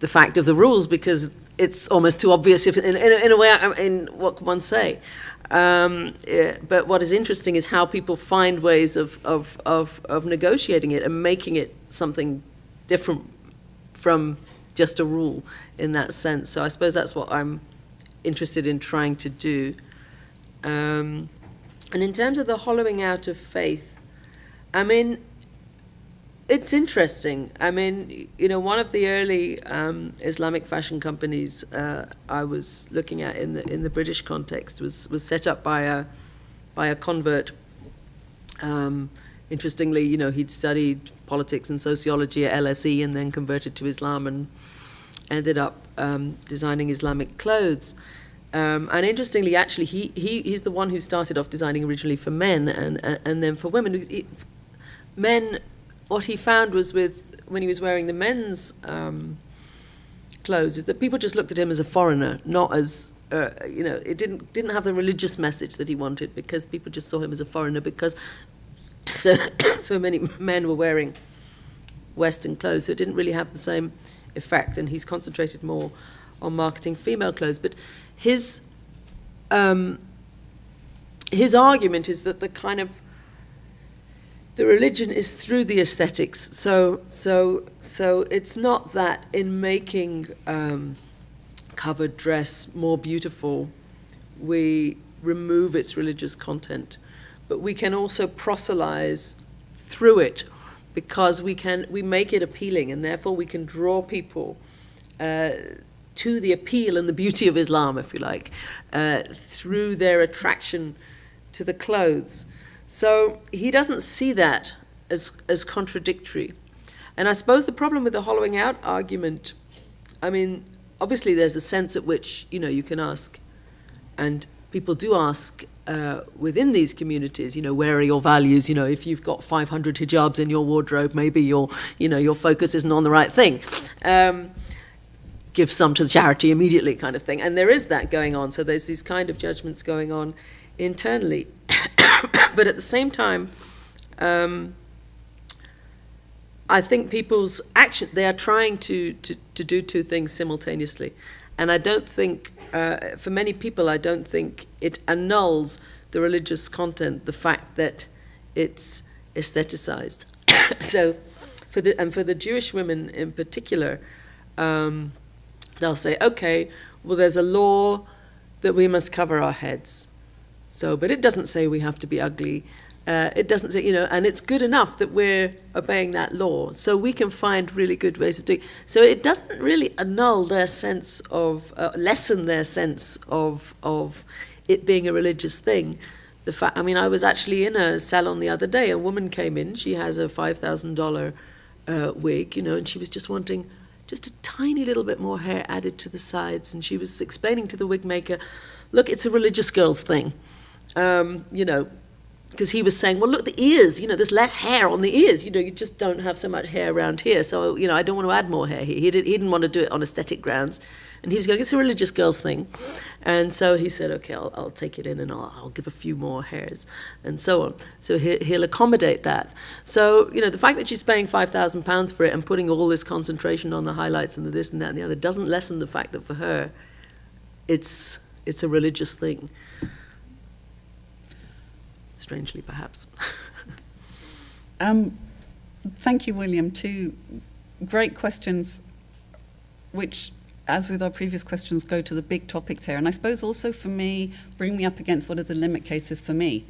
fact of the rules, because it's almost too obvious if, in a way, in what can one say? But what is interesting is how people find ways of negotiating it and making it something different from just a rule in that sense. So I suppose that's what I'm interested in trying to do. And in terms of the hollowing out of faith, I mean, it's interesting. I mean, you know, one of the early Islamic fashion companies I was looking at in the British context was set up by a convert. Interestingly, you know, he'd studied politics and sociology at LSE and then converted to Islam and ended up designing Islamic clothes. And interestingly, actually, he's the one who started off designing originally for men and then for women. Men, what he found was when he was wearing the men's clothes, is that people just looked at him as a foreigner, not as, you know, it didn't have the religious message that he wanted, because people just saw him as a foreigner because so many men were wearing Western clothes, so it didn't really have the same effect, and he's concentrated more on marketing female clothes. But his argument is that the religion is through the aesthetics. So it's not that in making covered dress more beautiful, we remove its religious content, but we can also proselytize through it, because we make it appealing, and therefore we can draw people to the appeal and the beauty of Islam, if you like, through their attraction to the clothes. So he doesn't see that as contradictory. And I suppose the problem with the hollowing out argument, I mean, obviously there's a sense at which, you know, you can ask, and people do ask within these communities, you know, where are your values? You know, if you've got 500 hijabs in your wardrobe, maybe your focus isn't on the right thing. Give some to the charity immediately, kind of thing. And there is that going on. So there's these kind of judgments going on internally. But at the same time, I think people's action, they are trying to do two things simultaneously. And I don't think, for many people, I don't think it annuls the religious content, the fact that it's aestheticized. So for the Jewish women in particular, they'll say, okay, well, there's a law that we must cover our heads. So, but it doesn't say we have to be ugly. It doesn't say, you know, and it's good enough that we're obeying that law. So we can find really good ways of doing it. So it doesn't really annul their sense of, lessen their sense of it being a religious thing. The fact, I mean, I was actually in a salon the other day. A woman came in. She has a $5,000 wig, you know, and she was just wanting just a tiny little bit more hair added to the sides. And she was explaining to the wig maker, look, it's a religious girl's thing, you know, because he was saying, well, look, the ears, you know, there's less hair on the ears. You know, you just don't have so much hair around here. So, you know, I don't want to add more hair here. He didn't want to do it on aesthetic grounds. And he was going, it's a religious girl's thing. And so he said, okay, I'll take it in and I'll give a few more hairs and so on. So he'll accommodate that. So, you know, the fact that she's paying £5,000 for it and putting all this concentration on the highlights and the this and that and the other doesn't lessen the fact that for her, it's a religious thing. Strangely, perhaps. Thank you, William. Two great questions, which, as with our previous questions, go to the big topics here. And I suppose also for me, bring me up against what are the limit cases for me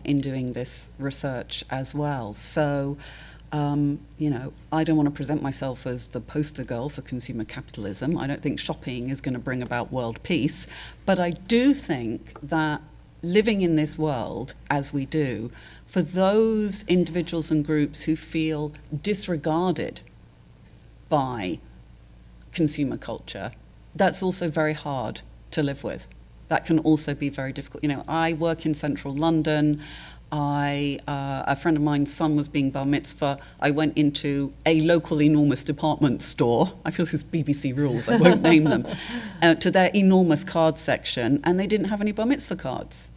in doing this research as well. So, you know, I don't want to present myself as the poster girl for consumer capitalism. I don't think shopping is going to bring about world peace. But I do think that living in this world, as we do, for those individuals and groups who feel disregarded by consumer culture, that's also very hard to live with. That can also be very difficult. You know, I work in central London. A friend of mine's son was being bar mitzvah. I went into a local enormous department store. I feel this is BBC rules, I won't name them, to their enormous card section, and they didn't have any bar mitzvah cards.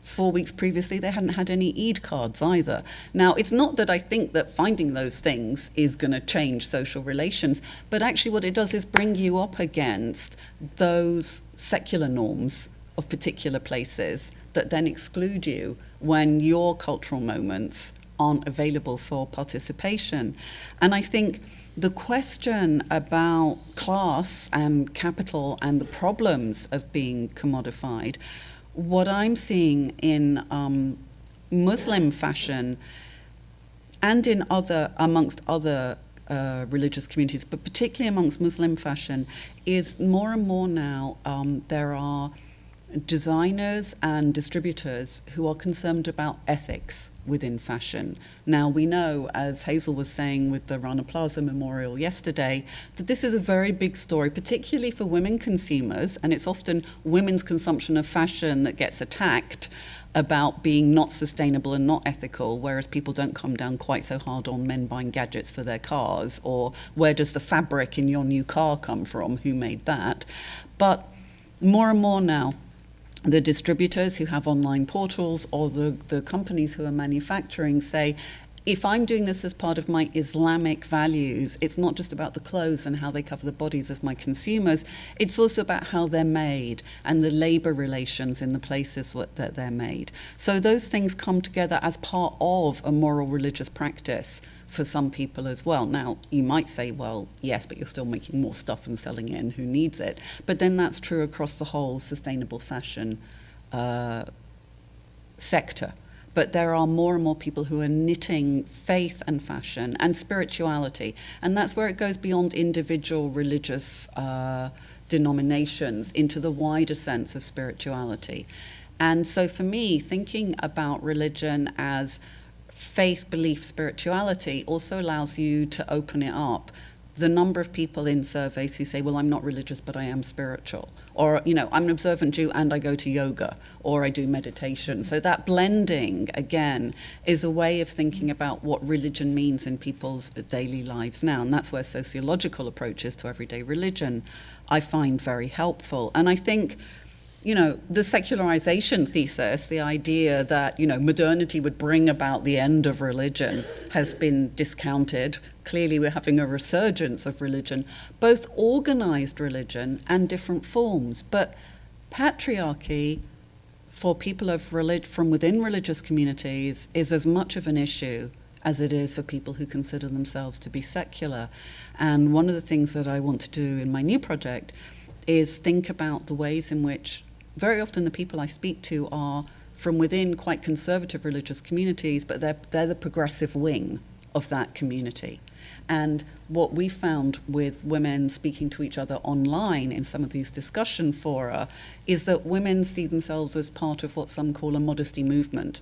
4 weeks previously, they hadn't had any Eid cards either. Now, it's not that I think that finding those things is going to change social relations, but actually what it does is bring you up against those secular norms of particular places that then exclude you when your cultural moments aren't available for participation. And I think the question about class and capital and the problems of being commodified, what I'm seeing in Muslim fashion and in amongst other religious communities, but particularly amongst Muslim fashion, is more and more now there are designers and distributors who are concerned about ethics within fashion. Now, we know, as Hazel was saying with the Rana Plaza Memorial yesterday, that this is a very big story, particularly for women consumers, and it's often women's consumption of fashion that gets attacked about being not sustainable and not ethical, whereas people don't come down quite so hard on men buying gadgets for their cars, or where does the fabric in your new car come from, who made that? But more and more now, the distributors who have online portals or the companies who are manufacturing say, if I'm doing this as part of my Islamic values, it's not just about the clothes and how they cover the bodies of my consumers, it's also about how they're made and the labor relations in the places that they're made. So those things come together as part of a moral religious practice for some people as well. Now, you might say, well, yes, but you're still making more stuff and selling it, and who needs it? But then that's true across the whole sustainable fashion sector. But there are more and more people who are knitting faith and fashion and spirituality, and that's where it goes beyond individual religious denominations into the wider sense of spirituality. And so for me, thinking about religion as faith, belief, spirituality also allows you to open it up. The number of people in surveys who say, well, I'm not religious, but I am spiritual. Or, you know, I'm an observant Jew and I go to yoga, or I do meditation. So that blending, again, is a way of thinking about what religion means in people's daily lives now. And that's where sociological approaches to everyday religion I find very helpful. And I think, you know, the secularization thesis, the idea that, you know, modernity would bring about the end of religion, has been discounted. Clearly, we're having a resurgence of religion, both organized religion and different forms. But patriarchy, for people from within religious communities, is as much of an issue as it is for people who consider themselves to be secular. And one of the things that I want to do in my new project is think about the ways in which very often the people I speak to are from within quite conservative religious communities, but they're the progressive wing of that community. And what we found with women speaking to each other online in some of these discussion fora is that women see themselves as part of what some call a modesty movement.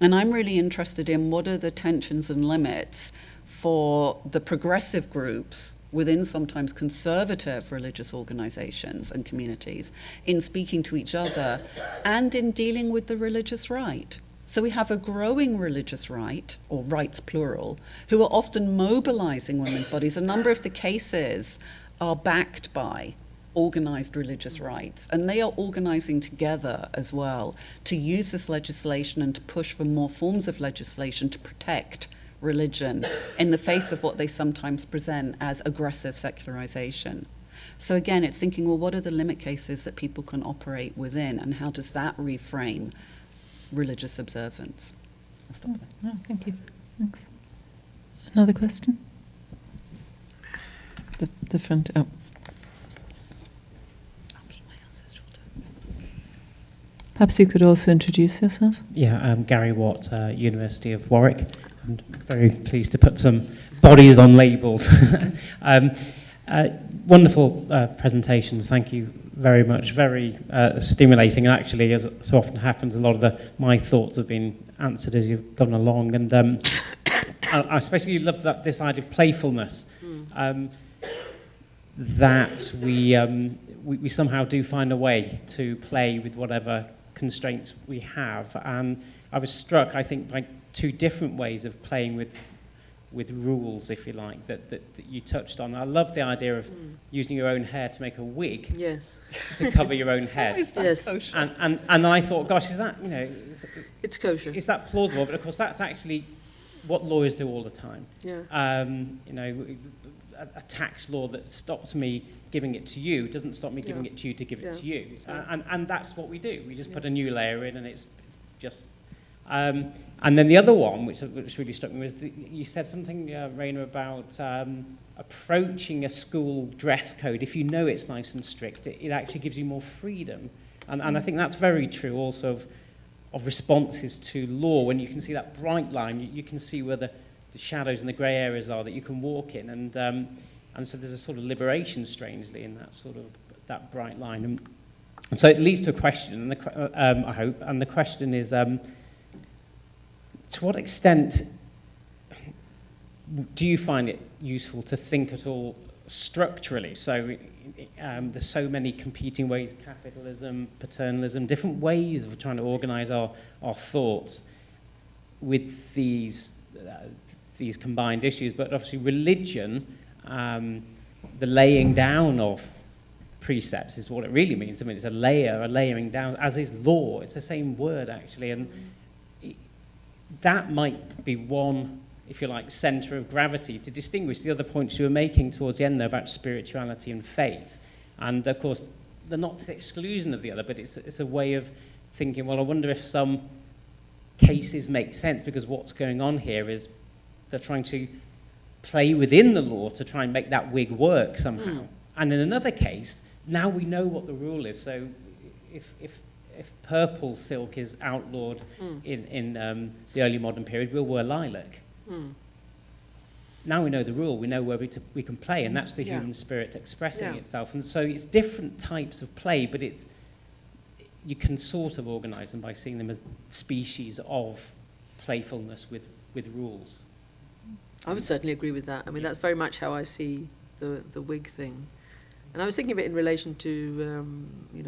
And I'm really interested in what are the tensions and limits for the progressive groups within sometimes conservative religious organizations and communities in speaking to each other and in dealing with the religious right. So we have a growing religious right, or rights plural, who are often mobilizing women's bodies. A number of the cases are backed by organized religious rights, and they are organizing together as well to use this legislation and to push for more forms of legislation to protect religion in the face of what they sometimes present as aggressive secularization. So again, it's thinking, well, what are the limit cases that people can operate within, and how does that reframe religious observance? I'll stop there. Oh, thank you. Thanks. Another question? The front. Oh. I'll keep my answers shorter. Perhaps you could also introduce yourself. Yeah, I'm Gary Watt, University of Warwick. I'm very pleased to put some bodies on labels. Wonderful presentations. Thank you very much, very stimulating. And actually, as so often happens, a lot of my thoughts have been answered as you've gone along. And I especially love this idea of playfulness, that we somehow do find a way to play with whatever constraints we have. And I was struck, I think, by two different ways of playing with rules, if you like, that you touched on. I love the idea of using your own hair to make a wig. Yes. To cover your own head. Is that Yes. kosher? And I thought, gosh, is that, It's kosher. is that plausible? But of course, that's actually what lawyers do all the time. Yeah. A tax law that stops me giving it to you doesn't stop me giving it to you to give it to you. And that's what we do. We just put a new layer in, and it's just... and then the other one, which really struck me, was you said something, Reina, about approaching a school dress code. If you know it's nice and strict, it actually gives you more freedom. And I think that's very true also of responses to law. When you can see that bright line, you can see where the shadows and the grey areas are that you can walk in. And so there's a sort of liberation, strangely, in that sort of that bright line. And so it leads to a question, and I hope, and the question is, to what extent do you find it useful to think at all structurally? So there's so many competing ways, capitalism, paternalism, different ways of trying to organize our thoughts with these combined issues. But obviously religion, the laying down of precepts is what it really means. I mean, it's a layering down, as is law. It's the same word, actually. And that might be one, if you like, center of gravity to distinguish the other points you were making towards the end there about spirituality and faith. And of course, they're not to the exclusion of the other, but it's a way of thinking, well, I wonder if some cases make sense, because what's going on here is they're trying to play within the law to try and make that wig work somehow. And in another case, now we know what the rule is. So if purple silk is outlawed in the early modern period, we'll wear lilac. Now we know the rule, we know where we can play, and that's the human spirit expressing itself. And so it's different types of play, but you can sort of organize them by seeing them as species of playfulness with rules. I would certainly agree with that. I mean, that's very much how I see the wig thing. And I was thinking of it in relation to,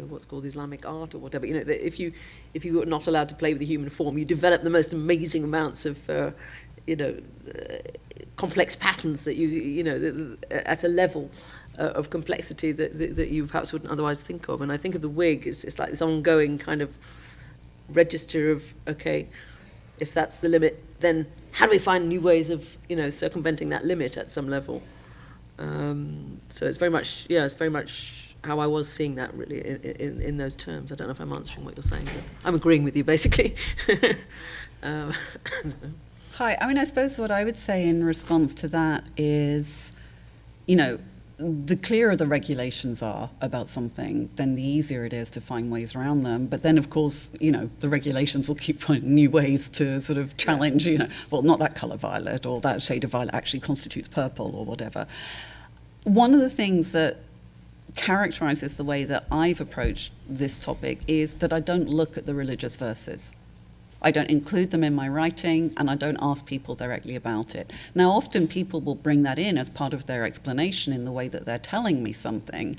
what's called Islamic art or whatever. That if you were not allowed to play with the human form, you develop the most amazing amounts of, complex patterns that at a level of complexity that you perhaps wouldn't otherwise think of. And I think of the wig, it's like this ongoing kind of register of, okay, if that's the limit, then how do we find new ways of, circumventing that limit at some level? So it's very much how I was seeing that really in those terms. I don't know if I'm answering what you're saying, but I'm agreeing with you basically. Hi, I mean, I suppose what I would say in response to that is, the clearer the regulations are about something, then the easier it is to find ways around them. But then, of course, the regulations will keep finding new ways to sort of challenge, well, not that colour violet, or that shade of violet actually constitutes purple, or whatever. One of the things that characterises the way that I've approached this topic is that I don't look at the religious verses. I don't include them in my writing, and I don't ask people directly about it. Now, often people will bring that in as part of their explanation in the way that they're telling me something,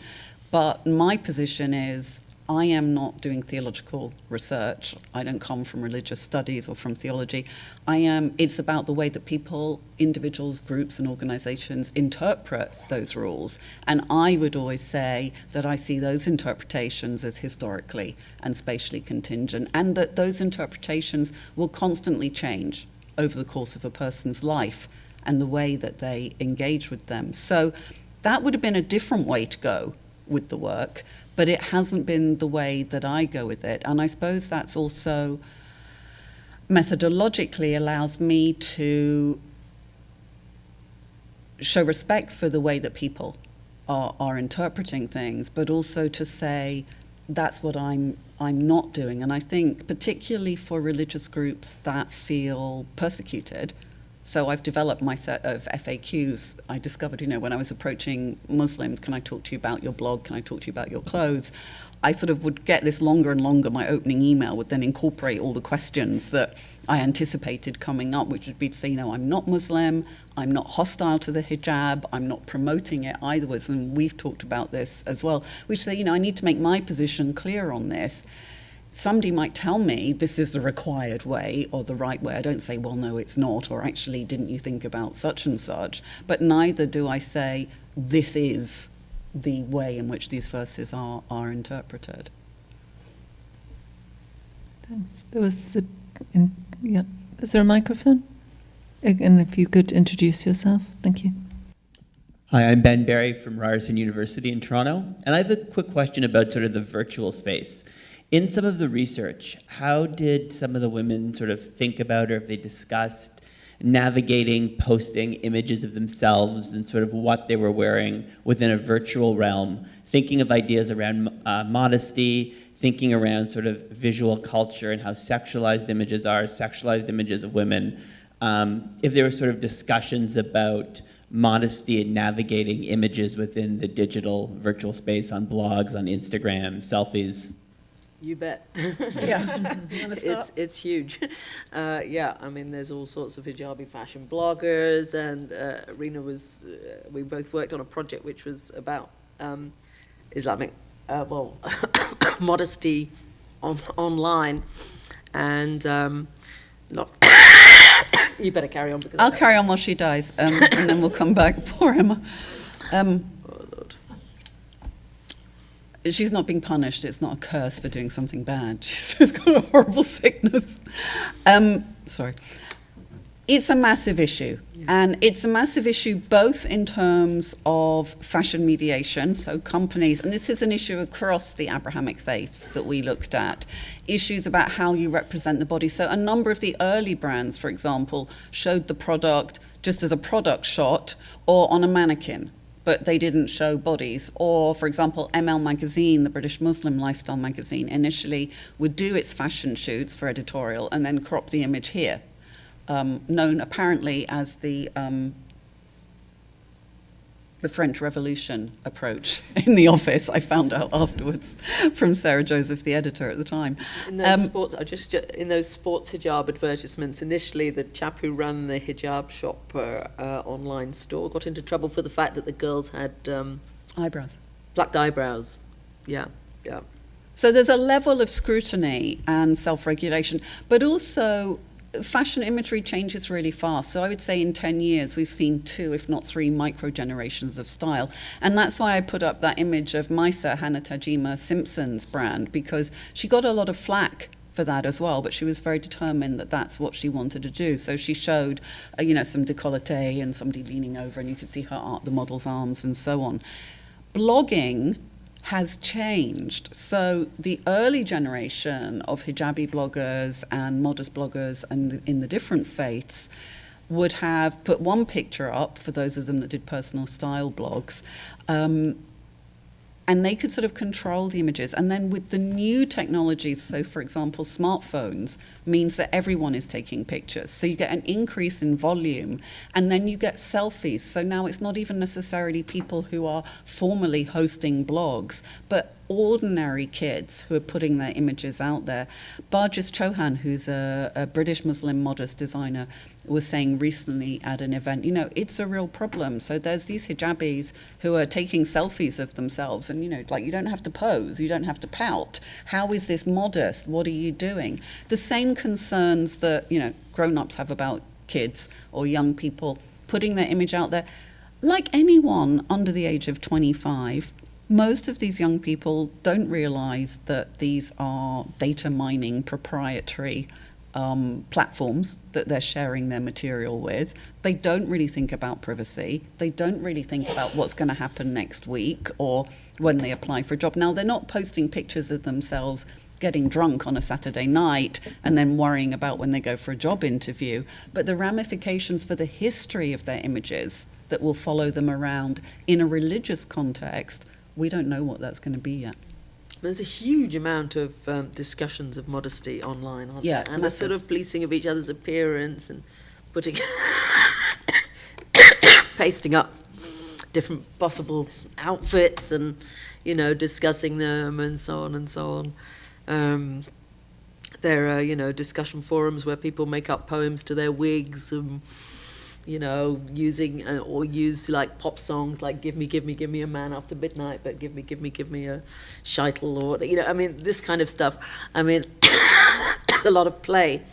but my position is I am not doing theological research. I don't come from religious studies or from theology. It's about the way that people, individuals, groups, and organizations interpret those rules. And I would always say that I see those interpretations as historically and spatially contingent, and that those interpretations will constantly change over the course of a person's life and the way that they engage with them. So that would have been a different way to go with the work, but it hasn't been the way that I go with it. And I suppose that's also methodologically allows me to show respect for the way that people are interpreting things, but also to say that's what I'm not doing. And I think particularly for religious groups that feel persecuted, So I've developed my set of FAQs. I discovered, when I was approaching Muslims, can I talk to you about your blog? Can I talk to you about your clothes? I sort of would get this longer and longer. My opening email would then incorporate all the questions that I anticipated coming up, which would be to say, I'm not Muslim, I'm not hostile to the hijab, I'm not promoting it either. And we've talked about this as well, which say, I need to make my position clear on this. Somebody might tell me this is the required way or the right way. I don't say, well, no, it's not, or actually, didn't you think about such and such? But neither do I say, this is the way in which these verses are interpreted. Thanks. There was is there a microphone? And if you could introduce yourself, thank you. Hi, I'm Ben Barry from Ryerson University in Toronto, and I have a quick question about sort of the virtual space. In some of the research, how did some of the women sort of think about, or if they discussed, navigating, posting images of themselves and sort of what they were wearing within a virtual realm, thinking of ideas around modesty, thinking around sort of visual culture and how sexualized images are, sexualized images of women, if there were sort of discussions about modesty and navigating images within the digital virtual space on blogs, on Instagram, selfies. You bet. Yeah. You wanna start? It's huge. There's all sorts of hijabi fashion bloggers, and Reina we both worked on a project which was about Islamic, modesty online, and not. You better carry on. I'll carry on while she dies, and then we'll come back. Poor Emma. Oh, Lord. She's not being punished. It's not a curse for doing something bad. She's just got a horrible sickness. Sorry. It's a massive issue. And it's a massive issue both in terms of fashion mediation, so companies, and this is an issue across the Abrahamic faiths that we looked at, issues about how you represent the body. So a number of the early brands, for example, showed the product just as a product shot or on a mannequin, but they didn't show bodies. Or, for example, ML Magazine, the British Muslim lifestyle magazine, initially would do its fashion shoots for editorial and then crop the image here. Known apparently as the French Revolution approach in the office. I found out afterwards from Sarah Joseph, the editor at the time. In those in those sports hijab advertisements, initially the chap who ran the hijab shop online store got into trouble for the fact that the girls had Eyebrows. black eyebrows. Yeah. So there's a level of scrutiny and self-regulation, but also fashion imagery changes really fast. So I would say in 10 years, we've seen 2, if not 3 micro-generations of style. And that's why I put up that image of Maisa Hannah Tajima Simpson's brand, because she got a lot of flack for that as well, but she was very determined that that's what she wanted to do. So she showed, some décolleté and somebody leaning over, and you could see the model's arms and so on. Blogging has changed. So the early generation of hijabi bloggers and modest bloggers and in the different faiths would have put one picture up, for those of them that did personal style blogs, and they could sort of control the images. And then with the new technologies, so for example, smartphones, means that everyone is taking pictures. So you get an increase in volume, and then you get selfies. So now it's not even necessarily people who are formally hosting blogs, but ordinary kids who are putting their images out there. Barjis Chauhan, who's a British Muslim modest designer, was saying recently at an event, it's a real problem. So there's these hijabis who are taking selfies of themselves, and you don't have to pose, you don't have to pout. How is this modest? What are you doing? The same concerns that grown-ups have about kids or young people putting their image out there. Like anyone under the age of 25, most of these young people don't realize that these are data mining proprietary platforms that they're sharing their material with. They don't really think about privacy. They don't really think about what's going to happen next week or when they apply for a job. Now, they're not posting pictures of themselves getting drunk on a Saturday night and then worrying about when they go for a job interview, but the ramifications for the history of their images that will follow them around in a religious context, we don't know what that's going to be yet. There's a huge amount of discussions of modesty online, aren't Yeah, there? it's And the massive. sort of policing of each other's appearance and putting, pasting up different possible outfits and, you know, discussing them and so on and so on. There are, you know, discussion forums where people make up poems to their wigs, you know, using or use like pop songs like "Give me a man after midnight," but give me a sheitel, or, you know, I mean, this kind of stuff. I mean, a lot of play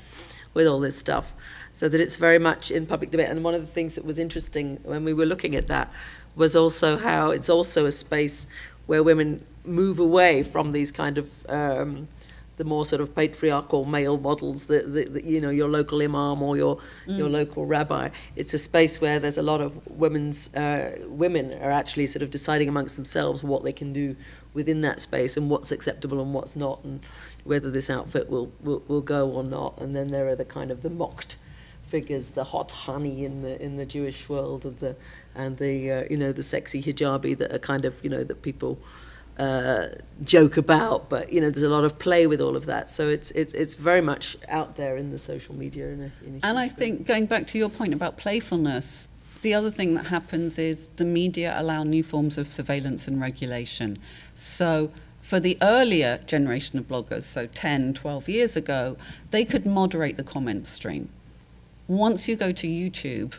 with all this stuff, so that it's very much in public debate. And one of the things that was interesting when we were looking at that was also how it's also a space where women move away from these kind of the more sort of patriarchal male models, that you know, your local imam or your local rabbi. It's a space where there's a lot of women are actually sort of deciding amongst themselves what they can do within that space and what's acceptable and what's not, and whether this outfit will go or not. And then there are the kind of the mocked figures, the hot honey in the Jewish world, and the you know, the sexy hijabi that are kind of, you know, that people joke about, but, you know, there's a lot of play with all of that. So it's very much out there in the social media. And I think, going back to your point about playfulness, the other thing that happens is the media allow new forms of surveillance and regulation. So for the earlier generation of bloggers, so 10, 12 years ago, they could moderate the comment stream. Once you go to YouTube,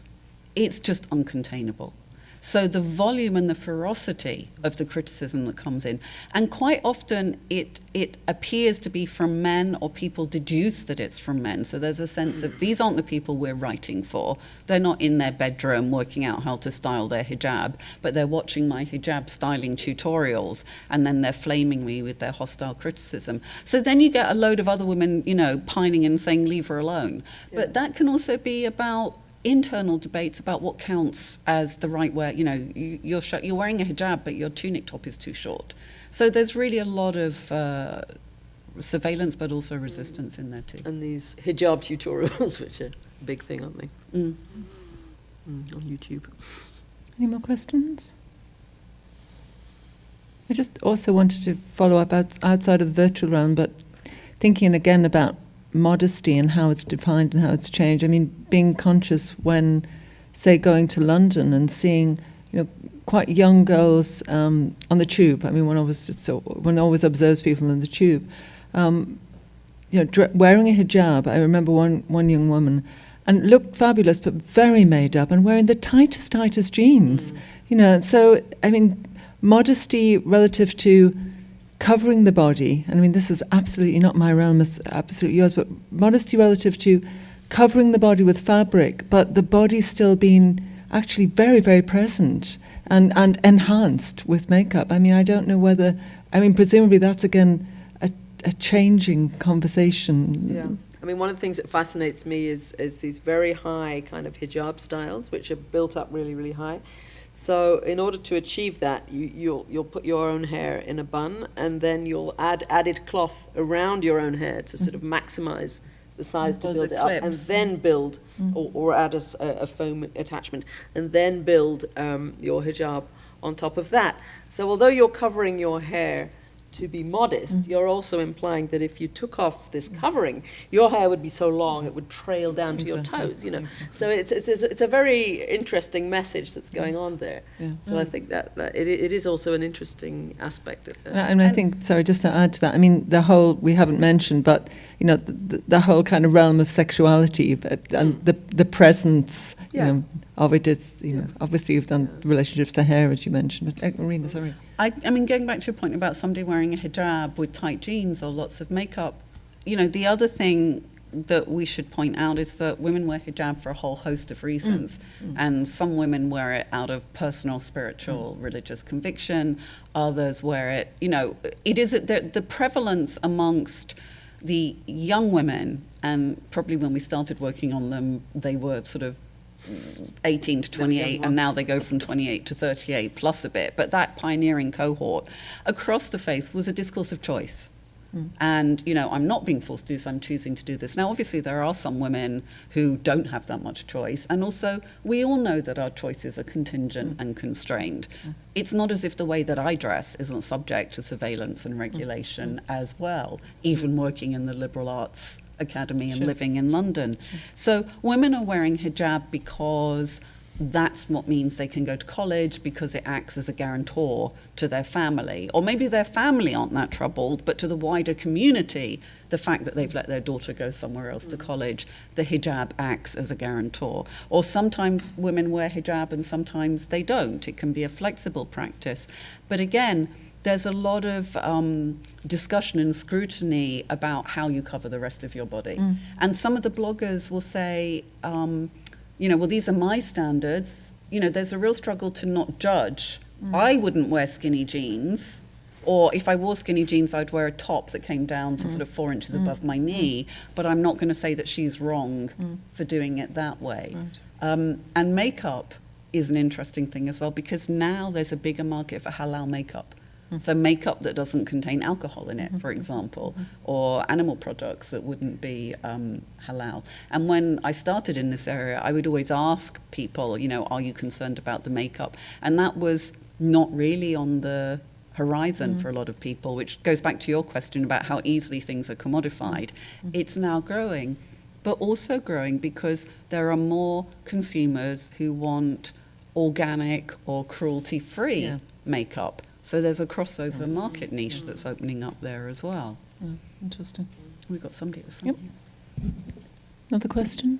it's just uncontainable. So the volume and the ferocity of the criticism that comes in, and quite often it appears to be from men, or people deduce that it's from men. So there's a sense of, these aren't the people we're writing for. They're not in their bedroom working out how to style their hijab, but they're watching my hijab styling tutorials, and then they're flaming me with their hostile criticism. So then you get a load of other women, you know, pining and saying, leave her alone. Yeah. But that can also be about internal debates about what counts as the right wear. You know, you're wearing a hijab, but your tunic top is too short. So there's really a lot of surveillance, but also resistance in there too. And these hijab tutorials, which are a big thing, aren't they? On YouTube. Any more questions? I just also wanted to follow up outside of the virtual realm, but thinking again about modesty and how it's defined and how it's changed. I mean, being conscious when, say, going to London and seeing, you know, quite young girls on the tube. I mean, one always observes people in the tube, you know, wearing a hijab. I remember one young woman, and looked fabulous, but very made up, and wearing the tightest jeans. You know, so I mean, modesty relative to covering the body, and I mean, this is absolutely not my realm, it's absolutely yours, but modesty relative to covering the body with fabric, but the body still being actually very, very present and enhanced with makeup. I mean, I don't know whether, I mean, presumably that's again a changing conversation. Yeah. I mean, one of the things that fascinates me is these very high kind of hijab styles, which are built up really, really high. So in order to achieve that, you'll put your own hair in a bun, and then you'll add added cloth around your own hair to sort of maximize the size, to build it up, and then build, or add a foam attachment, and then build your hijab on top of that. So although you're covering your hair to be modest, you're also implying that if you took off this covering, your hair would be so long it would trail down to your toes, you know. So it's a very interesting message that's going on there. Yeah. So I think that it is also an interesting aspect of that. And I think, sorry, just to add to that, I mean, the whole, we haven't mentioned, but, you know, the whole kind of realm of sexuality, and the presence, you know, of it is, you know, obviously you've done relationships to hair, as you mentioned, but Reina, sorry. I mean, going back to your point about somebody wearing a hijab with tight jeans or lots of makeup, you know, the other thing that we should point out is that women wear hijab for a whole host of reasons. And some women wear it out of personal, spiritual, religious conviction. Others wear it, you know, it is the prevalence amongst the young women, and probably when we started working on them, they were sort of 18 to 28, and now they go from 28 to 38 plus a bit. But that pioneering cohort across the faith was a discourse of choice. And, you know, I'm not being forced to do this, I'm choosing to do this. Now, obviously, there are some women who don't have that much choice. And also, we all know that our choices are contingent and constrained. It's not as if the way that I dress isn't subject to surveillance and regulation as well, even working in the liberal arts academy and Sure. living in London. So women are wearing hijab because that's what means they can go to college, because it acts as a guarantor to their family. Or maybe their family aren't that troubled, but to the wider community, the fact that they've let their daughter go somewhere else to college, the hijab acts as a guarantor. Or sometimes women wear hijab and sometimes they don't. It can be a flexible practice. But again, there's a lot of discussion and scrutiny about how you cover the rest of your body. And some of the bloggers will say, well, these are my standards. There's a real struggle to not judge. I wouldn't wear skinny jeans, or if I wore skinny jeans, I'd wear a top that came down to sort of 4 inches above my knee, but I'm not going to say that she's wrong for doing it that way. Right. And makeup is an interesting thing as well, because now there's a bigger market for halal makeup. So makeup that doesn't contain alcohol in it, for example, or animal products that wouldn't be halal. And when I started in this area, I would always ask people, are you concerned about the makeup? And that was not really on the horizon for a lot of people, which goes back to your question about how easily things are commodified. It's now growing, but also growing because there are more consumers who want organic or cruelty-free makeup. So there's a crossover market niche that's opening up there as well. Oh, interesting. We've got somebody at the front here. Another question?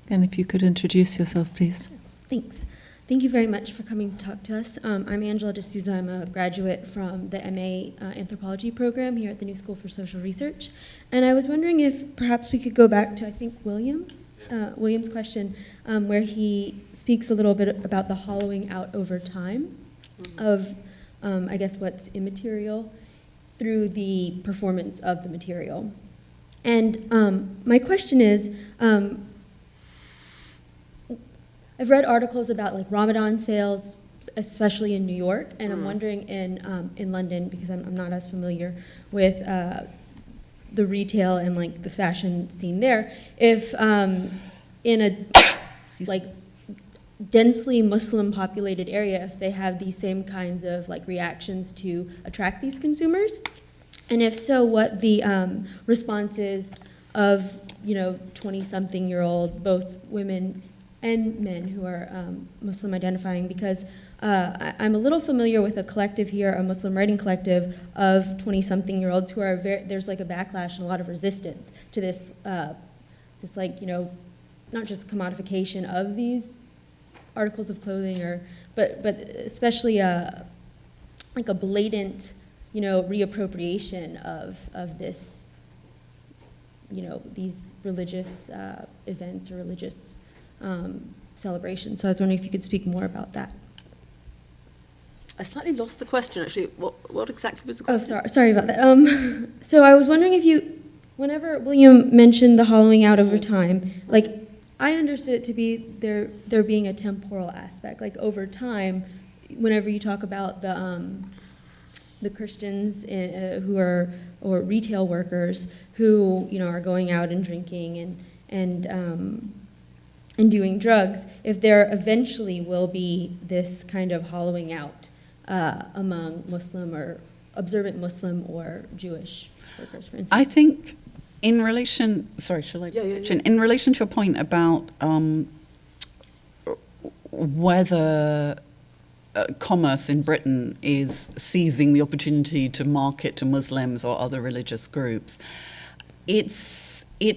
And if you could introduce yourself, please. Thanks. Thank you very much for coming to talk to us. I'm Angela D'Souza. I'm a graduate from the MA Anthropology program here at the New School for Social Research. And I was wondering if perhaps we could go back to, I think, William's question, where he speaks a little bit about the hollowing out over time of, I guess, what's immaterial through the performance of the material. And my question is, I've read articles about like Ramadan sales, especially in New York, and I'm wondering in London, because I'm not as familiar with the retail and like the fashion scene there, if in a like densely Muslim populated area, if they have these same kinds of like reactions to attract these consumers, and if so, what the response is of 20-something-year-old, both women and men who are Muslim identifying, because I'm a little familiar with a collective here, a Muslim writing collective of 20-something-year-olds who are there's like a backlash and a lot of resistance to this, not just commodification of these articles of clothing, but especially like a blatant, reappropriation of this, these religious events or religious celebration. So I was wondering if you could speak more about that. I slightly lost the question, actually. What exactly was the question? Oh, sorry about that. So I was wondering if whenever William mentioned the hollowing out over time, like I understood it to be there being a temporal aspect, like over time, whenever you talk about the Christians who are, or retail workers who are going out and drinking and doing drugs, if there eventually will be this kind of hollowing out among Muslim or observant Muslim or Jewish workers, for instance. I think in relation, sorry, shall I? In relation to your point about whether commerce in Britain is seizing the opportunity to market to Muslims or other religious groups, it's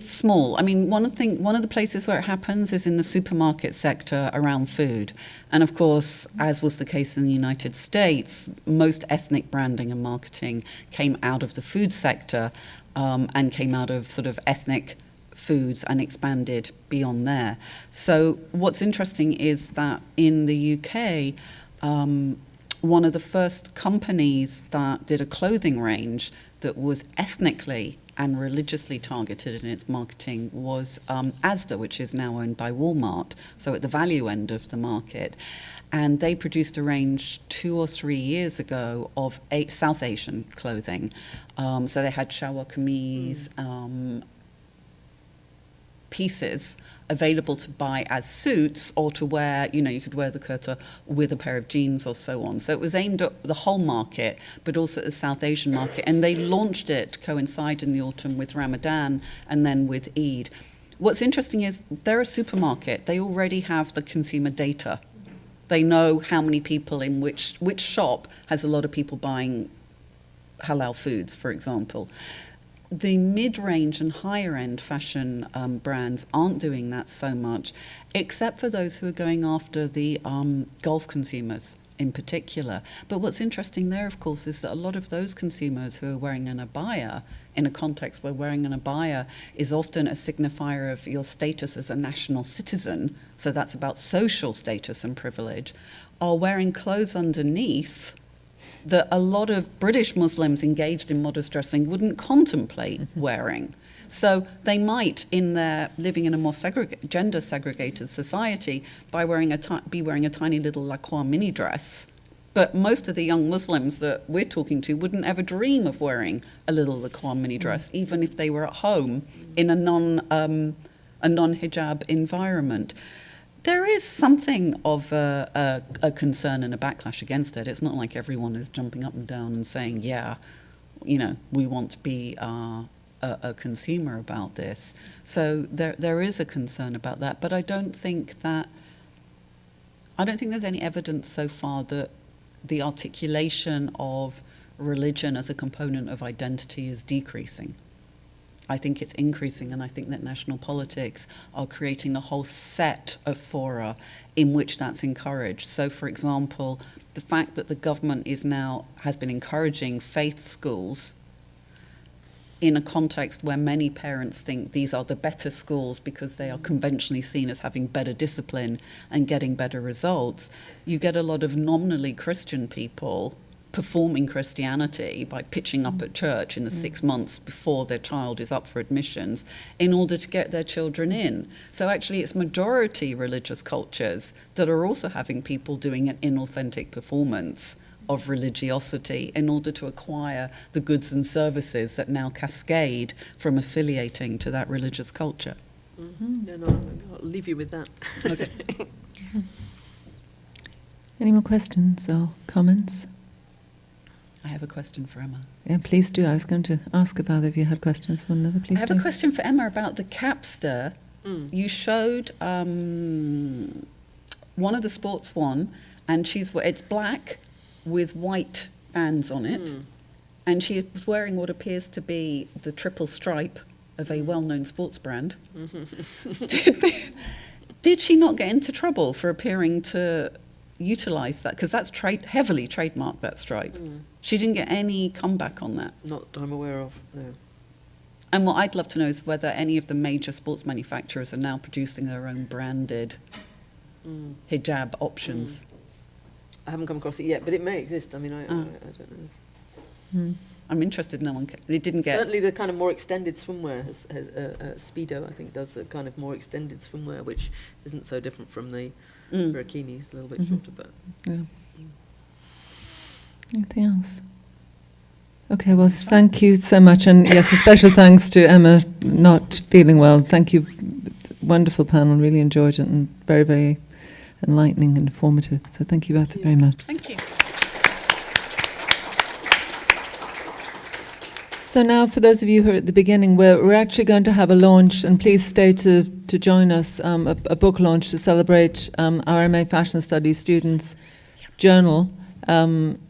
small. I mean, one of the places where it happens is in the supermarket sector around food. And of course, as was the case in the United States, most ethnic branding and marketing came out of the food sector and came out of sort of ethnic foods and expanded beyond there. So what's interesting is that in the UK, one of the first companies that did a clothing range that was ethnically and religiously targeted in its marketing was Asda, which is now owned by Walmart, so at the value end of the market. And they produced a range 2 or 3 years ago of South Asian clothing. So they had shalwar kameez, pieces available to buy as suits or to wear, you could wear the kurta with a pair of jeans or so on. So it was aimed at the whole market, but also at the South Asian market. And they launched it coincide in the autumn with Ramadan and then with Eid. What's interesting is they're a supermarket. They already have the consumer data. They know how many people in which shop has a lot of people buying halal foods, for example. The mid-range and higher-end fashion brands aren't doing that so much, except for those who are going after the Gulf consumers in particular. But what's interesting there, of course, is that a lot of those consumers who are wearing an abaya, in a context where wearing an abaya is often a signifier of your status as a national citizen, so that's about social status and privilege, are wearing clothes underneath that a lot of British Muslims engaged in modest dressing wouldn't contemplate wearing. So they might, in their living in a more gender segregated society, be wearing a tiny little lacroix mini dress. But most of the young Muslims that we're talking to wouldn't ever dream of wearing a little lacroix mini dress, even if they were at home in a non-hijab environment. There is something of a concern and a backlash against it. It's not like everyone is jumping up and down and saying, yeah, we want to be a consumer about this. So there is a concern about that. But I don't think there's any evidence so far that the articulation of religion as a component of identity is decreasing. I think it's increasing, and I think that national politics are creating a whole set of fora in which that's encouraged. So, for example, the fact that the government has been encouraging faith schools in a context where many parents think these are the better schools because they are conventionally seen as having better discipline and getting better results, you get a lot of nominally Christian people performing Christianity by pitching up at church in the 6 months before their child is up for admissions in order to get their children in. So actually it's majority religious cultures that are also having people doing an inauthentic performance of religiosity in order to acquire the goods and services that now cascade from affiliating to that religious culture. Mm-hmm. Yeah, no, I'll leave you with that. Okay. Any more questions or comments? I have a question for Emma. Yeah, please do. I was going to ask about if you had questions for another. Please I have do. a question for Emma about the capster. You showed one of the sports one, and it's black with white bands on it, and she was wearing what appears to be the triple stripe of a well-known sports brand. Did she not get into trouble for appearing to utilize that? Because that's heavily trademarked, that stripe. She didn't get any comeback on that. Not that I'm aware of, no. And what I'd love to know is whether any of the major sports manufacturers are now producing their own branded hijab options. I haven't come across it yet, but it may exist. I mean, I don't know. I'm interested. They didn't get. Certainly, the kind of more extended swimwear, Speedo, I think, does a kind of more extended swimwear, which isn't so different from the burqini. It's a little bit shorter, but. Yeah. Anything else? Okay, well, thank you so much. And yes, a special thanks to Emma not feeling well. Thank you. Wonderful panel. Really enjoyed it and very, very enlightening and informative. So thank you both very much. Thank you. So now, for those of you who are at the beginning, we're actually going to have a launch, and please stay to join us, a book launch to celebrate our MA Fashion Studies students' journal,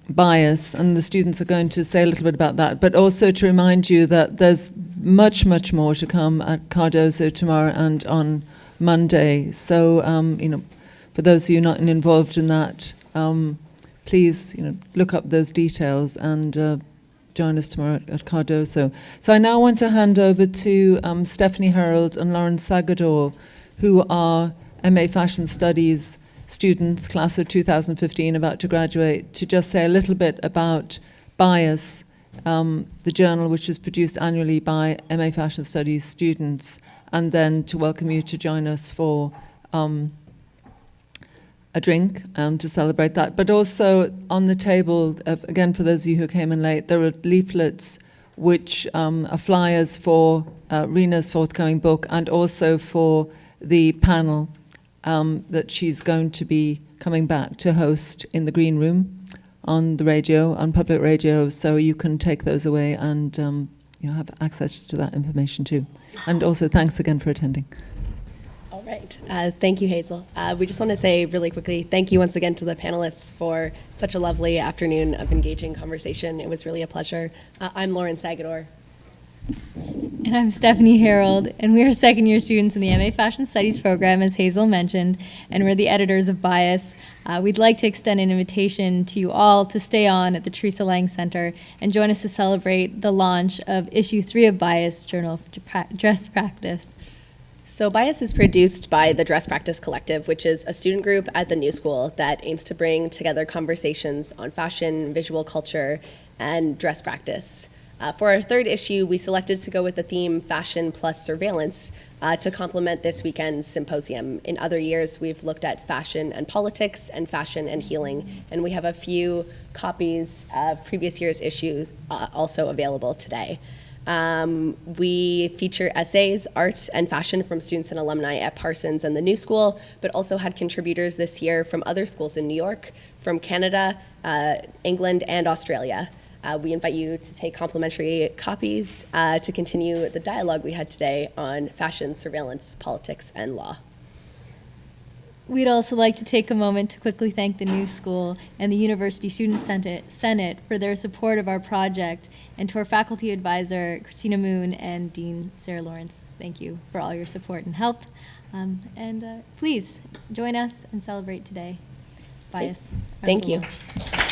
Bias, and the students are going to say a little bit about that, but also to remind you that there's much, much more to come at Cardozo tomorrow and on Monday. So, for those of you not involved in that, please, look up those details and join us tomorrow at Cardozo. So I now want to hand over to Stephanie Harold and Lauren Sagador, who are MA Fashion Studies students, class of 2015, about to graduate, to just say a little bit about Bias, the journal which is produced annually by MA Fashion Studies students, and then to welcome you to join us for a drink to celebrate that. But also on the table, again, for those of you who came in late, there are leaflets which are flyers for Reina's forthcoming book and also for the panel that she's going to be coming back to host in the Green Room on the radio, on public radio, so you can take those away and have access to that information too. And also, thanks again for attending. All right. Thank you, Hazel. We just want to say really quickly, thank you once again to the panelists for such a lovely afternoon of engaging conversation. It was really a pleasure. I'm Lauren Sagador. And I'm Stephanie Harold, and we are second-year students in the MA Fashion Studies program, as Hazel mentioned, and we're the editors of Bias. We'd like to extend an invitation to you all to stay on at the Teresa Lang Center and join us to celebrate the launch of Issue 3 of Bias, Journal of Dress Practice. So Bias is produced by the Dress Practice Collective, which is a student group at the New School that aims to bring together conversations on fashion, visual culture, and dress practice. For our third issue, we selected to go with the theme Fashion plus Surveillance to complement this weekend's symposium. In other years, we've looked at fashion and politics and fashion and healing, and we have a few copies of previous year's issues also available today. We feature essays, art, and fashion from students and alumni at Parsons and the New School, but also had contributors this year from other schools in New York, from Canada, England, and Australia. We invite you to take complimentary copies to continue the dialogue we had today on fashion, surveillance, politics, and law. We'd also like to take a moment to quickly thank the New School and the University Student Senate for their support of our project, and to our faculty advisor, Christina Moon, and Dean Sarah Lawrence. Thank you for all your support and help. Please join us and celebrate today. Bias. Thank you. Lunch.